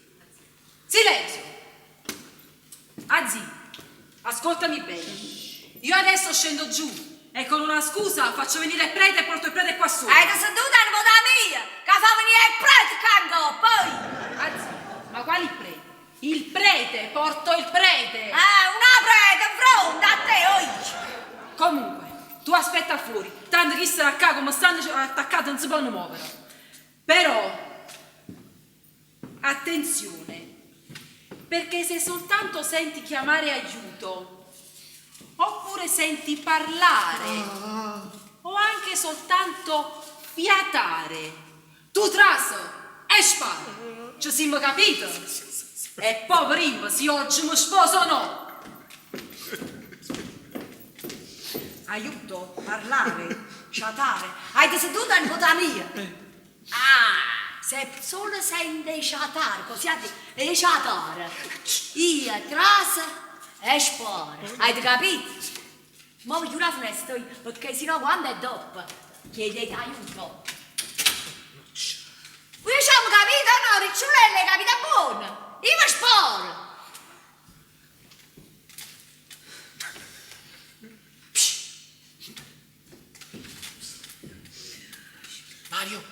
Silenzio! Azzi, ascoltami bene. Io adesso scendo giù e con una scusa faccio venire il prete e porto il prete qua su. Hai seduta in moda mia, che fa venire il prete, cango, poi. Azzi, ma quali prete? Il prete, porto il prete. Una prete, fronte a te, oggi. Comunque, tu aspetta fuori, tanto chi sarà qua come stanno attaccati non si possono muovere. Però, attenzione, perché se soltanto senti chiamare aiuto, oppure senti parlare, o anche soltanto fiatare, tu traso e spara. Ci siamo capito? E poi prima, se oggi mi sposo o no. Aiuto, parlare, chattare. Hai seduta in moda mia. se solo sente ciatare, così e ciatare, io trasa e sparo, hai capito? Ma voglio una finestra, perché sennò quando è dopo, chiedete aiuto. Qui abbiamo capito, no, ricciolelle, capita buono, io mi sparo. Mario,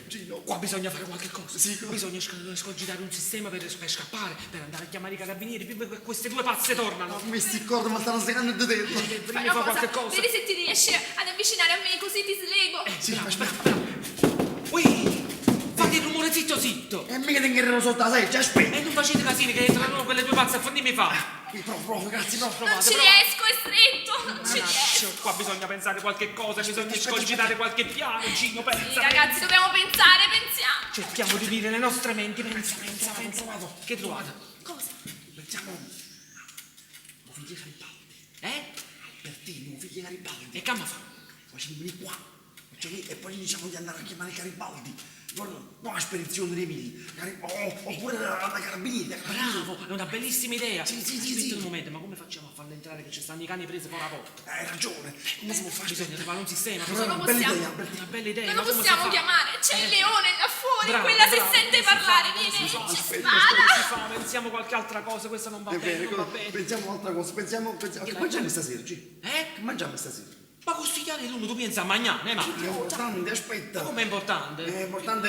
Gino, qua bisogna fare qualche cosa. Sì, Bisogna scogitare un sistema per scappare, per andare a chiamare i carabinieri, prima che queste due pazze tornano. mi sti corno, ma stanno segando di dentro. Fai Prima una fa qualche cosa, cosa. vedi se ti riesci ad avvicinare a me, così ti slego. Sì, Aspetta. Ui, fate il rumore zitto zitto. E mica tenere sotto la sedia, aspetta. E non facete casini che entrano quelle due pazze a fondimi fa. Provo, ragazzi, no. Non ci riesco, è stretto, non ci riesco. Qua bisogna pensare qualche cosa, bisogna scogitare qualche piano, Gino, pensa. Sì, ragazzi, dobbiamo pensare, pensiamo. Cerchiamo di unire le nostre menti, pensa. Che trovate? Cosa? Pensiamo. Un figlio Garibaldi. Albertino, un figlio Garibaldi. E che fa? Facciamo venire qua. E poi diciamo di andare a chiamare i Garibaldi. Guarda, no, la spedizione dei Mili. Oppure da carabinieri. Bravo, è una bellissima idea. Sì. Aspetta un momento, ma come facciamo a farle entrare che ci stanno i cani presi fuori la porta? Hai ragione. Come si può fare? Bisogna trovare un sistema. Però è una bella idea, Albertino. Una bella idea. Non lo ma come possiamo si fa? chiamare, c'è il leone là fuori, Bravo, quella bravo, se sente come si parlare, fa? viene, Come ci si spara. fa? Pensiamo qualche altra cosa, questa non va È bene, vero, non va bene. pensiamo a un'altra cosa. Pensiamo. Che mangiamo stasera, G? Che mangiamo stasera? Ma con sti chiari l'uno tu pensa a mangiare, ma È importante, aspetta. come è importante? È importante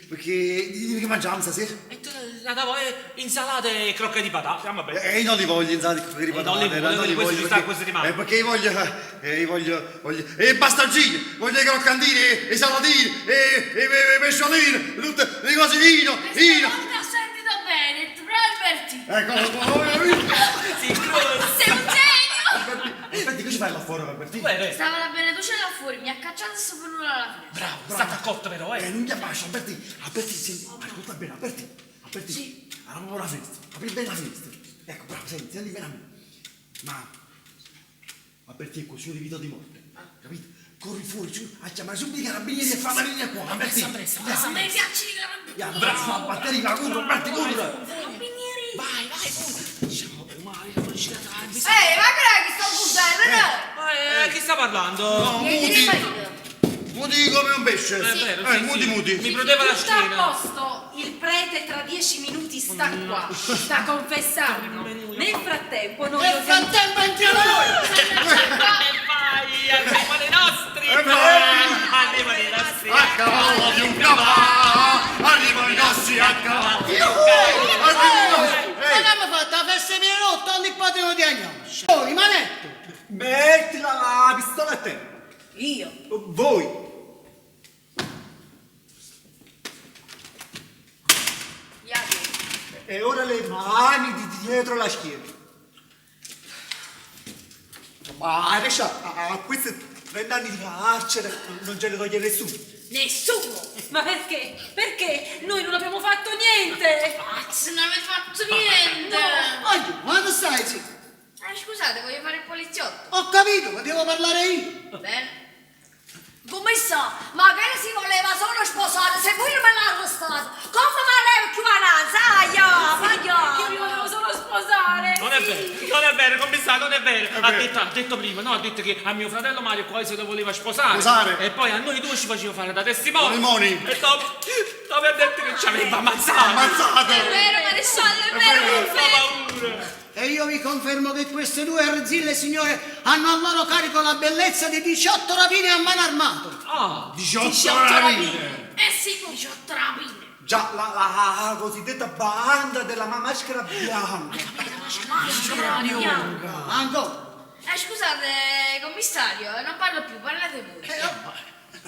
perché dimmi che mangiamo stasera. E tu la davo insalate e crocche di patate, va bene. Non li voglio insalati per i non li voglio, questo ci sta, questo rimane. perché io voglio e bastoncini, voglio i croccantini, e i salatini, e i pesciolini, tutte le cose vino. Non ti ho sentito bene, tu Alberti. Ecco, Sei un genio! Aspetti, che ci fai là fuori, Albertino? Stava la Beneduce là fuori, mi ha cacciato e sto venuto alla fine. Bravo, state accorto però, Non ti abbascio, Alberti, senti, ascolta bene, Alberti, Sì. apriamo la finestra, apri bene la finestra. Ecco, bravo, senti bene a me. Ma, Alberti, è questione di vita o di morte, capito? Corri fuori, su, a chiamare subito i carabinieri e fa la linea qua, Alberti. A me piacciono i carabinieri. Bravo, batteria, corri, Alberti, corri. Carabinieri. vai, diciamo, Mario, non ci da Ma che sto buttando, chi sta parlando? No, muti come un pesce. È vero, sì. Muti. Mi prudeva la Tutto a schiena. posto, il prete tra 10 minuti sta qua, sta confessando. Nel frattempo noi entriamo noi. Vai, arrivano i nostri. Arrivano i nostri. A cavallo di un cavallo, arrivano i nostri a cavallo. Ma abbiamo fatto la festa di rotto ogni patrino di agnosci. Oh, rimanetto. Metti la pistola a te. Io. Voi. E ora le mani di dietro la schiena. Ma adesso a questi 30 anni di carcere non ce ne toglie nessuno. nessuno. Ma perché? Perché noi non abbiamo fatto niente. Pazzi, non avete fatto niente. Oggi, quando stai, sì? Scusate, voglio fare il poliziotto. Ho capito, ma devo parlare io. Va bene. Commesso, ma che si voleva solo sposare, se voi me l'ha arrestato, cosa valeva più avanza? Ma Io mi volevo solo sposare. Non è vero, commissario, non è vero. Ha detto prima, no? Ha detto che a mio fratello Mario qua se lo voleva sposare. E poi a noi due ci faceva fare da testimoni. E dopo ha detto che ci aveva ammazzato. È vero, maresciallo, è vero, confermo. E io vi confermo che queste due arzille signore hanno a loro carico la bellezza di 18 rapine a mano armato. 18 rapine. Sì, 18 rapine. Già, la cosiddetta banda della maschera bianca. Ancora. Scusate, commissario, non parlo più, parlate voi.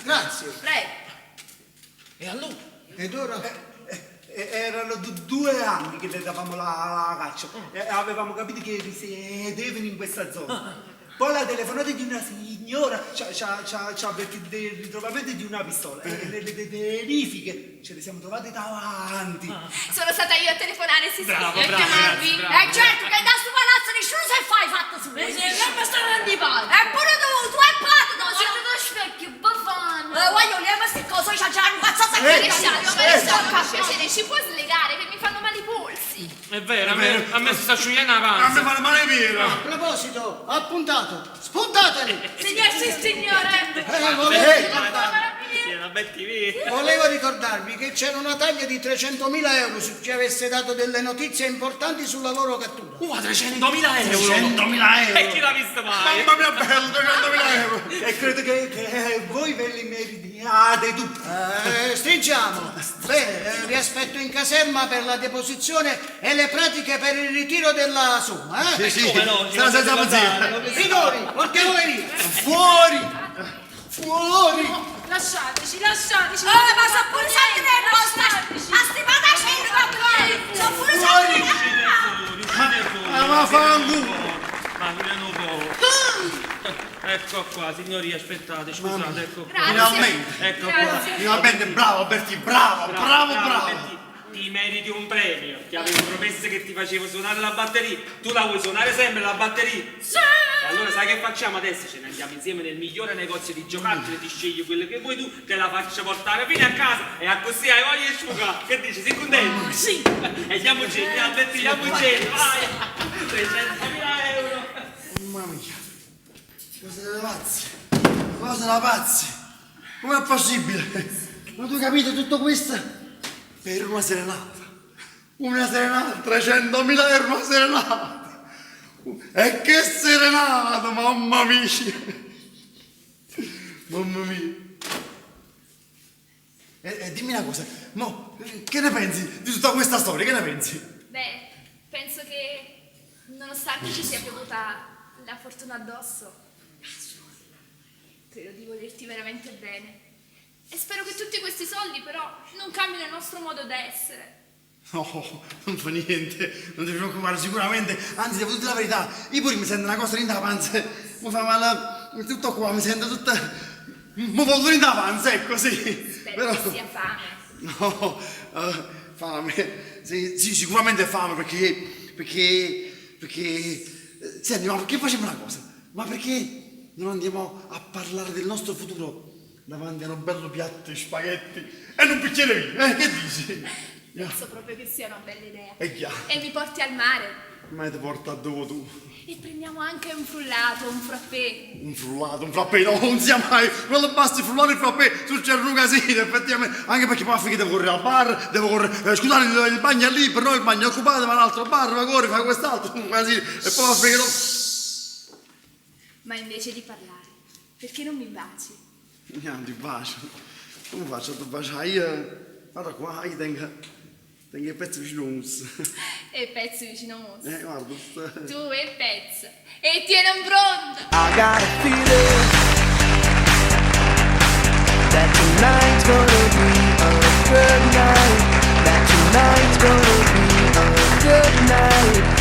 Grazie. Prego. E allora? Ed ora? Erano 2 anni che le davamo la caccia e avevamo capito che risiedevano in questa zona. Poi la telefonata di una signora ci ha avvertito del ritrovamento di una pistola e le verifiche ce le siamo trovate davanti. Sono stata io a telefonare, sì, Bravo, a bravo, chiamarvi. certo che da sto palazzo nessuno si è fai fatto su. Sempre stanno antipatico. E pure tu è patto, Guarda lo specchio, baffano. voglio lì, ma sti cose ci hanno ammazzato a ci puoi slegare che mi fanno male i polsi? È vero, a me si sta asciugando la A panza. me fanno male A vero. proposito, appuntato, spuntateli! Signor, sì, signore. Volevo ricordarvi che c'era una taglia di 300.000 euro se ci avesse dato delle notizie importanti sulla loro cattura. 300.000 euro! 100.000 euro. E chi l'ha vista mai? Mamma mia, bello, 300.000 euro. E credo che voi ve li meritiate tutti. Stringiamo. Bene, vi aspetto in caserma per la deposizione e le pratiche per il ritiro della somma. Sì, sì, come no, ci sta senza potete pazienza. Signori, portiamole via. Fuori! Fuori! Lasciateci. Oh, ma sono pure sempre nel posto. A stimata scendo, sono pure sempre Ma fanculo. Ma almeno poco. Ecco qua, signori, aspettate, scusate, ecco qua. Finalmente. Ecco qua. Grazie. Finalmente, bravo Berti, bravo. Berti, ti meriti un premio. Ti avevo promesso che ti facevo suonare la batteria. Tu la vuoi suonare sempre la batteria? Sì! E allora sai che facciamo adesso? Ce ne andiamo insieme nel migliore negozio di giocattoli, ti scegli quello che vuoi tu, te la faccio portare fino a casa e a così hai voglia di asciugare. Che dici? Sei contento? Sì. E andiamoci, Alberti, andiamoci, vai! 300.000 euro! Mamma mia. Cosa delle pazzi? Cosa da pazzi? Com'è possibile? Ma tu hai capito tutto questo? Per una serenata. Una serenata, 300.000 euro una serenata. E che serenata, mamma mia. Mamma mia. E dimmi una cosa, mo, che ne pensi di tutta questa storia? Che ne pensi? Beh, penso che nonostante ci sia piovuta la fortuna addosso, credo di volerti veramente bene. E spero che tutti questi soldi però non cambino il nostro modo d'essere. No, non fa niente, non ti preoccupare sicuramente, anzi devo dire la verità, io pure mi sento una cosa in da panza, mi fa male tutto qua, mi sento tutta, mi voglio in da panza, è così. Spero che sia fame. No, fame, sì, sicuramente fame perché, senti, ma perché facciamo una cosa? Ma perché non andiamo a parlare del nostro futuro davanti a un bello piatto di spaghetti e un bicchiere di vino, che dici? Penso proprio che sia una bella idea. È chiaro. E mi porti al mare. Ma ti porta a dove tu? E prendiamo anche un frullato, un frappè. Un frullato, un frappè, no, non sia mai. Quello basta il frullato e il frappè, sul c'è un casino, effettivamente. Anche perché poi che devo correre al bar, devo correre, scusate, il bagno è libero, no, il bagno è occupato, va all'altro bar, va corri, fa quest'altro, un casino. E poi va che Ma invece di parlare, perché non mi baci? Niente, ti bacio. Come faccio a ti baciare? Io, guarda qua, io tengo il pezzo vicino a mus. E pezzo vicino a mostra. Guarda, Tu e pezzo. E tieni pronto. I got a feeling that tonight's gonna be a good night. That tonight's gonna be a good night.